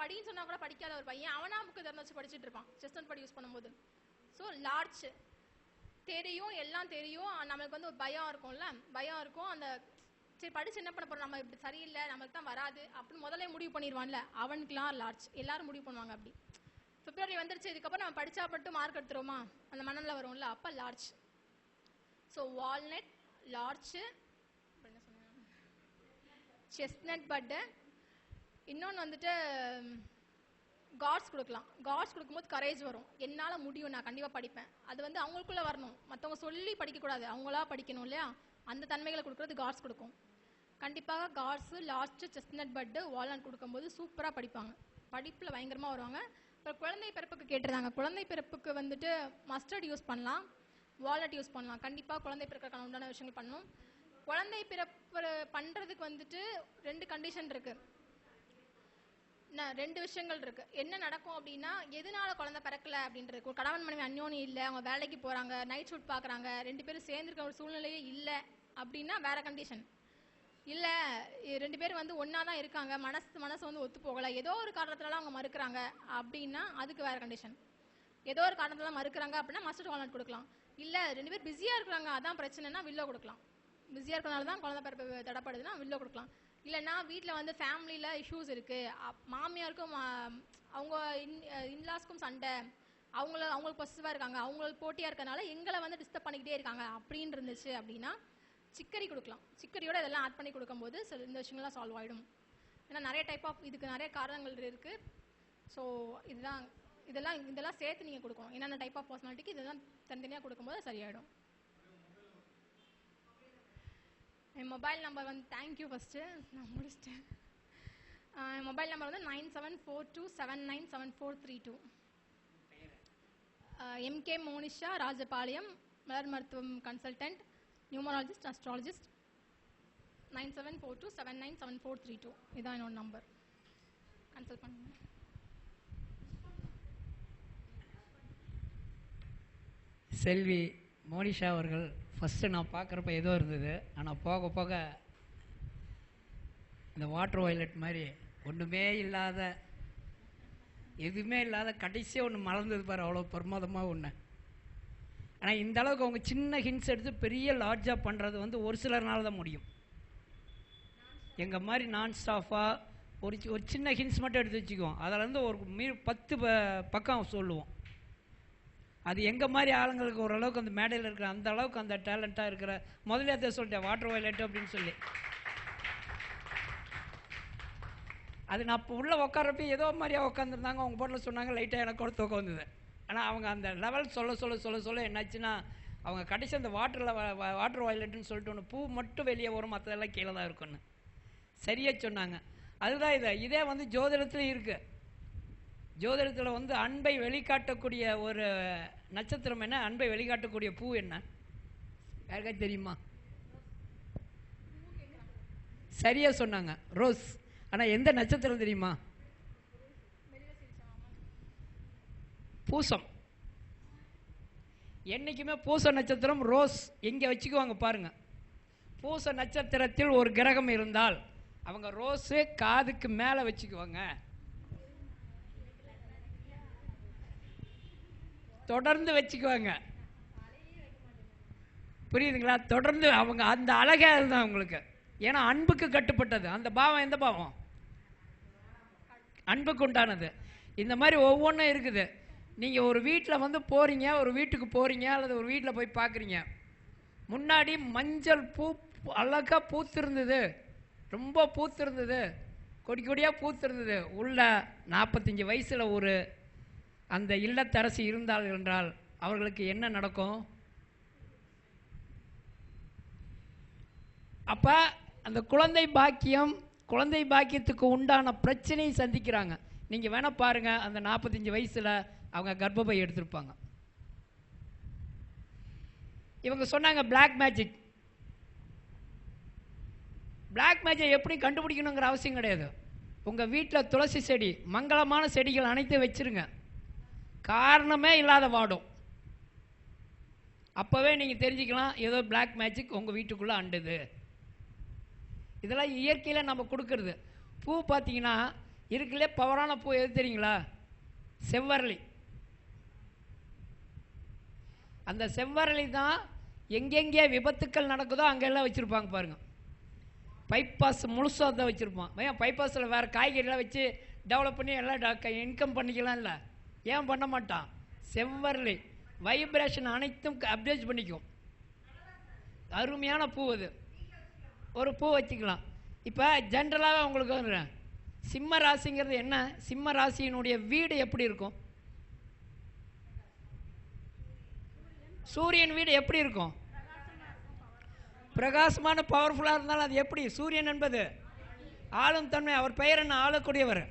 படின்னு சொன்னால் கூட படிக்காத ஒரு பையன் அவனா புக்கு திறந்து வச்சு படிச்சுட்டு இருப்பான் செஸ்னட் படி யூஸ் பண்ணும்போது. ஸோ லார்ஜ் தெரியும், எல்லாம் தெரியும், நம்மளுக்கு வந்து ஒரு பயம் இருக்கும். அந்த சரி படிச்சு என்ன பண்ண போறோம், நம்ம இப்படி சரியில்லை, நம்மளுக்கு தான் வராது அப்படின்னு முதல்ல முடிவு பண்ணிடுவான்ல, அவனுக்குலாம் லார்ஜ். எல்லாரும் முடிவு பண்ணுவாங்க அப்படி. பிப்ரவரி வந்துருச்சு, இதுக்கப்புறம் நம்ம படிச்சா மட்டும் மார்க் எடுத்துருவோமா, அந்த மனநிலை வரும்ல, அப்போ லார்ஜ். ஸோ வால்நட், லார்ஜ், என்ன சொன்னேன், செஸ்னட் பட்டு. இன்னொன்று வந்துட்டு காட்ஸ் கொடுக்கலாம். காட்ஸ் கொடுக்கும்போது கரேஜ் வரும், என்னால் முடியும், நான் கண்டிப்பாக படிப்பேன். அது வந்து அவங்களுக்குள்ளே வரணும், மற்றவங்க சொல்லி படிக்கக்கூடாது, அவங்களா படிக்கணும் இல்லையா. அந்த தன்மைகளை கொடுக்குறது காட்ஸ் கொடுக்கும். கண்டிப்பாக காட்ஸு, லார்ஜ், செஸ்னட் பட்டு, வால்நட் கொடுக்கும்போது சூப்பராக படிப்பாங்க, படிப்பில் பயங்கரமாக வருவாங்க. இப்போ குழந்தை பிறப்புக்கு கேட்டிருந்தாங்க. குழந்தை பிறப்புக்கு வந்துட்டு மஸ்டர்ட் யூஸ் பண்ணலாம், வால்நட் யூஸ் பண்ணலாம். கண்டிப்பாக குழந்தை பிறக்கிறதுக்கான உண்டான விஷயங்கள் பண்ணணும். குழந்தை பிறப்பு பண்ணுறதுக்கு வந்துட்டு 2 கண்டிஷன் இருக்குது, 2 விஷயங்கள் இருக்கு. என்ன நடக்கும் அப்படின்னா, எதனால குழந்தை பிறக்கல அப்படின்றது, கணவன் மனைவி அந்யோனி இல்லை, அவங்க வேலைக்கு போறாங்க, நைட் ஷூட் பார்க்குறாங்க, 2 பேரும் சேர்ந்துருக்க ஒரு சூழ்நிலையே இல்லை அப்படின்னா வேற கண்டிஷன். இல்லை 2 பேரும் வந்து ஒன்றா தான் இருக்காங்க, மனசு வந்து ஒத்து போகலை, ஏதோ ஒரு காரணத்தினால அவங்க மறுக்கிறாங்க அப்படின்னா அதுக்கு வேற கண்டிஷன். ஏதோ ஒரு காரணத்தினால மறுக்கிறாங்க அப்படின்னா மஸ்டர்ட் வால்நட் கொடுக்கலாம். இல்லை 2 பேர் பிஸியாக இருக்கிறாங்க அதான் பிரச்சனைனா வில்லோ கொடுக்கலாம். பிஸியாக இருக்கிறனால தான் குழந்தை பிறப்பு தடைப்படுதுன்னா வில்லோ கொடுக்கலாம். இல்லைன்னா வீட்டில் வந்து ஃபேமிலியில் இஷ்யூஸ் இருக்குது, மாமியாருக்கும் அவங்க இன்லாஸ்க்கும் சண்டை, அவங்களுக்கு பொசிட்டிவாக இருக்காங்க, அவங்களுக்கு போட்டியாக இருக்கனால எங்களை வந்து டிஸ்டர்ப் பண்ணிக்கிட்டே இருக்காங்க அப்படின்னு இருந்துச்சு அப்படின்னா சிக்கரி கொடுக்கலாம். சிக்கரியோட இதெல்லாம் ஆட் பண்ணி கொடுக்கும்போது இந்த விஷயங்கள்லாம் சால்வ் ஆகிடும். ஏன்னா நிறைய டைப் ஆஃப் இதுக்கு நிறைய காரணங்கள் இருக்குது. ஸோ இதெல்லாம் சேர்த்து நீங்கள் கொடுக்கணும். என்னென்ன டைப் ஆஃப் பர்சனாலிட்டிக்கு இதெல்லாம் தனித்தனியாக கொடுக்கும்போது சரியாயிடும். என் மொபைல் நம்பர் வந்து தேங்க்யூ, ஃபஸ்ட்டு நான் முடிச்சிட்டேன். என் மொபைல் நம்பர் வந்து 9742797432. எம்கே மோனிஷா, ராஜபாளையம், மலர் மருத்துவம் கன்சல்டன்ட், நியூமராலஜிஸ்ட், அஸ்ட்ராலஜிஸ்ட். 9742797432 இதான் என்னோட நம்பர், கன்சல்ட் பண்ணுங்க. செல்வி மோனிஷா அவர்கள் ஃபஸ்ட்டு நான் பார்க்குறப்ப ஏதோ இருந்தது, ஆனால் போக போக இந்த வாட்டர் வயலட் மாதிரி ஒன்றுமே இல்லாத, எதுவுமே இல்லாத கடைசியாக ஒன்று மலர்ந்தது பாரு, அவ்வளோ பிரமாதமாக ஒன்று. ஆனால் இந்த அளவுக்கு அவங்க சின்ன ஹிண்ட்ஸ் எடுத்து பெரிய லார்ஜாக பண்ணுறது வந்து ஒரு சிலர்னால தான் முடியும். எங்கள் மாதிரி நான் ஸ்டாஃபாக ஒரு சின்ன ஹிண்ட்ஸ் மட்டும் எடுத்து வச்சுக்குவோம், அதில் இருந்து ஒரு 10 பக்கம் சொல்லுவோம். அது எங்கள் மாதிரி ஆளுங்களுக்கு ஓரளவுக்கு அந்த மேடையில் இருக்கிற அந்த அளவுக்கு அந்த டேலண்ட்டாக இருக்கிற முதல்ல அதை சொல்லிட்டேன் வாட்டர் வயலட் அப்படின்னு சொல்லி. அது நான் இப்போ உள்ளே உட்காரப்ப ஏதோ மாதிரியாக உட்காந்துருந்தாங்க, அவங்க போட்டில் சொன்னாங்க, லைட்டாக எனக்கு கூட தூக்கம் வந்தது. ஆனால் அவங்க அந்த லெவல் சொல்ல என்னாச்சுன்னா அவங்க கடைசி அந்த வாட்டர் வயலட்டுன்னு சொல்லிட்டு ஒன்று பூ மட்டும் வெளியே வரும், மற்றதெல்லாம் கீழே தான் இருக்குன்னு சரியாக சொன்னாங்க. அதுதான் இதே வந்து ஜோதிடத்துலையும் இருக்குது. ஜோதிடத்தில் வந்து அன்பை வெளிக்காட்டக்கூடிய ஒரு நட்சத்திரம் என்ன, அன்பை வெளிக்காட்டக்கூடிய பூ என்ன, யாருக்கா தெரியுமா? சரியாக சொன்னாங்க, ரோஸ். ஆனால் எந்த நட்சத்திரம் தெரியுமா? பூசம். என்னைக்குமே பூச நட்சத்திரம் ரோஸ் எங்கே வச்சுக்குவாங்க பாருங்க. பூச நட்சத்திரத்தில் ஒரு கிரகம் இருந்தால் அவங்க ரோஸு காதுக்கு மேலே வச்சுக்குவாங்க. தொடர்ந்து வச்சுக்குவாங்க, புரியுதுங்களா? தொடர்ந்து அவங்க அந்த அழகே அதுதான் அவங்களுக்கு. ஏன்னா அன்புக்கு கட்டுப்பட்டது அந்த பாவம். எந்த பாவம்? அன்புக்கு உண்டானது. இந்த மாதிரி ஒவ்வொன்றும் இருக்குது. நீங்கள் ஒரு வீட்டில் வந்து போகிறீங்க, ஒரு வீட்டுக்கு போகிறீங்க அல்லது ஒரு வீட்டில் போய் பார்க்குறீங்க, முன்னாடி மஞ்சள் பூ அழகாக பூத்திருந்தது, ரொம்ப பூத்திருந்தது, கொடி கொடியாக பூத்திருந்தது. உள்ள 45 வயசில் ஒரு அந்த இல்லத்தரசி இருந்தாள் என்றால் அவர்களுக்கு என்ன நடக்கும்? அப்போ அந்த குழந்தை பாக்கியத்துக்கு உண்டான பிரச்சனையை சந்திக்கிறாங்க. நீங்கள் வேணால் பாருங்கள், அந்த 45 வயசில் அவங்க கர்ப்பப்பை எடுத்திருப்பாங்க. இவங்க சொன்னாங்க பிளாக் மேஜிக். பிளாக் மேஜிக் எப்படி கண்டுபிடிக்கணுங்கிற அவசியம் கிடையாது. உங்கள் வீட்டில் துளசி செடி, மங்களமான செடிகள் அனைத்தும் வச்சிருங்க, காரணமே இல்லாத வாடும். அப்போவே நீங்கள் தெரிஞ்சுக்கலாம் ஏதோ பிளாக் மேஜிக் உங்கள் வீட்டுக்குள்ளே அண்டுது. இதெல்லாம் இயற்கையில் நம்ம கொடுக்கறது. பூ பார்த்தீங்கன்னா இருக்குல்லே பவரான பூ எது தெரியுங்களா? செவ்வரளி. அந்த செவ்வரளி தான் எங்கெங்கே விபத்துக்கள் நடக்குதோ அங்கெல்லாம் வச்சுருப்பாங்க பாருங்கள். பைபாஸ் முழுசாக தான் வச்சுருப்பான். பைபாஸில் வேறு காய்கறிலாம் வச்சு டெவலப் பண்ணி எல்லாம் இன்கம் பண்ணிக்கலாம் இல்லை, ஏன் பண்ண மாட்டான்? செவ்வரளி வைப்ரேஷன் அனைத்தும் அப்டேட் பண்ணிக்கும். அருமையான பூ அது. ஒரு பூ வச்சுக்கலாம். இப்போ ஜென்ரலாகவே உங்களுக்கு வந்து சிம்ம ராசிங்கிறது என்ன? சிம்ம ராசியினுடைய வீடு எப்படி இருக்கும்? சூரியன் வீடு எப்படி இருக்கும்? பிரகாசமான பவர்ஃபுல்லாக இருந்தாலும் அது எப்படி? சூரியன் என்பது ஆளும் தன்மை. அவர் பெயர் என்ன? ஆளக்கூடியவர்.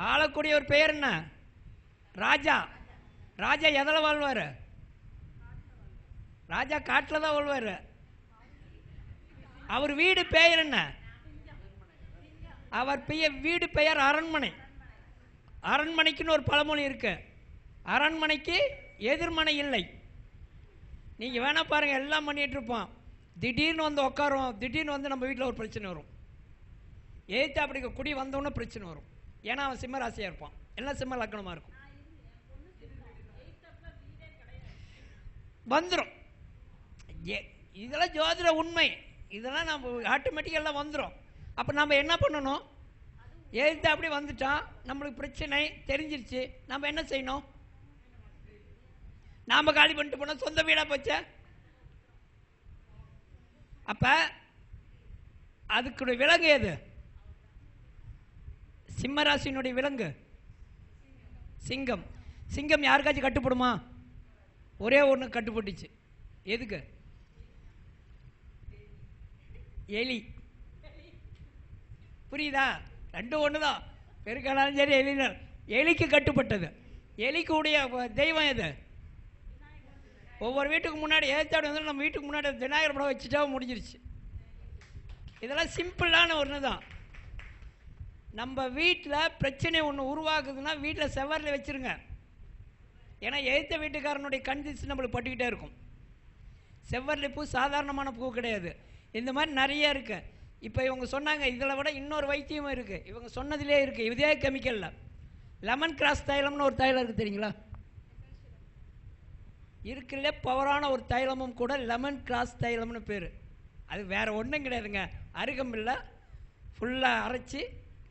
ஆளக்கூடியவர் பெயர் என்ன? ராஜா. ராஜா எதில் வாழ்வார்? ராஜா காட்டில் தான் வாழ்வார். அவர் வீடு பெயர் என்ன? அவர் வீடு பெயர் அரண்மனை. அரண்மனைக்குன்னு ஒரு பழமொழி இருக்கு. அரண்மனைக்கு எதிர்மனை இல்லை. நீங்கள் வேணா பாருங்கள், எல்லாம் பண்ணிகிட்டு இருப்போம், திடீர்னு வந்து உட்காருவோம், திடீர்னு வந்து நம்ம வீட்டில் ஒரு பிரச்சனை வரும். எதிர்த்து அப்படி குடி வந்தோன்னே பிரச்சனை வரும். ஏன்னா அவன் சிம்ம ராசியாக இருப்பான், எல்லாம் சிம்ம லக்னமாக இருக்கும். வந்துடும். இதெல்லாம் ஜோதிட உண்மை. இதெல்லாம் நம்ம ஆட்டோமேட்டிக்கெல்லாம் வந்துடும். அப்போ நம்ம என்ன பண்ணணும்? எதிர்த்து அப்படி வந்துட்டான், நம்மளுக்கு பிரச்சனை தெரிஞ்சிருச்சு, நம்ம என்ன செய்யணும்? நாம் காலி பண்ணிட்டு போனோம், சொந்த வீடாக போச்ச. அப்போ அதுக்குடைய விலங்கு எது? சிம்மராசினுடைய விலங்கு சிங்கம். சிங்கம் யாருக்காச்சும் கட்டுப்படுமா? ஒரே ஒன்று கட்டுப்பட்டுச்சு. எதுக்கு? எலி. புரியுதா? ரெண்டும் ஒன்று தான். பெருக்காலும் சரி எலினால் எலிக்கு கட்டுப்பட்டது. எலிக்கு உடைய தெய்வம் எது? ஒவ்வொரு வீட்டுக்கு முன்னாடி ஏற்றாடு வந்து நம்ம வீட்டுக்கு முன்னாடி விநாயகர் படம் வச்சுட்டா முடிஞ்சிருச்சு. இதெல்லாம் சிம்பிளான ஒன்று தான். நம்ம வீட்டில் பிரச்சனை ஒன்று உருவாக்குதுன்னா வீட்டில் செவ்வரில் வச்சுருங்க. ஏன்னா எதிர்த்த வீட்டுக்காரனுடைய கண்டிச்சு நம்மளுக்கு பட்டுக்கிட்டே இருக்கும். செவ்வரில் பூ சாதாரணமான பூ கிடையாது. இந்த மாதிரி நிறைய இருக்கு. இப்போ இவங்க சொன்னாங்க, இதில் விட இன்னொரு வைத்தியமும் இருக்குது. இவங்க சொன்னதிலே இருக்குது. இதே கெமிக்கலில் லெமன் கிராஸ் தைலம்னு ஒரு தைலம் இருக்குது, தெரியுங்களா? இருக்கிறதுலே பவரான ஒரு தைலமும் கூட லெமன் கிராஸ் தைலம்னு பேர். அது வேறு ஒன்றும் கிடையாதுங்க. அருகம்பில்லை ஃபுல்லாக அரைச்சி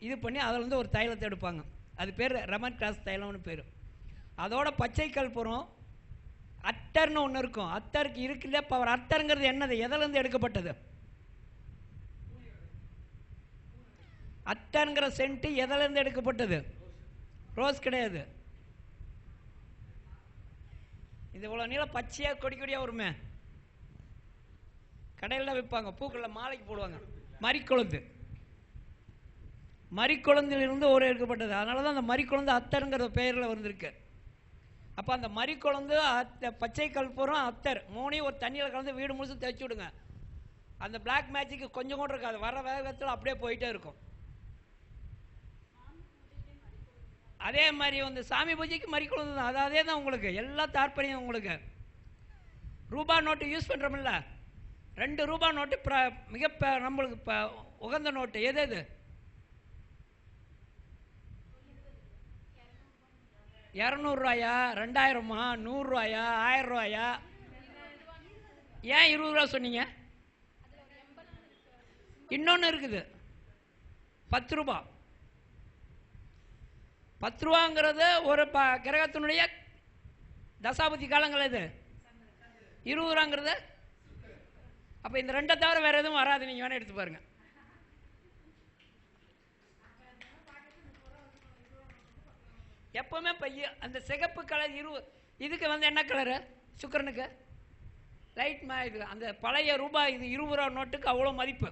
இது பண்ணி அதில் வந்து ஒரு தைலத்தை எடுப்பாங்க. அது பேர் லெமன் கிராஸ் தைலம்னு பேர். அதோட பச்சை கற்பூரம், அத்தர்னு ஒன்று இருக்கும். அத்தருக்கு இருக்குல்ல பவர். அத்தருங்கிறது என்னது, எதிலேருந்து எடுக்கப்பட்டது? அத்தர்ங்கிற சென்ட்டு எதிலேருந்து எடுக்கப்பட்டது? ரோஸ் கிடையாது. இது இவ்வளோ நீளம் பச்சையாக கொடி கொடியாக வருமே, கடையில் விற்பாங்க, பூக்களில் மாலைக்கு போடுவாங்க. மறிக்குழந்து, மறிக்குழந்திலிருந்து ஒரு எடுக்கப்பட்டது. அதனால தான் அந்த மறிக்குழந்து அத்தருங்கிற பெயரில் வந்திருக்கு. அப்போ அந்த மறிக்குழந்து, பச்சை கற்பூரம், அத்தர் மூணையும் ஒரு தண்ணியில் கலந்து வீடு முழுசு தேய்ச்சி விடுங்க. அந்த பிளாக் மேஜிக்கு கொஞ்சம் கூட இருக்காது. வர வேகத்தில் அப்படியே போயிட்டே இருக்கும். அதே மாதிரி வந்து சாமி பூஜைக்கு மறிக்குழந்து தான். அது அதே தான் உங்களுக்கு எல்லா தாற்பயம். உங்களுக்கு ரூபா நோட்டு யூஸ் பண்ணுறோமில்ல, 2 ரூபா நோட்டு மிக நம்மளுக்கு இப்போ உகந்த நோட்டு எது எது? 200 ரூபாயா, 2000மா, 100 ரூபாயா, 1000 ரூபாயா? ஏன் 20 ரூபா சொன்னீங்க? இன்னொன்று இருக்குது 10 ரூபா. 10 ரூபாங்கிறது ஒரு கிரகத்தினுடைய தசாபதி காலங்கள். இது 20 ரூபாங்கிறது. அப்போ இந்த 2 தவிர வேற எதுவும் வராது. நீங்கள் வேணா எடுத்து பாருங்க. எப்பவுமே அந்த சிகப்பு கலர் இதுக்கு வந்து என்ன கலரு? சுக்கரனுக்கு லைட் இது அந்த பழைய ரூபாய் இது 20 ரூபா நோட்டுக்கு அவ்வளோ மதிப்பு.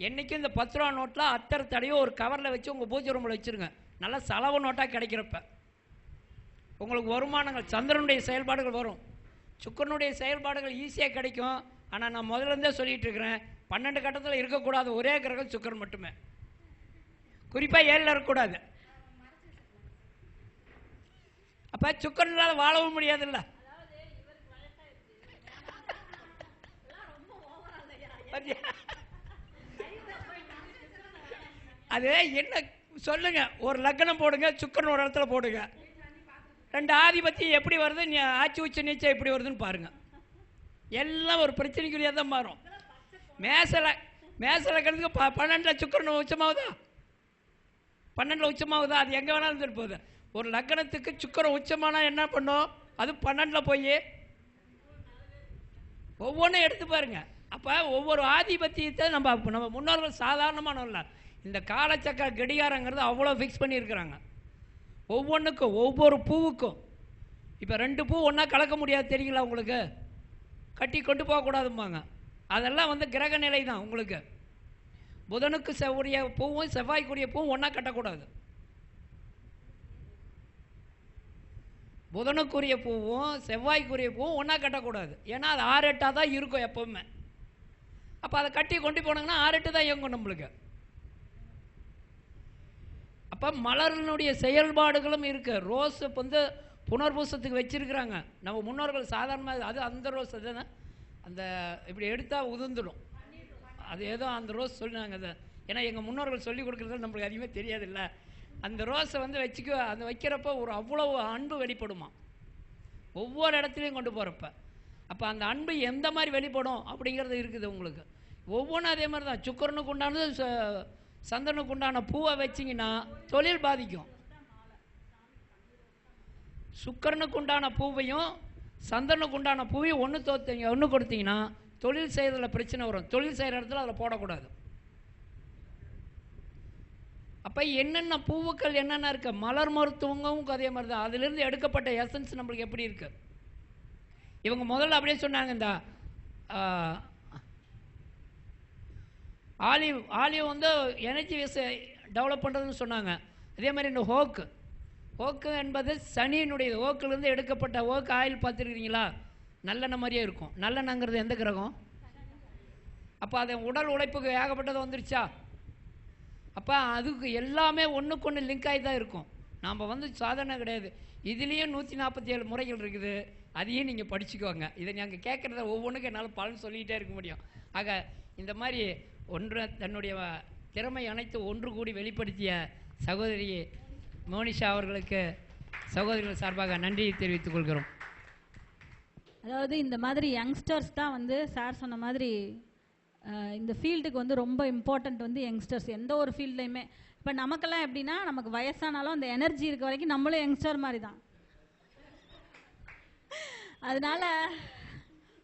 என்றைக்கும் இந்த 10 ரூபா நோட்டில் அத்தர் தடையோ ஒரு கவரில் வச்சு உங்கள் பூஜை ரூமில் வச்சுருங்க. நல்லா செலவு நோட்டாக கிடைக்கிறப்ப உங்களுக்கு வருமானங்கள், சந்திரனுடைய செயல்பாடுகள் வரும். சுக்கரனுடைய செயல்பாடுகள் ஈஸியாக கிடைக்கும். ஆனால் நான் முதல்லேருந்தே சொல்லிகிட்டு இருக்கிறேன், 12 கட்டத்தில் இருக்கக்கூடாது ஒரே கிரகம் சுக்கரன் மட்டுமே. குறிப்பாக 7ல் இருக்கக்கூடாது. அப்போ சுக்கரனால் வாழவும் முடியாதுல்ல. அது என்ன சொல்லுங்க, ஒரு லக்னம் போடுங்க, சுக்கரன் ஒரு இடத்துல போடுங்க, 2 ஆதிபத்தியம் எப்படி வருது, ஆட்சி உச்ச நீச்சம் எப்படி வருதுன்னு பாருங்க. எல்லாம் ஒரு பிரச்சனைக்குரியாக தான் மாறும். மேச லக்னத்துக்கு 12ல் சுக்கரன் உச்சமாகுதா, 12ல் உச்சமாகுதா? அது எங்கே வேணாலும் இருந்துட்டு போகுது. ஒரு லக்னத்துக்கு சுக்கரன் உச்சமானா என்ன பண்ணும்? அது 12ல் போய் ஒவ்வொன்றும் எடுத்து பாருங்க. அப்போ ஒவ்வொரு ஆதிபத்தியத்தை நம்ம முன்னோர்கள் சாதாரணமானவர்கள இந்த காலச்சக்கர கடிகாரங்கிறது அவ்வளோ ஃபிக்ஸ் பண்ணியிருக்கிறாங்க. ஒவ்வொன்றுக்கும் ஒவ்வொரு பூவுக்கும். இப்போ 2 பூ ஒன்றா கலக்க முடியாது தெரியுங்களா உங்களுக்கு? கட்டி கொண்டு போகக்கூடாதும்பாங்க. அதெல்லாம் வந்து கிரக நிலை தான். உங்களுக்கு புதனுக்கு உரிய பூவும் செவ்வாய்க்குரிய பூவும் ஒன்றா கட்டக்கூடாது. புதனுக்குரிய பூவும் செவ்வாய்க்குரிய பூவும் ஒன்றா கட்டக்கூடாது. ஏன்னா அது 6-8 தான் இருக்கும் எப்பவுமே. அப்போ அதை கட்டி கொண்டு போனாங்கன்னா 6-8 தான் இயங்கும் நம்மளுக்கு. அப்போ மலர்களுடைய செயல்பாடுகளும் இருக்கு. ரோஸ் வந்து புனர்பூசத்துக்கு வச்சிருக்கிறாங்க நம்ம முன்னோர்கள். சாதாரணமாக அது அந்த ரோஸ் தானே, அந்த இப்படி எடுத்தால் உதிர்ந்துடும். அது ஏதோ அந்த ரோஸ் சொல்லினாங்க. அதை ஏன்னா எங்கள் முன்னோர்கள் சொல்லி கொடுக்குறது நம்மளுக்கு அதிகமாக தெரியாதுல்ல. அந்த ரோஸை வந்து அந்த வைக்கிறப்ப ஒரு அவ்வளோ அன்பு வெளிப்படுமா ஒவ்வொரு இடத்துலையும் கொண்டு போகிறப்ப. அப்போ அந்த அன்பு எந்த மாதிரி வெளிப்படும் அப்படிங்கிறது இருக்குது உங்களுக்கு. ஒவ்வொன்றும் அதே மாதிரி தான். சுக்கரனுக்கு உண்டானது சந்திரனுக்கு உண்டான பூவை வச்சிங்கன்னா தொழில் பாதிக்கும். சுக்கரனுக்கு உண்டான பூவையும் சந்திரனுக்கு உண்டான பூவையும் ஒன்று கொடுத்தீங்கன்னா தொழில் செய்கிறதுல பிரச்சனை வரும். தொழில் செய்கிற இடத்துல அதில் போடக்கூடாது. அப்போ என்னென்ன பூவுக்கள் என்னென்ன இருக்கு, மலர் மருத்துவமும் அதே மாதிரி தான். அதிலிருந்து எடுக்கப்பட்ட எசன்ஸ் நம்மளுக்கு எப்படி இருக்கு. இவங்க முதல்ல அப்படியே சொன்னாங்க, இந்த ஆலிவ் வந்து எனர்ஜி டெவலப் பண்ணுறதுன்னு சொன்னாங்க. அதே மாதிரி இந்த ஹோக்கு என்பது சனியினுடைய ஓக்கிலிருந்து எடுக்கப்பட்ட ஓக்கு ஆயில் பார்த்துருக்கீங்களா? நல்லெண்ணெய் மாதிரியே இருக்கும். நல்லெண்ணங்கிறது எந்த கிரகம்? அப்போ அது உடல் உழைப்புக்கு ஏகப்பட்டது வந்துருச்சா? அப்போ அதுக்கு எல்லாமே ஒன்றுக்கு ஒன்று லிங்க் ஆகி தான் இருக்கும். நாம் வந்து சாதாரண கிடையாது. இதுலேயும் 147 முறைகள் இருக்குது. அதையும் நீங்கள் படிச்சுக்கோங்க. இதை நாங்கள் கேட்குறத ஒவ்வொன்றுக்கும் என்னால் பலன் சொல்லிக்கிட்டே இருக்க முடியும். ஆக இந்த மாதிரி தன்னுடைய திறமை அனைத்து ஒன்று கூடி வெளிப்படுத்திய சகோதரி மோனிஷா அவர்களுக்கு சகோதரிகள் சார்பாக நன்றியை தெரிவித்துக் கொள்கிறோம். அதாவது இந்த மாதிரி யங்ஸ்டர்ஸ் தான் வந்து சார் சொன்ன மாதிரி இந்த ஃபீல்டுக்கு வந்து ரொம்ப இம்பார்ட்டண்ட் வந்து யங்ஸ்டர்ஸ். எந்த ஒரு ஃபீல்ட்லையுமே இப்போ நமக்கெல்லாம் எப்படின்னா, நமக்கு வயசானாலும் அந்த எனர்ஜி இருக்க வரைக்கும் நம்மளும் யங்ஸ்டர் மாதிரி தான். அதனால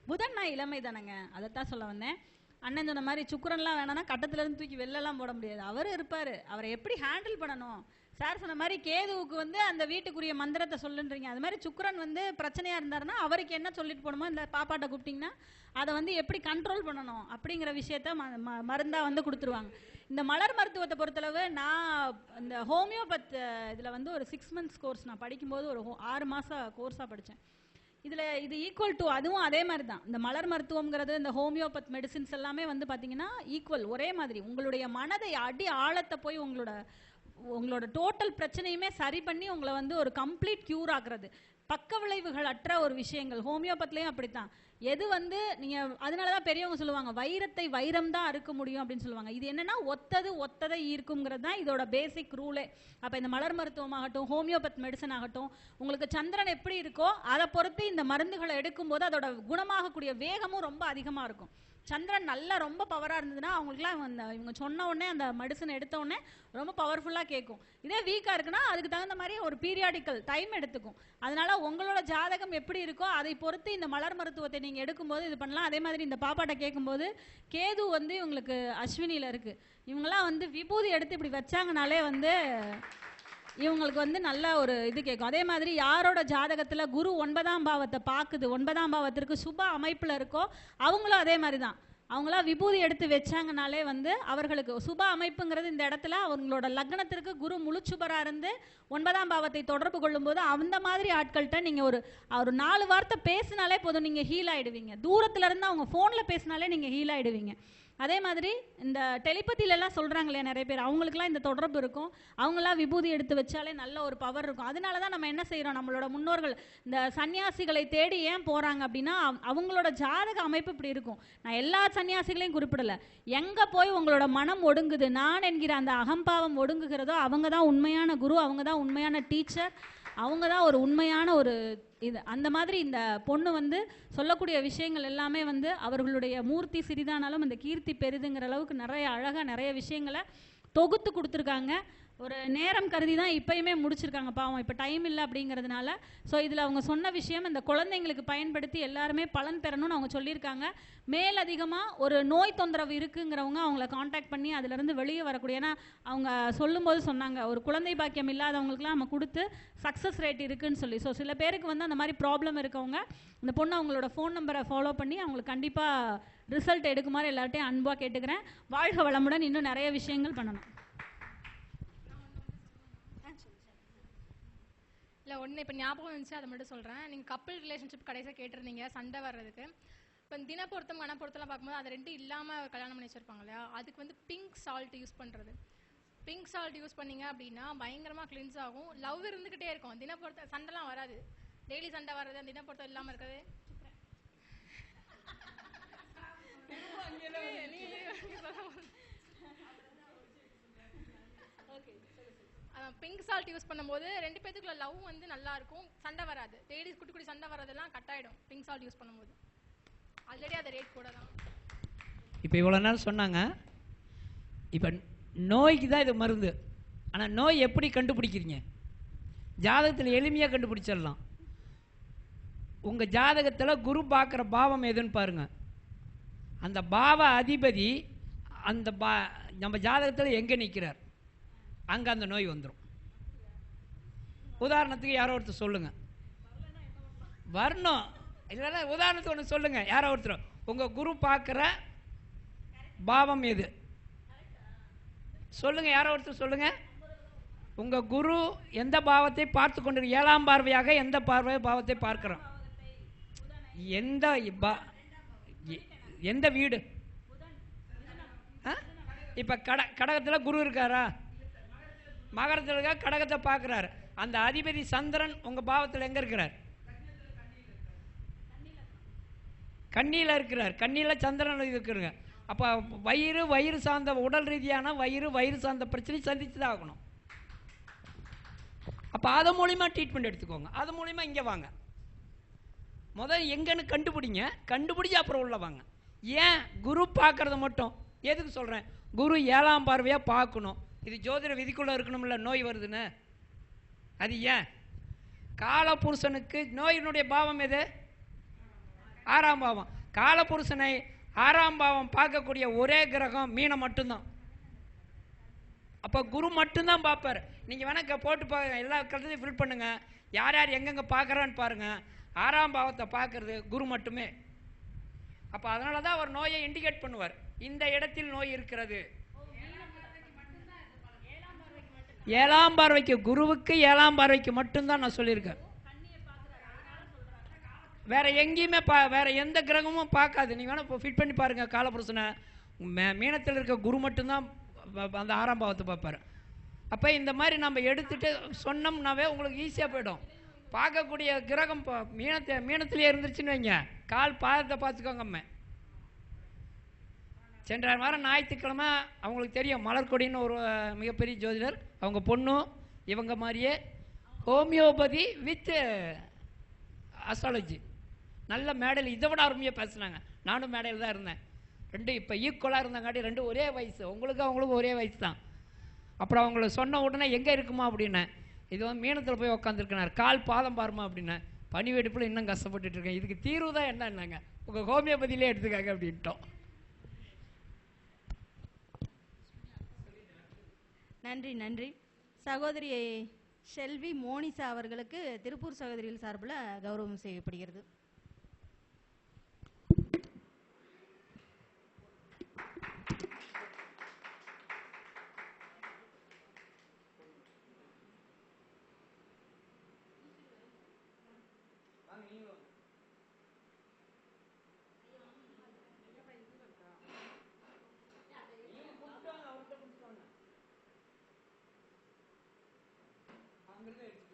புதன் நான் இளமை தானேங்க, அதைத்தான் சொல்ல வந்தேன். அண்ணன் சொன்ன மாதிரி சுக்கரன்லாம் வேணாம்னா கட்டத்துலேருந்து தூக்கி வெளிலலாம் போட முடியாது. அவர் இருப்பார், அவரை எப்படி ஹேண்டில் பண்ணணும். சார் சொன்ன மாதிரி கேதுவுக்கு வந்து அந்த வீட்டுக்குரிய மந்திரத்தை சொல்லுன்றீங்க. அது மாதிரி சுக்கரன் வந்து பிரச்சனையாக இருந்தாருன்னா அவருக்கு என்ன சொல்லிட்டு போகணுமோ, இந்த பாப்பாட்ட கூப்பிட்டிங்கன்னா அதை வந்து எப்படி கண்ட்ரோல் பண்ணணும் அப்படிங்கிற விஷயத்த மருந்தாக வந்து கொடுத்துருவாங்க. இந்த மலர் மருத்துவத்தை பொறுத்தளவு நான் இந்த ஹோமியோபத் இதில் வந்து ஒரு 6 months கோர்ஸ் நான் படிக்கும்போது ஒரு 6 மாதம் கோர்ஸாக படித்தேன். இது ஈக்குவல் டு அதுவும் அதே மாதிரி தான். இந்த மலர் மருத்துவம்ங்கிறது இந்த ஹோமியோபத் மெடிசின்ஸ் எல்லாமே வந்து பார்த்தீங்கன்னா ஈக்குவல், ஒரே மாதிரி. உங்களுடைய மனதை அடி ஆழத்தை போய் உங்களோட டோட்டல் பிரச்சனையுமே சரி பண்ணி உங்களை வந்து ஒரு கம்ப்ளீட் கியூர் ஆக்குறது. பக்க விளைவுகள் அற்ற ஒரு விஷயங்கள் ஹோமியோபத்லேயும் அப்படித்தான். எது வந்து நீங்கள், அதனால தான் பெரியவங்க சொல்லுவாங்க வைரத்தை வைரம் தான் அறுக்க முடியும் அப்படின்னு சொல்லுவாங்க. இது என்னன்னா ஒத்ததை ஈர்க்குங்கிறது தான் இதோட பேசிக் ரூலே. அப்போ இந்த மலர் மருத்துவமாகட்டும் ஹோமியோபத் மெடிசன் ஆகட்டும், உங்களுக்கு சந்திரன் எப்படி இருக்கோ அதை பொறுத்து இந்த மருந்துகளை எடுக்கும்போது அதோட குணமாகக்கூடிய வேகமும் ரொம்ப அதிகமாக இருக்கும். சந்திரன் நல்லா ரொம்ப பவராக இருந்ததுன்னா அவங்களுக்குலாம் இவங்க சொன்ன உடனே அந்த மெடிசன் எடுத்த உடனே ரொம்ப பவர்ஃபுல்லாக கேட்கும். இதே வீக்காக இருக்குன்னா அதுக்கு தகுந்த மாதிரி ஒரு பீரியாடிக்கல் டைம் எடுத்துக்கும். அதனால உங்களோட ஜாதகம் எப்படி இருக்கோ அதை பொறுத்து இந்த மலர் மருத்துவத்தை நீங்கள் எடுக்கும்போது இது பண்ணலாம். அதே மாதிரி இந்த பாப்பாட்ட கேட்கும்போது கேது வந்து இவங்களுக்கு அஸ்வினியில் இருக்குது. இவங்கெல்லாம் வந்து விபூதி எடுத்து இப்படி வச்சாங்கனாலே வந்து இவங்களுக்கு வந்து நல்ல ஒரு இது கேட்கும். அதே மாதிரி யாரோட ஜாதகத்தில் குரு 9ஆம் பாவத்தை பார்க்குது, 9ஆம் பாவத்திற்கு சுப அமைப்பில் இருக்கோ அவங்களும் அதே மாதிரி தான். அவங்களாம் விபூதி எடுத்து வச்சாங்கனாலே வந்து அவர்களுக்கு சுப அமைப்புங்கிறது இந்த இடத்துல அவங்களோட லக்னத்திற்கு குரு முழுச்சுபராக இருந்து 9ஆம் பாவத்தை தொடர்பு கொள்ளும்போது அந்த மாதிரி ஆட்கள்கிட்ட நீங்கள் ஒரு 4 வார்த்தை பேசினாலே போதும், நீங்கள் ஹீல் ஆகிடுவீங்க. தூரத்தில் இருந்து அவங்க ஃபோனில் பேசினாலே நீங்கள் ஹீல் ஆகிடுவீங்க. அதே மாதிரி இந்த டெலிபதியிலலாம் சொல்கிறாங்க இல்லையா நிறைய பேர், அவங்களுக்குலாம் இந்த தொடர்பு இருக்கும். அவங்களாம் விபூதி எடுத்து வச்சாலே நல்ல ஒரு பவர் இருக்கும். அதனால தான் நம்ம என்ன செய்கிறோம், நம்மளோட முன்னோர்கள் இந்த சன்னியாசிகளை தேடி ஏன் போகிறாங்க அப்படின்னா அவங்களோட ஜாதக அமைப்பு இப்படி இருக்கும். நான் எல்லா சன்னியாசிகளையும் குறிப்பிடலை. எங்கே போய் உங்களோட மனம் ஒடுங்குது, நான் என்கிற அந்த அகம்பாவம் ஒடுங்குகிறதோ அவங்க தான் உண்மையான குரு, அவங்க தான் உண்மையான டீச்சர், அவங்க தான் ஒரு உண்மையான ஒரு இது. அந்த மாதிரி இந்த பொண்ணு வந்து சொல்லக்கூடிய விஷயங்கள் எல்லாமே வந்து அவர்களுடைய மூர்த்தி சிறிதானாலும் அந்த கீர்த்தி பெரிதுங்கிற அளவுக்கு நிறைய அழகாக நிறைய விஷயங்களை தொகுத்து கொடுத்துருக்காங்க. ஒரு நேரம் கருதி தான் இப்பயுமே முடிச்சிருக்காங்க பாவம், இப்போ டைம் இல்லை அப்படிங்கிறதுனால. ஸோ இதில் அவங்க சொன்ன விஷயம் இந்த குழந்தைங்களுக்கு பயன்படுத்தி எல்லாருமே பலன் பெறணும்னு அவங்க சொல்லியிருக்காங்க. மேல் அதிகமாக ஒரு நோய் தொந்தரவு இருக்குங்கிறவங்க அவங்கள காண்டாக்ட் பண்ணி அதிலிருந்து வெளியே வரக்கூடிய, ஏன்னா அவங்க சொல்லும்போது சொன்னாங்க ஒரு குழந்தை பாக்கியம் இல்லாதவங்களுக்குலாம் நம்ம கொடுத்து சக்ஸஸ் ரேட் இருக்குன்னு சொல்லி. ஸோ சில பேருக்கு வந்து அந்த மாதிரி ப்ராப்ளம் இருக்கவங்க இந்த பொண்ணு அவங்களோட ஃபோன் நம்பரை ஃபாலோ பண்ணி அவங்களுக்கு கண்டிப்பாக ரிசல்ட் எடுக்குமாறு எல்லார்ட்டையும் அன்பாக கேட்டுக்கிறேன். வாழ்க வளமுடன், இன்னும் நிறைய விஷயங்கள் பண்ணணும். இல்லை ஒன்று இப்போ ஞாபகம் இருந்துச்சு, அதை மட்டும் சொல்கிறேன். நீங்கள் கப்பிள் ரிலேஷன்ஷிப் கடைசியாக கேட்டிருந்தீங்க சண்டை வர்றதுக்கு. இப்போ தினப்பொருத்தம் மனப்பொருத்தம்லாம் பார்க்கும்போது அது 2 இல்லாமல் கல்யாணம் பண்ணி வச்சுருப்பாங்க இல்லையா, அதுக்கு வந்து பிங்க் சால்ட் யூஸ் பண்ணுறது. பிங்க் சால்ட் யூஸ் பண்ணீங்க அப்படின்னா பயங்கரமாக கிளின்ஸ் ஆகும். லவ் இருந்துக்கிட்டே இருக்கும். தினப்பொருத்த சண்டைலாம் வராது. டெய்லி சண்டை வர்றது அந்த தினப்பொருத்தம் இல்லாமல் இருக்கிறது. பிங்க் சால்ட் யூஸ் பண்ணும்போது 2 பேத்துக்குள்ள லவ் வந்து நல்லா இருக்கும், சண்டை வராது. டெய்லி குட்டி குட்டி சண்டை வரதெல்லாம் கட் ஆகிடும் பிங்க் சால்ட் யூஸ் பண்ணும்போது. ஆல்ரெடி அது ரேட் கூட தான். இப்போ இவ்வளோ நாள் சொன்னாங்க. இப்போ நோய்க்கு தான் இது மருந்து. ஆனால் நோய் எப்படி கண்டுபிடிக்கிறீங்க? ஜாதகத்தில் எளிமையாக கண்டுபிடிச்சிடலாம். உங்கள் ஜாதகத்தில் குரு பார்க்குற பாவம் எதுன்னு பாருங்கள். அந்த பாவ அதிபதி அந்த நம்ம ஜாதகத்தில் எங்கே நிற்கிறார் அங்கே அந்த நோய் வந்துடும். உதாரணத்துக்கு யாரோ ஒருத்தர் சொல்லுங்கள், வரணும் இல்லைன்னா உதாரணத்துக்கு ஒன்று சொல்லுங்கள். யாரோ ஒருத்தர் உங்கள் குரு பார்க்குற பாவம் எது சொல்லுங்கள். யாரோ ஒருத்தர் சொல்லுங்கள். உங்கள் குரு எந்த பாவத்தை பார்த்து கொண்டு 7ஆம் பார்வையாக எந்த பாவத்தை பார்க்கிறோம்? எந்த வீடு? இப்போ கடகத்தில் குரு இருக்காரா? மகரத்தில் இருக்கா, கடகத்தை பார்க்குறாரு. அந்த அதிபதி சந்திரன் உங்கள் பாவத்தில் எங்கே இருக்கிறார்? கண்ணியில் இருக்கிறார். கண்ணியில் சந்திரன் இருக்கிறாங்க. அப்போ வயிறு சார்ந்த உடல் ரீதியான வயிறு சார்ந்த பிரச்சனை சந்தித்து தான் ஆகணும். அப்போ அது மூலிமா ட்ரீட்மெண்ட் எடுத்துக்கோங்க. அது மூலிமா இங்கே வாங்க. முதல் எங்கன்னு கண்டுபிடிங்க, கண்டுபிடிச்சி அப்புறம் உள்ள வாங்க. ஏன் குரு பார்க்கறத மட்டும் எதுக்கு சொல்கிறேன்? குரு 7ஆம் பார்வையாக பார்க்கணும். இது ஜோதிட விதிக்குள்ளே இருக்கணும்ல, நோய் வருதுன்னு. அது ஏன்? காலபுருஷனுக்கு நோயினுடைய பாவம் எது? 6ஆம் பாவம். காலபுருஷனை 6ஆம் பாவம் பார்க்கக்கூடிய ஒரே கிரகம் மீனம் மட்டும்தான். அப்போ குரு மட்டும்தான் பார்ப்பார். நீங்கள் வேணா போட்டு பாருங்க, எல்லா கருத்தையும் ஃபில் பண்ணுங்க, யார் யார் எங்கெங்கே பார்க்குறான்னு பாருங்க. 6ஆம் பாவத்தை பார்க்கறது குரு மட்டுமே. அப்போ அதனால தான் அவர் நோயை இண்டிகேட் பண்ணுவார், இந்த இடத்தில் நோய் இருக்கிறது. 7ஆம் பார்வைக்கு, குருவுக்கு 7ஆம் பார்வைக்கு மட்டும்தான் நான் சொல்லியிருக்கேன். வேற எங்கேயுமே வேற எந்த கிரகமும் பார்க்காது. நீங்க வேணா ஃபிட் பண்ணி பாருங்க. காலபுருஷனை மீனத்தில் இருக்க குரு மட்டும்தான் அந்த 6ஆம் பாவத்தை பார்ப்பாரு. அப்போ இந்த மாதிரி நம்ம எடுத்துட்டு சொன்னோம்னாவே உங்களுக்கு ஈஸியாக போயிடும். பார்க்கக்கூடிய கிரகம் மீனத்திலே இருந்துச்சுன்னு வைங்க, கால் பாதத்தை பார்த்துக்கோங்க. அம்மா சென்ற வாரம் ஞாயிற்றுக்கிழமை அவங்களுக்கு தெரியும், மலர்கொடின்னு ஒரு மிகப்பெரிய ஜோதிடர், அவங்க பொண்ணும் இவங்க மாதிரியே ஹோமியோபதி வித் அஸ்ட்ராலஜி நல்ல மேடையில் இதை விட அருமையாக பேசுனாங்க. நானும் மேடையில் தான் இருந்தேன். ரெண்டு இப்போ ஈக்குவலாக இருந்தாங்காட்டி ரெண்டு ஒரே வயசு, உங்களுக்கு அவங்களுக்கும் ஒரே வயசு தான். அப்புறம் அவங்கள சொன்ன உடனே எங்கே இருக்குமா அப்படின்னேன். இது வந்து மீனத்தில் போய் உட்காந்துருக்கிறார், கால் பாதம் பாருமா அப்படின்னேன். பனி வெடிப்பில் இன்னும் கஷ்டப்பட்டுட்டு இருக்கேன், இதுக்கு தீர்வு தான் என்னன்னாங்க, உங்கள் ஹோமியோபதியிலே எடுத்துக்காங்க அப்படின்ட்டோம். நன்றி நன்றி. சகோதரி செல்வி மோனிசா அவர்களுக்கு திருப்பூர் சகோதரிகள் சார்பில் கௌரவம் செய்யப்படுகிறது. அங்கிருந்து